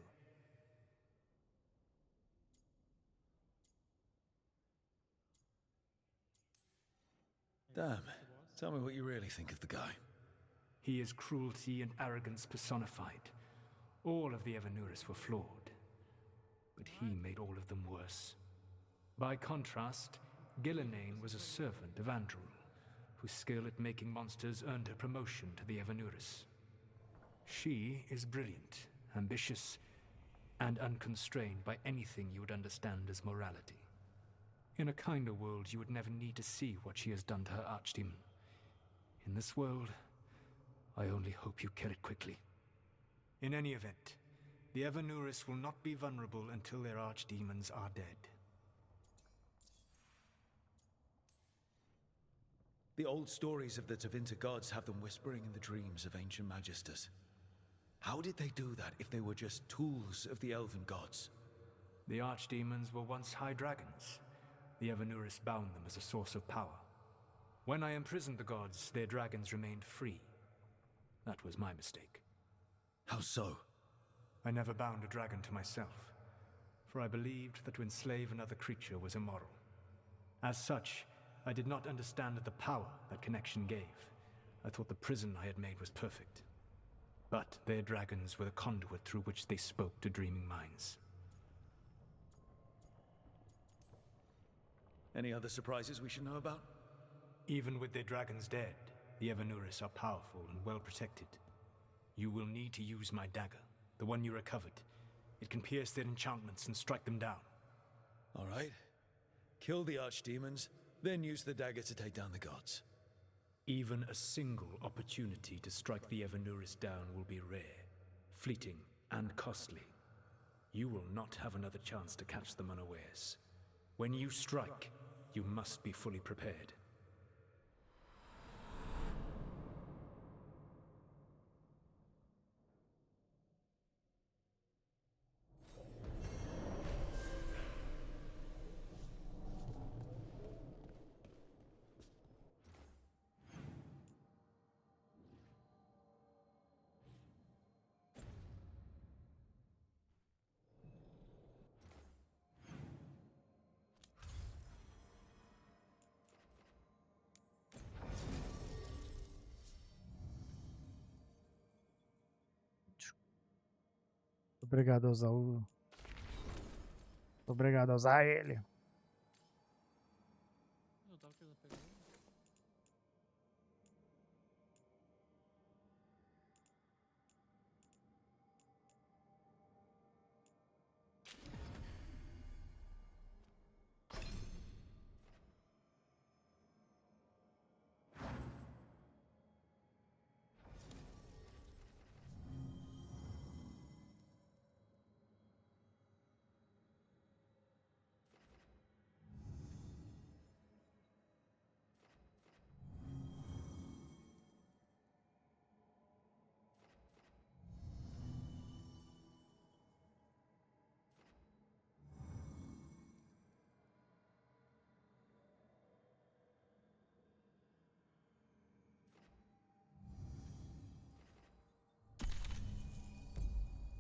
Damn. Tell me what you really think of the guy. He is cruelty and arrogance personified. All of the Evanuris were flawed, but he made all of them worse. By contrast, Gillenane was a servant of Andrul, whose skill at making monsters earned her promotion to the Evanuris. She is brilliant, ambitious, and unconstrained by anything you would understand as morality. In a kinder world, you would never need to see what she has done to her archdemon. In this world, I only hope you kill it quickly. In any event, the Evanuris will not be vulnerable until their archdemons are dead. The old stories of the Tevinter gods have them whispering in the dreams of ancient magisters. How did they do that if they were just tools of the elven gods? The archdemons were once high dragons. The Evanuris bound them as a source of power. When I imprisoned the gods, their dragons remained free. That was my mistake. How so? I never bound a dragon to myself, for I believed that to enslave another creature was immoral. As such, I did not understand the power that connection gave. I thought the prison I had made was perfect. But their dragons were the conduit through which they spoke to dreaming minds. Any other surprises we should know about? Even with their dragons dead, the Evanuris are powerful and well protected. You will need to use my dagger, the one you recovered. It can pierce their enchantments and strike them down. All right. Kill the archdemons, then use the dagger to take down the gods. Even a single opportunity to strike the Evanuris down will be rare, fleeting, and costly. You will not have another chance to catch them unawares. When you strike, you must be fully prepared. Obrigado a usar o... Obrigado a usar ele. Não tava querendo pegar ele.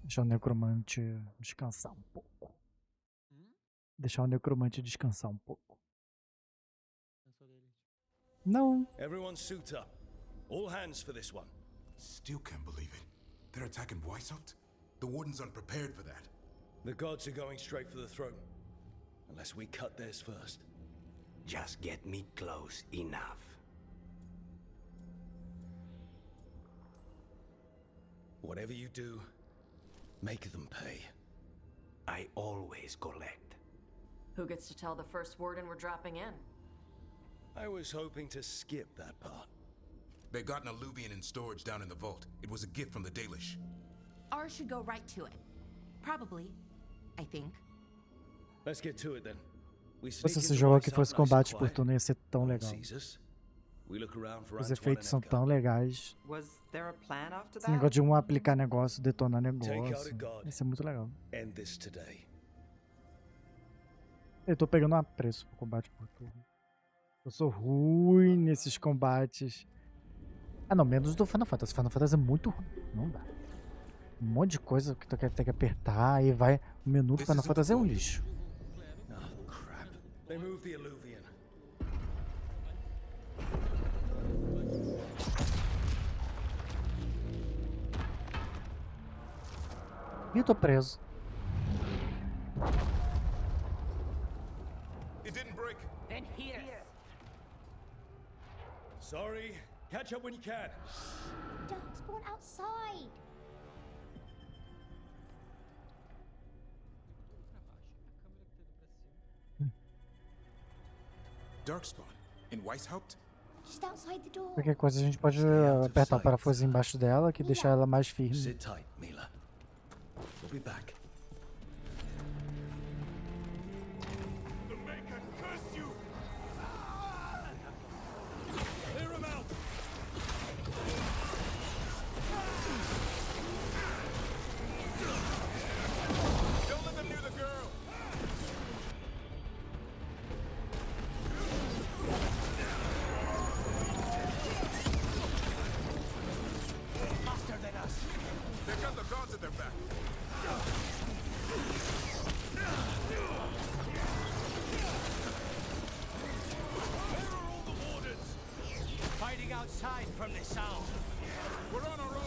Deixar o necromante descansar um pouco. Deixar o necromante descansar um pouco. Não. Everyone suit up. All hands for this one. Still can't believe it. They're attacking Weishaupt? The Wardens aren't prepared for that. The gods are going straight for the throne. Unless we cut theirs first. Just get me close enough. Whatever you do, make them pay. I always collect. Who gets to tell the first warden we're dropping in? I was hoping to skip that part. They got an alluvian in storage down in the vault. It was a gift from the Dalish. Ours should go right to it. Probably. I think. Let's get to it then. We Se esse jogo aqui fosse combate por turno, ia ser tão legal. Os efeitos são tão legais. Was there a plan after Esse that? negócio de um aplicar negócio, detonar negócio. Isso é muito legal. Eu tô pegando um apreço pro combate por turno. Eu sou ruim nesses combates. Ah não, menos do Final Fantasy. Final Fantasy é muito ruim. Não dá. Um monte de coisa que tu quer ter que apertar e vai. O menu do Final Fantasy é um lixo. Oh, crap. They moved the alluvian. E eu tô preso. It didn't break. Then here. Sorry. Catch up when you can. Darkspawn outside. Darkspawn? In Weishaupt? Just outside the door. Qualquer coisa a gente pode apertar o parafuso embaixo dela, que deixar ela mais firme. Sit tight, Mila. We'll be back. The Maker curse you! Clear him out! Don't let them near the girl! Faster than us. They've got the gods at their back. Fighting outside from the sound. We're on our own.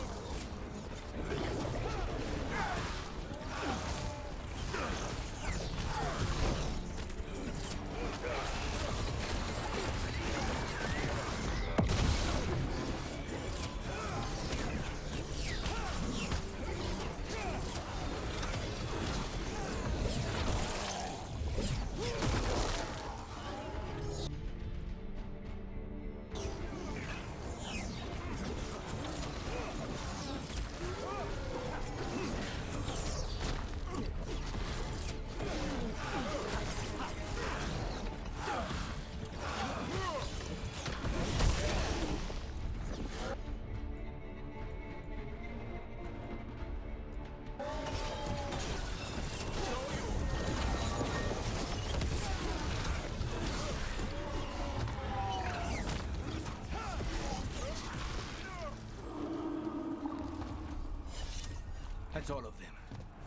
That's all of them,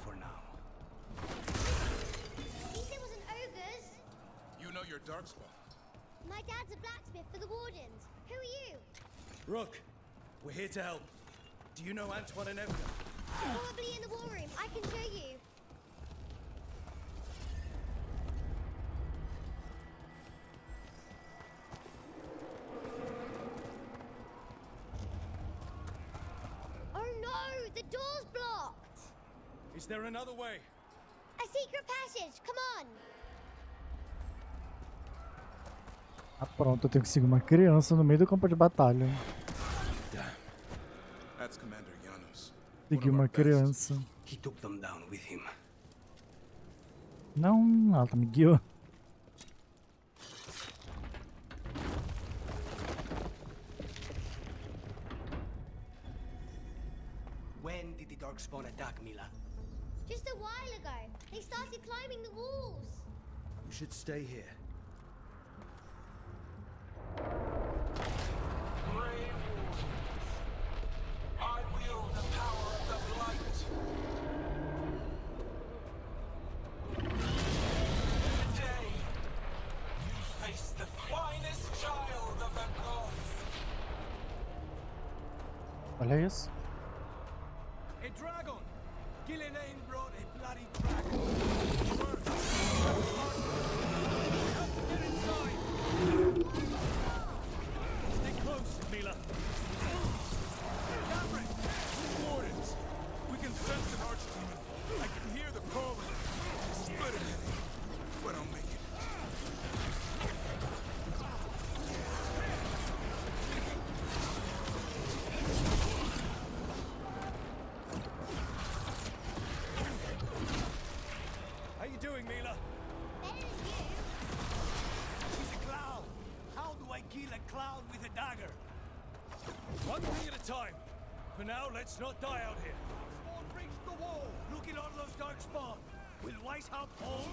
for now. He said it wasn't ogres. You know your Darkspawn. My dad's a blacksmith for the Wardens. Who are you? Rook, we're here to help. Do you know Antoine and Evelyn? Probably in the war room. I can show you. Oh no! The door's blocked! Is there another way? A secret passage! Come on! Ah, pronto, eu tenho que seguir uma criança no meio do campo de batalha. That's Commander Janos. Seguir uma criança. He took them down with him. Não, ela me guiou. When did the Darkspawn attack, Mila? Just a while ago. They started climbing the walls. You should stay here. I wield the power of the blight. Today, you face the finest child of the gods. Olha isso. A dragon! Gillian brought a bloody dragon. First, have to get inside. Stay close, Mila. Cameron, wardens. We can sense an archdemon. I can hear the calling. Split it, but I'll make it. How you doing, Mila? Better than you. She's a clown. How do I kill a clown with a dagger? One thing at a time. For now, let's not die out here. Spawn reached the wall. Look at all those Darkspawn. Will Weishaupt fall?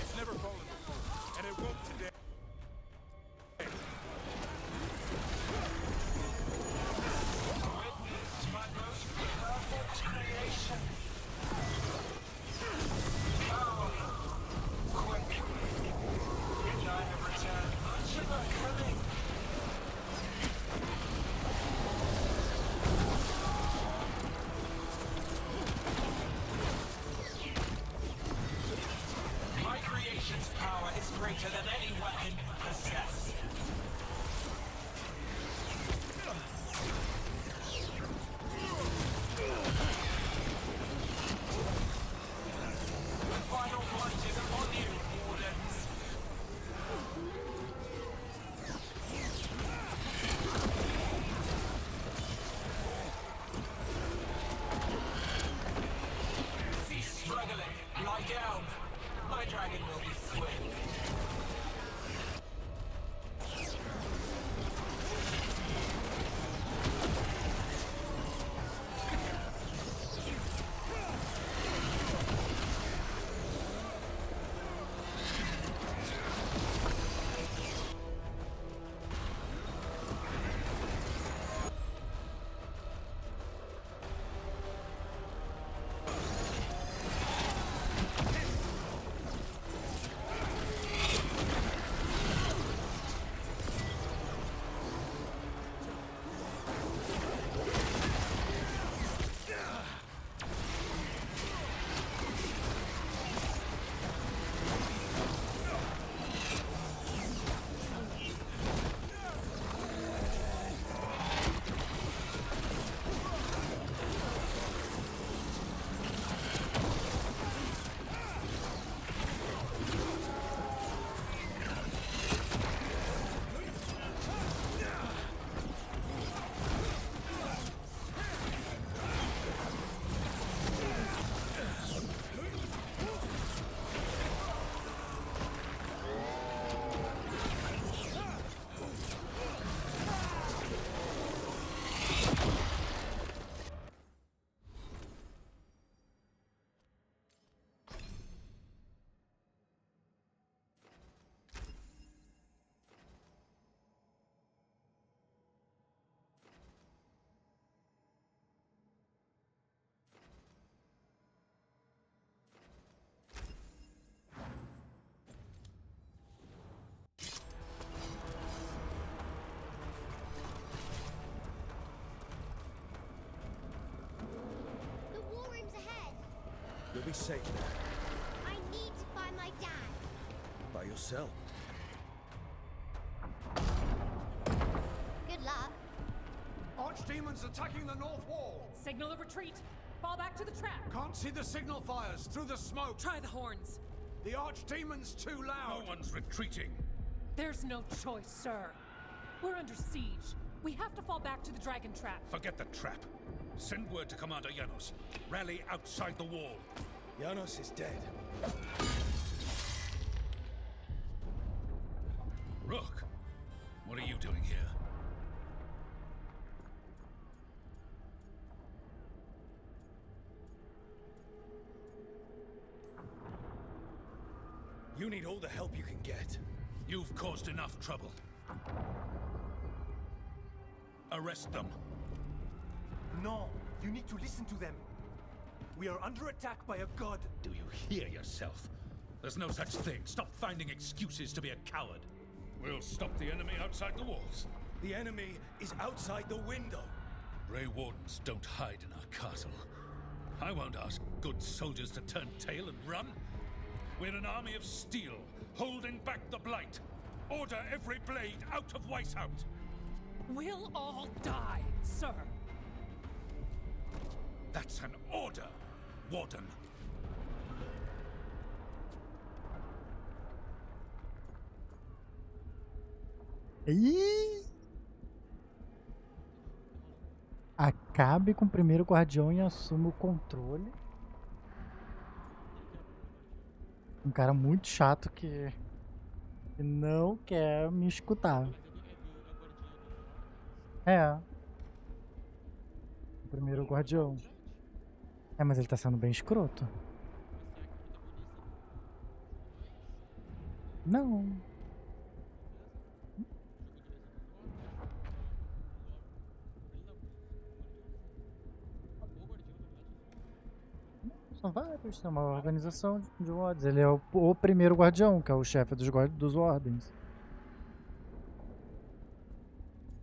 It's never fallen before, and it won't today. Witness my most perfect creation. Powerful, quick. And I have returned much of my cunning. My creation's power is greater than any weapon you possess. The final blight is upon you, Wardens. Cease struggling. Lie down. My dragon will be swift. be safe there. I need to find my dad. By yourself. Good luck. Archdemons attacking the north wall. Signal a retreat. Fall back to the trap. Can't see the signal fires through the smoke. Try the horns. The Archdemon's too loud. No one's retreating. There's no choice, sir. We're under siege. We have to fall back to the dragon trap. Forget the trap. Send word to Commander Janos. Rally outside the wall. Janos is dead. Rook, what are you doing here? You need all the help you can get. You've caused enough trouble. Arrest them. No, you need to listen to them. We are under attack by a god. Do you hear yourself? There's no such thing. Stop finding excuses to be a coward. We'll stop the enemy outside the walls. The enemy is outside the window. Grey Wardens don't hide in our castle. I won't ask good soldiers to turn tail and run. We're an army of steel, holding back the blight. Order every blade out of Weisshaupt. We'll all die, sir. That's an order, Warden. Ih! Acabe com o primeiro guardião e assuma o controle. Um cara muito chato que não quer me escutar. É. O primeiro guardião. É, mas ele tá sendo bem escroto. Não. São vários, é uma organização de ordens. Ele é o primeiro guardião, que é o chefe dos ordens.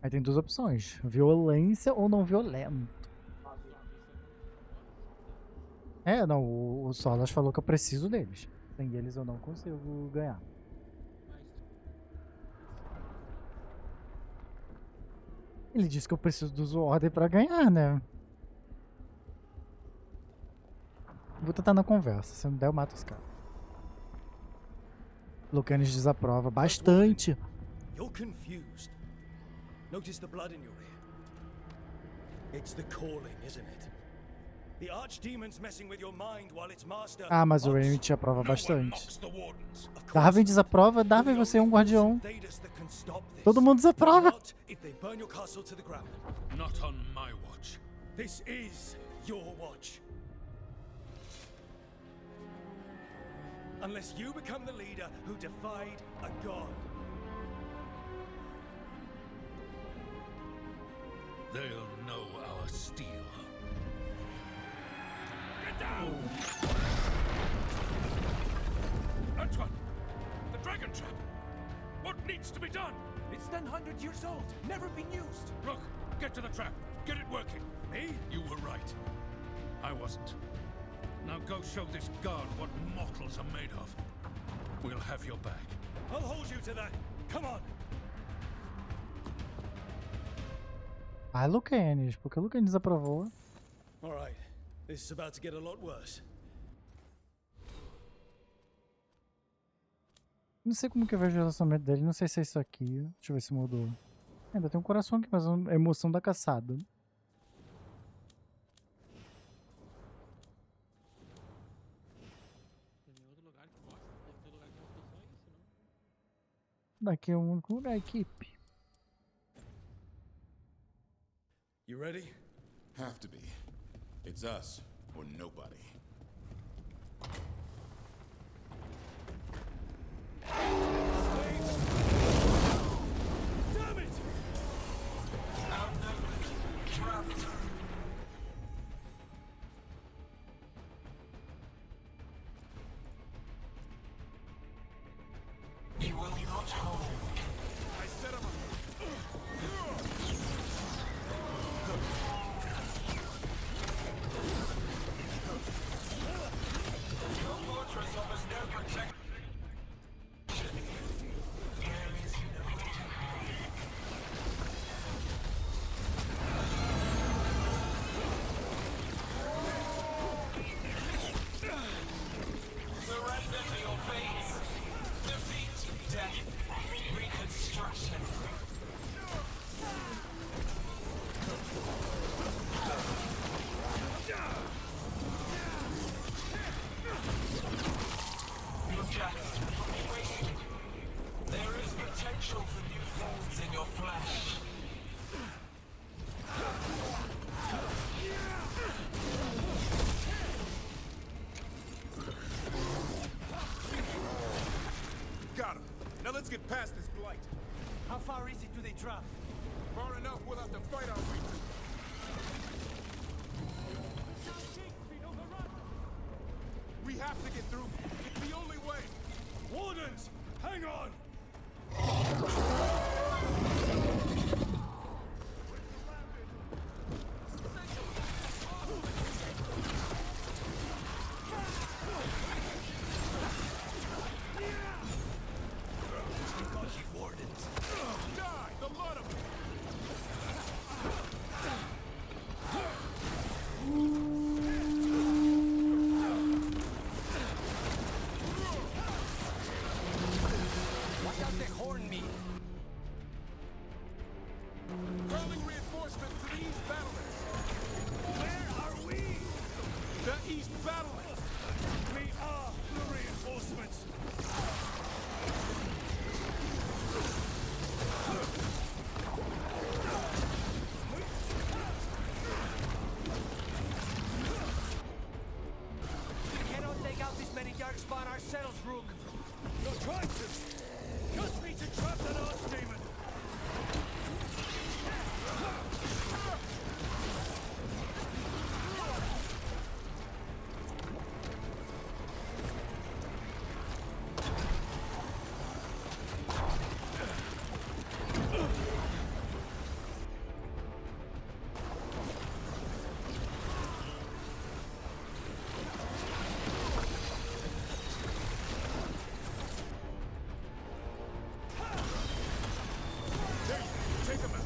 Aí tem duas opções: violência ou não violento. É, não, o Solas falou que eu preciso deles. Sem eles eu não consigo ganhar. Ele disse que eu preciso dos ordem pra ganhar, né? Vou tentar na conversa, se não der eu mato os caras. Lucanes desaprova bastante. You're confused. Notice the blood in your ear. It's the calling, isn't it? The Archdemon's messing with your mind while its master. Ah, mas o Raymond te aprova bastante. Darwin desaprova, Darwin, você é um guardião. Todo mundo desaprova. If they burn your castle to the ground. Not on my watch. This is your watch. Unless you become the leader who defied a god. They'll know our steel. Get down! Antoine! The dragon trap! What needs to be done? It's 100 years old, never been used. Rook, get to the trap. Get it working. Me? You were right. I wasn't. Now go show this guard what mortals are made of. We'll have your back. I'll hold you to that. Come on. Ah, Lucanes, porque o Lucanes desaprovou. All right. This is about to get a lot worse. Não sei como que eu vejo o relacionamento dele, não sei se é isso aqui. Deixa eu ver se mudou. Ainda tem um coração aqui, mas é a emoção da caçada. Daqui é um único da equipe. You ready? Have to be. It's us or nobody. Damn it! Outnumbered, trapped. You will not hold. I set him up. Let's get past this blight. How far is it to the trap? Far enough, we'll have to fight our way through. We have to get through. It's the only way. Wardens, hang on! Hurling reinforcements to the east battlements. Where are we? The east battlements. We are the reinforcements. We cannot take out this many darkspawn ourselves, Rook. You're trying to. Just need to trap that archdemon. Take him out.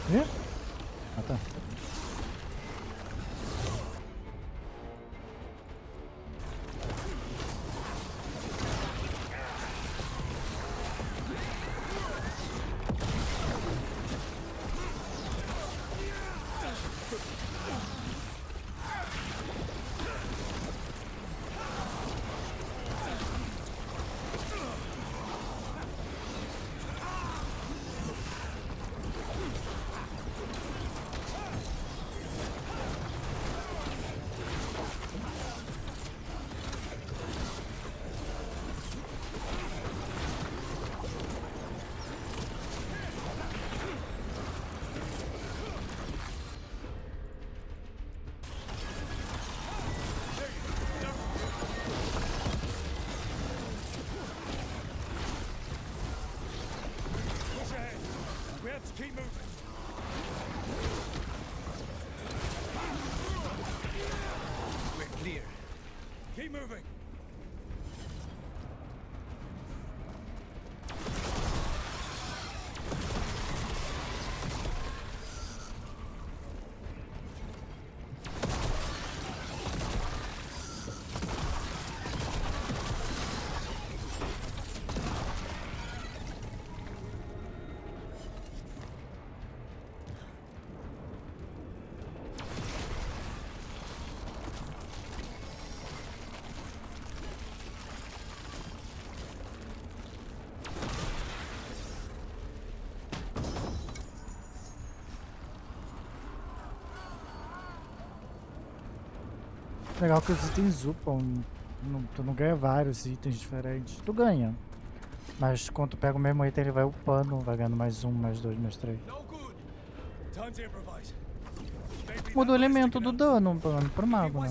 Ih? Ah, tá. Push ahead. We have to keep moving. We're clear. Keep moving. Legal que os itens upam. Tu não ganha vários itens diferentes. Tu ganha. Mas quando tu pega o mesmo item, ele vai upando. Vai ganhando mais um, mais dois, mais três. Time to improvise. Muda o elemento do dano pro mago, né?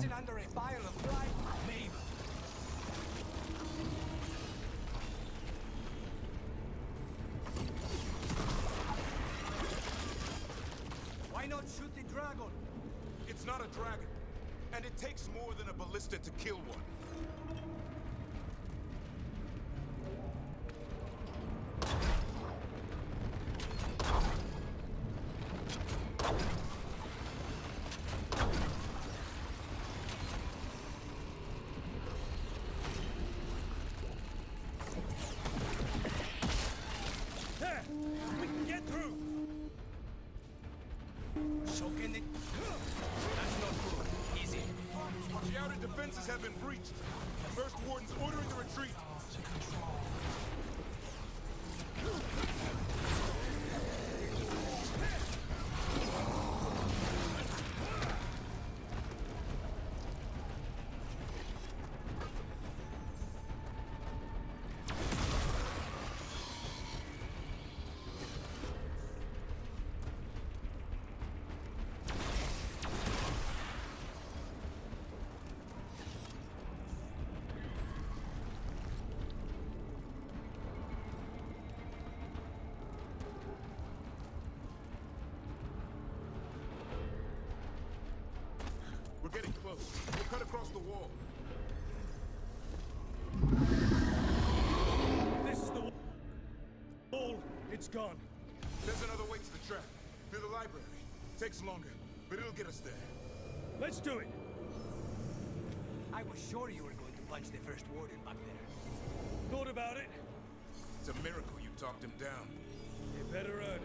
Why not shoot the dragon? It's not a dragon. And it takes more than a ballista to kill one. There! We can get through. through! Choking it? That's not good. Easy. The outer defenses have been breached. First Warden's ordering the retreat. We're getting close. We'll cut across the wall. This is the wall. It's gone. There's another way to the trap. Through the library. Takes longer, but it'll get us there. Let's do it. I was sure you were going to punch the first warden back there. Thought about it. It's a miracle you talked him down. You better earn it.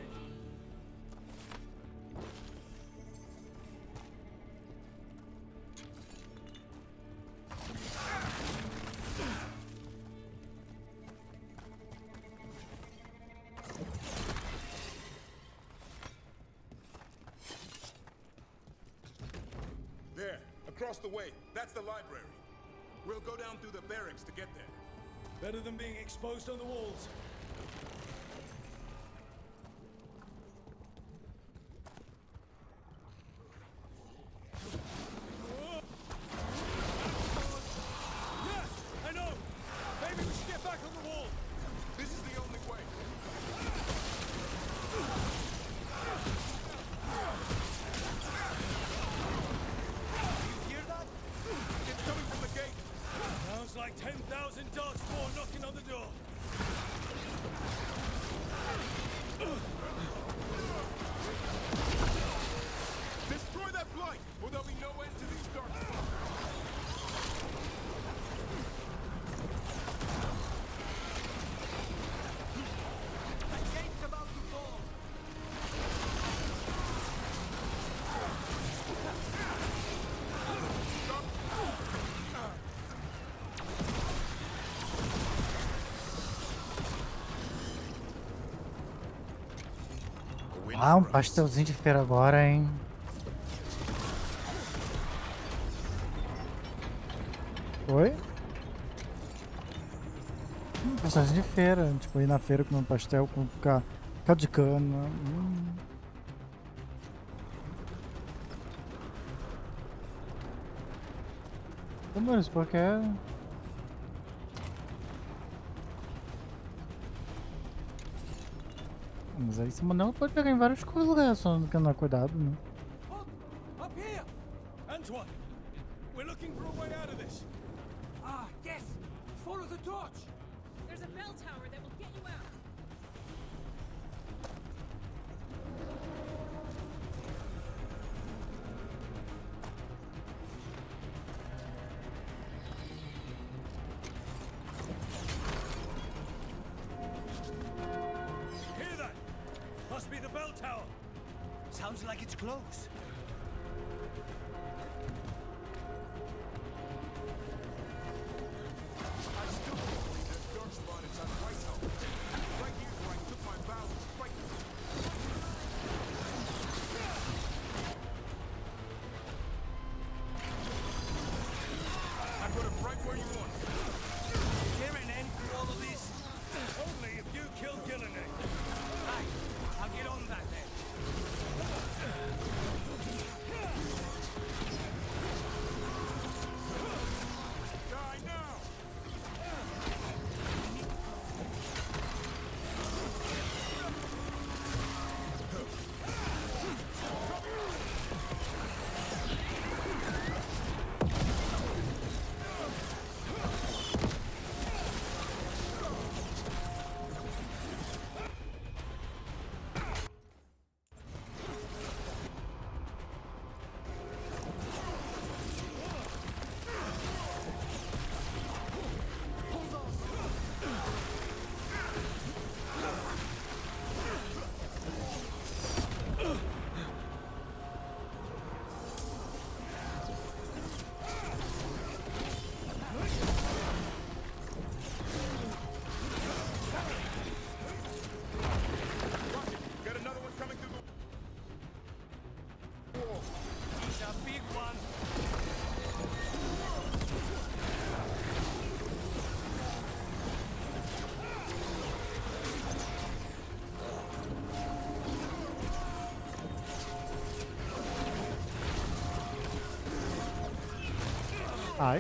There, across the way. That's the library. We'll go down through the barracks to get there. Better than being exposed on the walls. Yeah, I know. Maybe we should get back on the wall. This is the only way. You hear that? It's coming from the gate. Sounds like 10,000 darkspawn knocking on the door. Destroy that blight, or there'll be no end to these dark spots. The gate's about to fall. Ah, um pastelzinho de feira agora, hein? Oi? Pastelzinho de feira, tipo, ir na feira comer um pastel com caldo de cana. Mas porque... Mas aí esse modelo pode pegar em vários lugares, só não tomar cuidado, né? Up here! Antoine! We're looking for a way out of this! Ah, yes! Follow the torch! There's a bell tower that will get you out. Hear that? Must be the bell tower. Sounds like it's close. I still can't believe there's darkspawn inside White House. Right here's where I took my vows to strike them. I put him right where you want him. Is there an end to all of this? Only if you kill Gillinan. Aye, I'll get on that then. Ai.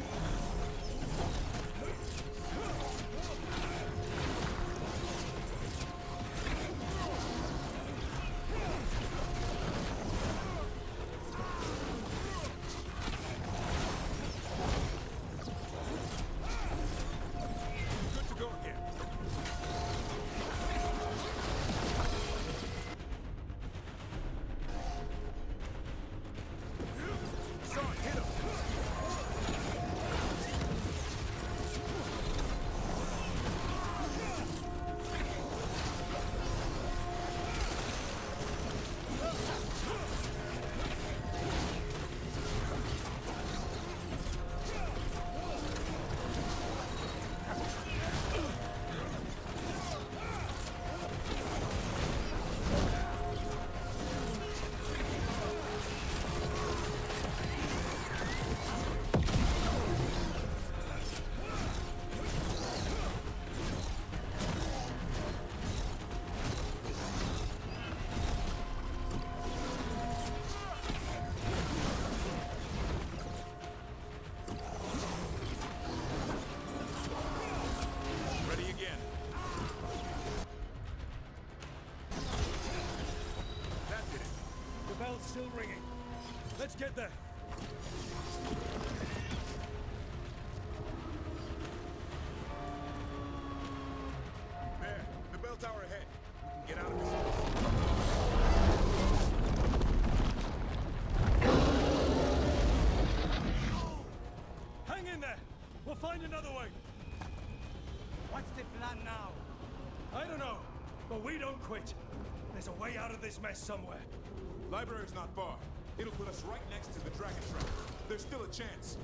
Good to go again. Son, hit him. Ready again. That did it. The bell's still ringing. Let's get there. There, the bell tower ahead. We can get out of this. Hang in there. We'll find another way. What's the plan now? I don't know, but we don't quit. There's a way out of this mess somewhere. Library's not far. It'll put us right next to the dragon trap. There's still a chance.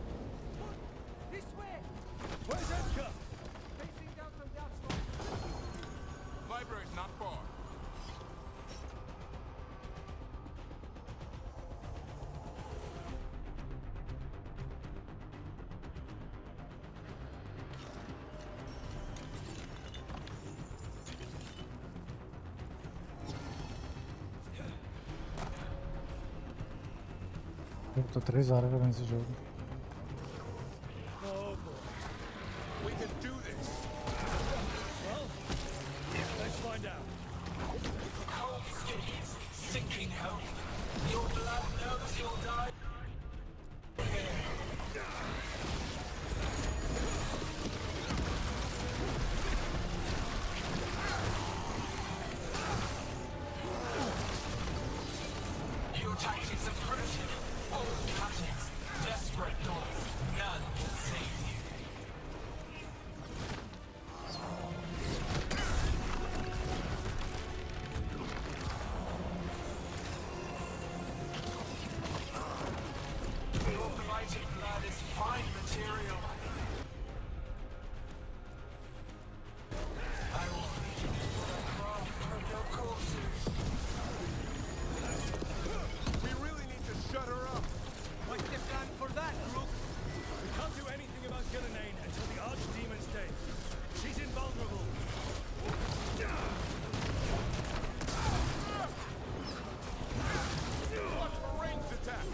This way! Where's Edgar? Facing down from Darkspawn. Library's not far. Eu tô 3 horas jogando esse jogo. Oh boy. We can do this. Well, let's find out. Cold cities, sinking hope. Your blood knows you'll die. Your tactics are primitive. Old cuttings, desperate doors. None will save you. Your blighted blood is fine material. I will feed you to the craft from your corpses. We really need to shut her up. What's the plan for that, Rook? We can't do anything about Gillenane until the Archdemon's dead. She's invulnerable. Watch for ranged attack.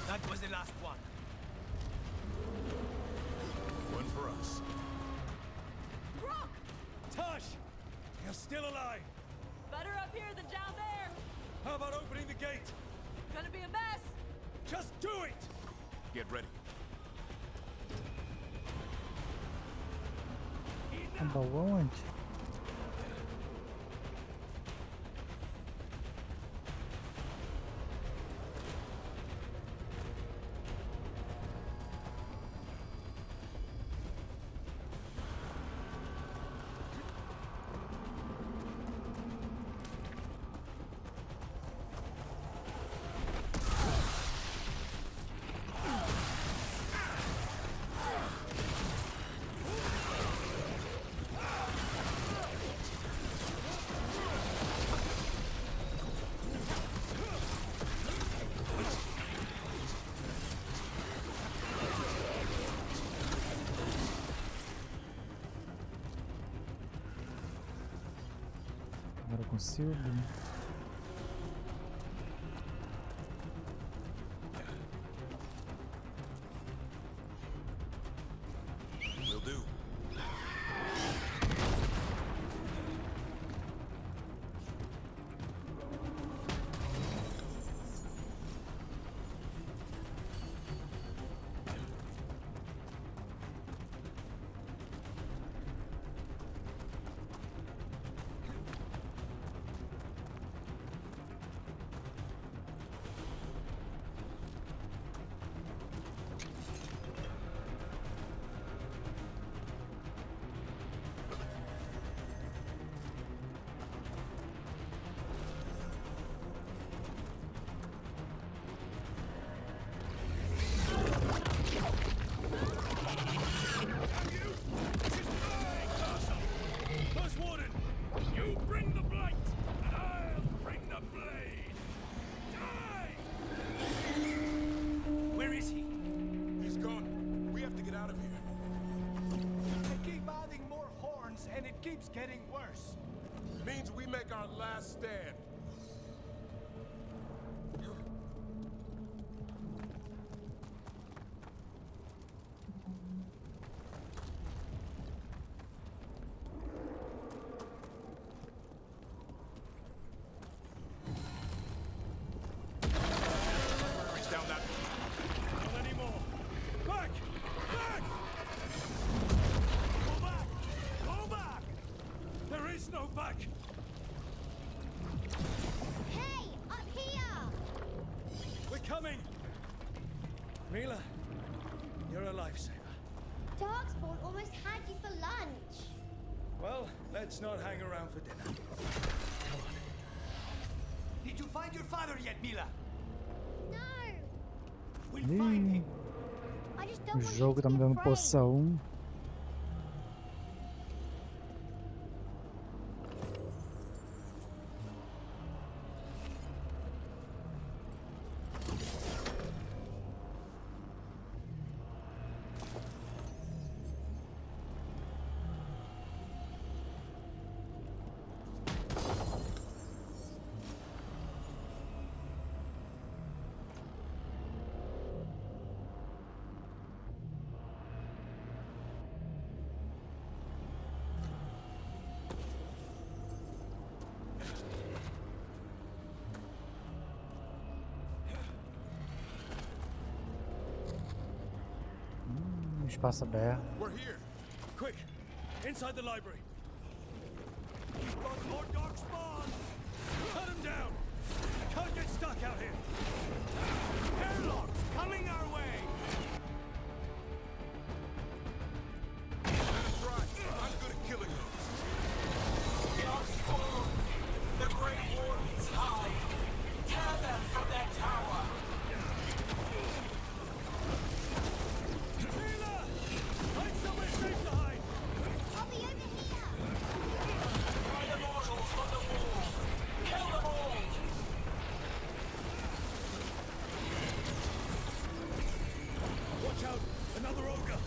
That was the last one. One for us. Brock! Tosh! You're still alive. Better up here than down there. How about opening the gate? Gonna be a mess. Just do it! Get ready. Baú aonde? consigo. Will do. First warden, you bring the blight, and I'll bring the blade. Die! Where is he? He's gone. We have to get out of here. They keep adding more horns, and it keeps getting worse. Means we make our last stand. Reach down that. Not anymore. Back! Back! Go back! Go back! There is no back! Hey, up here! We're coming! Mila, you're a lifesaver. Darkspawn almost had you for lunch. Well, let's not hang around for dinner. Come on. Did you find your father yet, Mila? No, We'll find him. I just O don't want him jogo to tá me be dando afraid. poção. Espaço aberto. We're here. Quick, inside the library. We've got more darkspawn. Cut him down. I can't get stuck out here. Airlocks coming our way. That's right. I'm good at killing those. Darkspawn! The Great Wardens hide! Tear them from their tower! Mila! Find somewhere safe to hide! I'll be over here. Find the mortals on the wall! Kill them all! Watch out! Another ogre!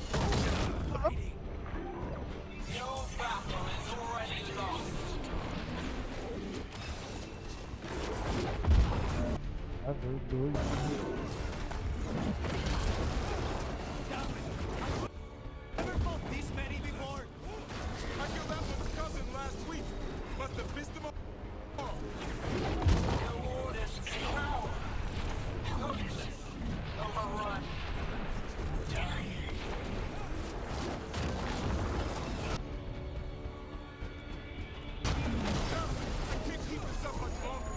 Hiding! Your battle is already lost! Ah, doido. Ever fought this many before? I killed that one's cousin last week. Must have pissed him off. The Wardens cower! Helpless! Overrun! Dying! I can't keep this up much longer.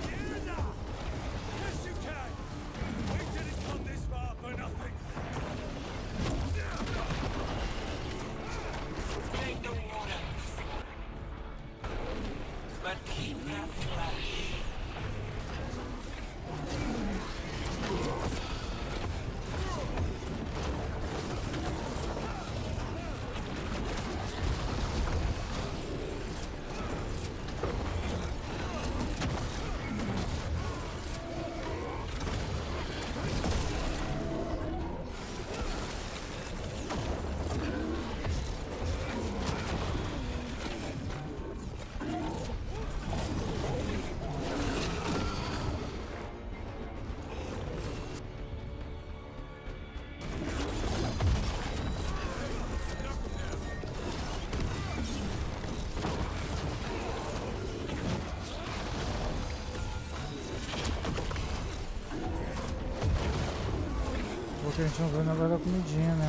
Here now! Yes, you can! We didn't come this far for nothing! Take the Wardens! But que a gente não viu o negócio da comidinha, né?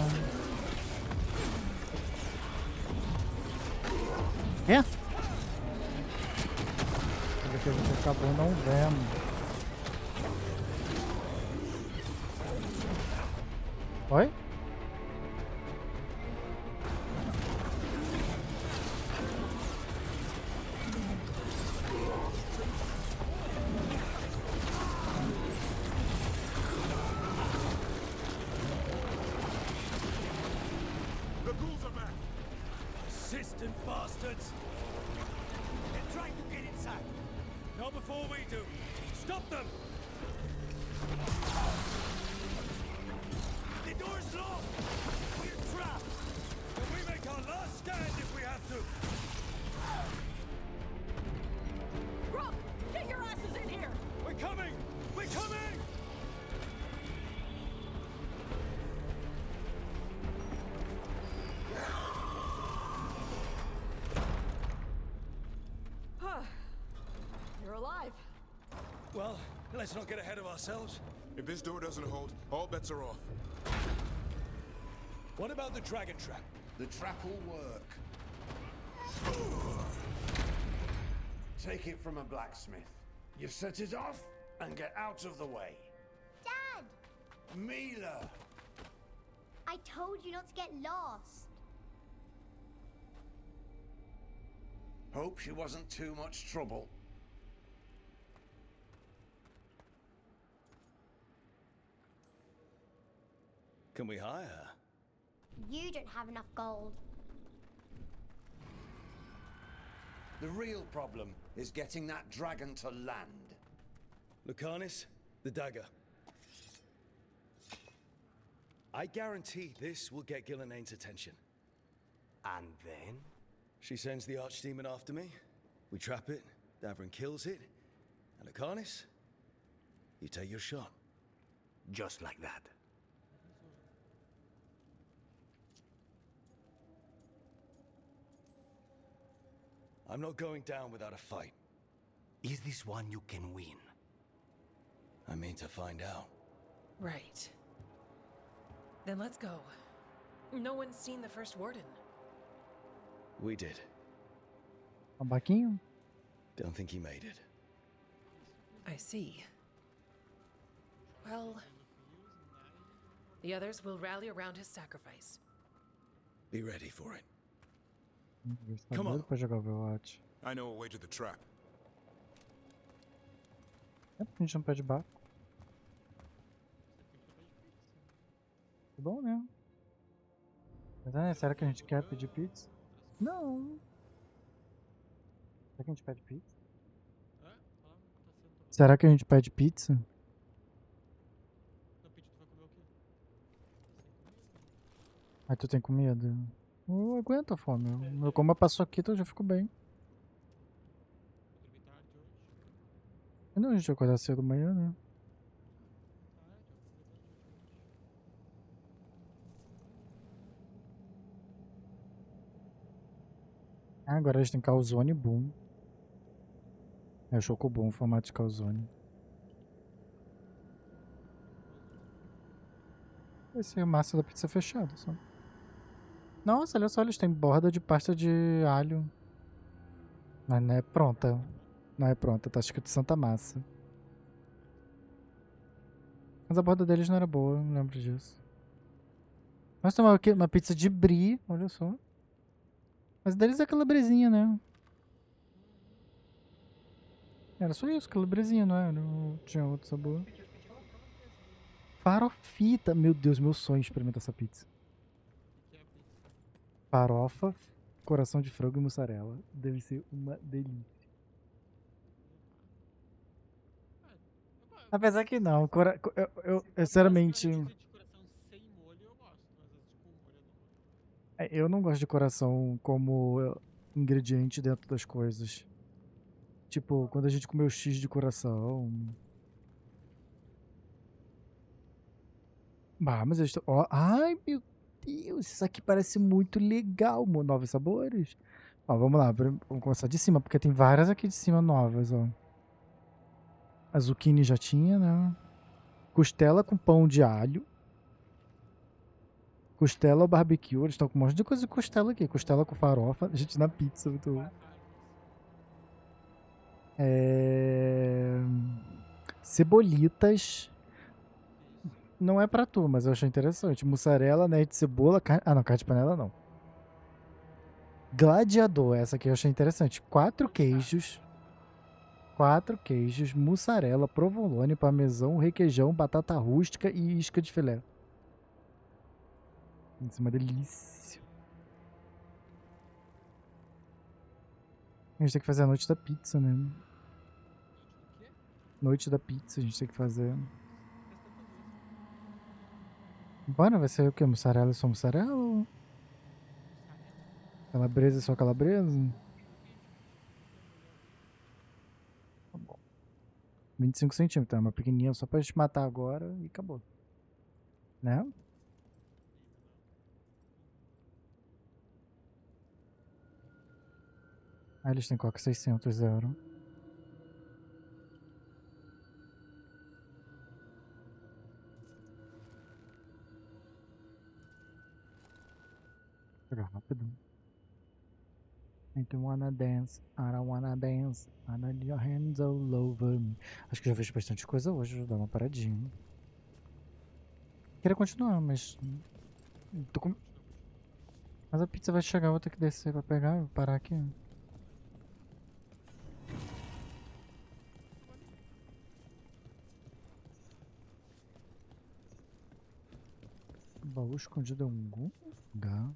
Quê? Porque a gente acabou não vendo. Oi? The ghouls are back! Persistent bastards! They're trying to get inside. Not before we do. Stop them! The door's locked! We're trapped! But we make our last stand if we have to! Grump, get your asses in here! We're coming! We're coming! You're alive. Well, let's not get ahead of ourselves. If this door doesn't hold, all bets are off. What about the dragon trap? The trap will work. Take it from a blacksmith. You set it off and get out of the way. Dad! Mila! I told you not to get lost. Hope she wasn't too much trouble. Can we hire her? You don't have enough gold. The real problem is getting that dragon to land. Lucanis, the dagger. I guarantee this will get Gillenaine's attention. And then? She sends the archdemon after me. We trap it, Davrin kills it. And Lucanis, you take your shot. Just like that. I'm not going down without a fight. Is this one you can win? I mean to find out. Right. Then let's go. No one's seen the first warden. We did. Baquinho? Don't think he made it. I see. Well, the others will rally around his sacrifice. Be ready for it. Come on. Pra jogar Overwatch. I know a way to the trap. É porque a gente não pede barco. Tá bom, né? Mas será que a gente quer pedir pizza? Não. Será que a gente pede pizza? Será que a gente pede pizza? Aí tu tem comida? Eu aguento a fome. Eu como a paçoquita, eu já fico bem. Não, a gente vai acordar cedo amanhã, né? Ah, agora a gente tem calzone e boom. É chocobom, formato de calzone. Esse é a massa da pizza fechada, só. Nossa, olha só, eles têm borda de pasta de alho. Mas não é pronta. Não é pronta, tá escrito Santa Massa. Mas a borda deles não era boa, eu não lembro disso. Nós tomamos aqui uma pizza de brie, olha só. Mas deles é calabresinha, né? Era só isso, calabresinha, não era? Não tinha outro sabor. Farofita, meu Deus, meu sonho experimentar essa pizza. Farofa, coração de frango e mussarela. Deve ser uma delícia. Apesar que não, eu sinceramente... Eu não gosto de coração como ingrediente dentro das coisas. Tipo, quando a gente comeu X de coração... Ah, mas eles estão... Oh, ai, meu Deus, isso aqui parece muito legal, novos sabores. Ó, vamos lá, vamos começar de cima, porque tem várias aqui de cima novas, ó. A zucchini já tinha, né? Costela com pão de alho. Costela ou barbecue. Eles estão com um monte de coisa de costela aqui. Costela com farofa. A gente na pizza, muito bom. Cebolitas. Não é pra tu, mas eu achei interessante. Mussarela, né, de cebola, carne... Ah, não, carne de panela não. Gladiador, essa aqui eu achei interessante. 4 queijos. 4 queijos, mussarela, provolone, parmesão, requeijão, batata rústica e isca de filé. Isso é uma delícia. A gente tem que fazer a noite da pizza, né? Noite da pizza a gente tem que fazer. Bora, vai ser o quê? Mussarela e só mussarela? Ou... Calabresa e só calabresa? Tá bom. 25 centímetros, é uma pequenininha só pra gente matar agora e acabou. Né? Ah, eles têm coca 600€. Vou pegar rápido. I don't wanna dance, I don't wanna dance, I need your hands all over me. Acho que já fiz bastante coisa hoje, vou dar uma paradinha. Queria continuar, mas... Mas a pizza vai chegar, eu vou ter que descer pra pegar e parar aqui. Baú escondido em algum lugar.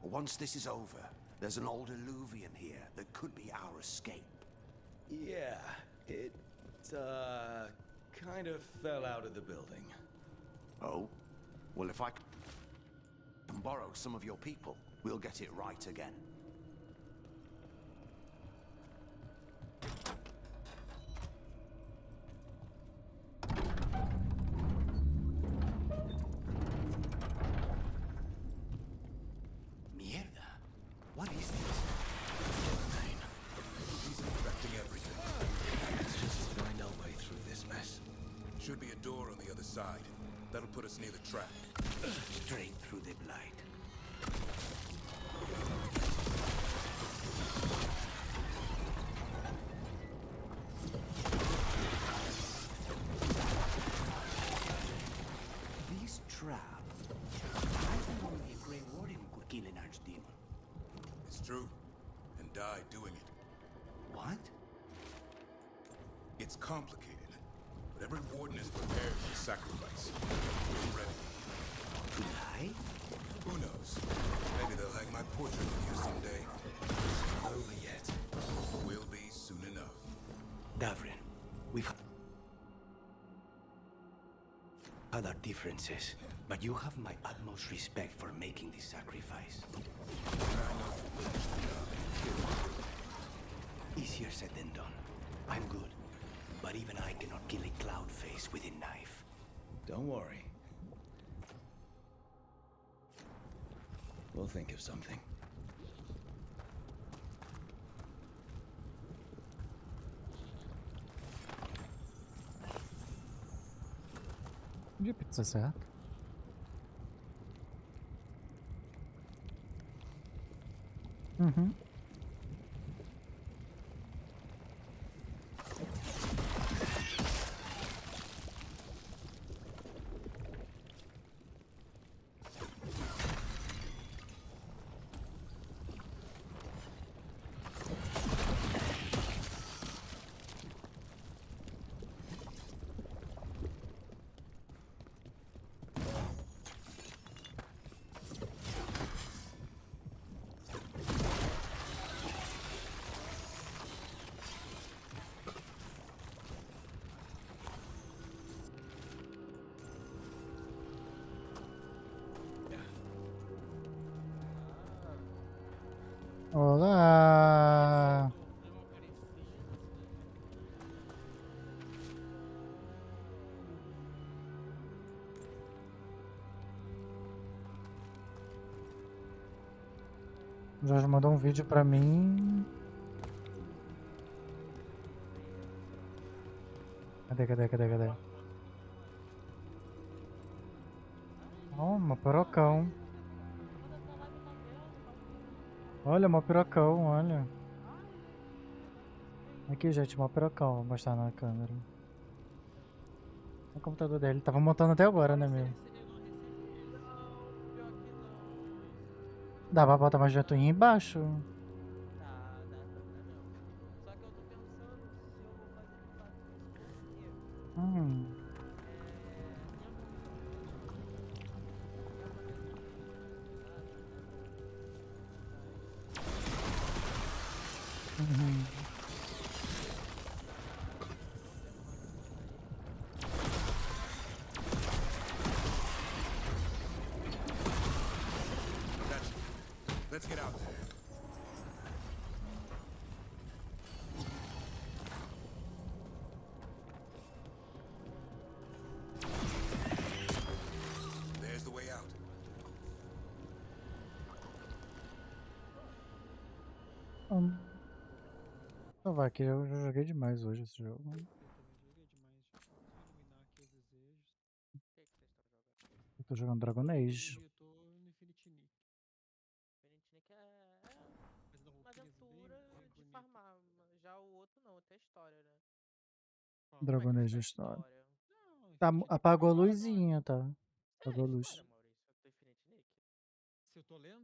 Once this is over, there's an old alluvion here that could be our escape. Yeah, it, kind of fell out of the building. Oh? Well, if I can borrow some of your people, we'll get it right again. Mierda. What is this? He's infecting everything. Let's just find our way through this mess. Should be a door on the other side. That'll put us near the trap. Straight through the blight. This trap, I think only a Grey Warden could kill an archdemon. It's true. And died doing it. What? It's complicated. But every warden is prepared for sacrifice. We're ready. To lie? Who knows? Maybe they'll hang my portrait with you someday. Not over yet. Will be soon enough. Davrin, we've had our differences, but you have my utmost respect for making this sacrifice. Easier said than done. I'm good, but even I cannot kill a cloud face with a knife. Don't worry. We'll think of something. De pizza, certo? Uhum. Olá! O Jorge mandou um vídeo pra mim. Cadê? Ó, uma pirocão. Olha, uma pirocão, olha. Aqui, gente, uma pirocão. Vou mostrar na câmera. O computador dele. Tava montando até agora, né, meu? Dá pra botar mais ventoinha embaixo. Hum. Uhum. Gotcha. Let's get out there. There's the way out. Então vai, que eu já joguei demais hoje esse jogo. Eu tô jogando Dragon Age. Eu tô no Infinity Nick. Infinity Nick é uma aventura de farmar. Já o outro não, tem história, né? Dragon Como é que Age é a história. história? Não, Tá, Infinity Nick apagou a tem história. luzinha, tá? É a Apagou a luz. história, Maurício, do Infinity Nick. Se eu tô lendo.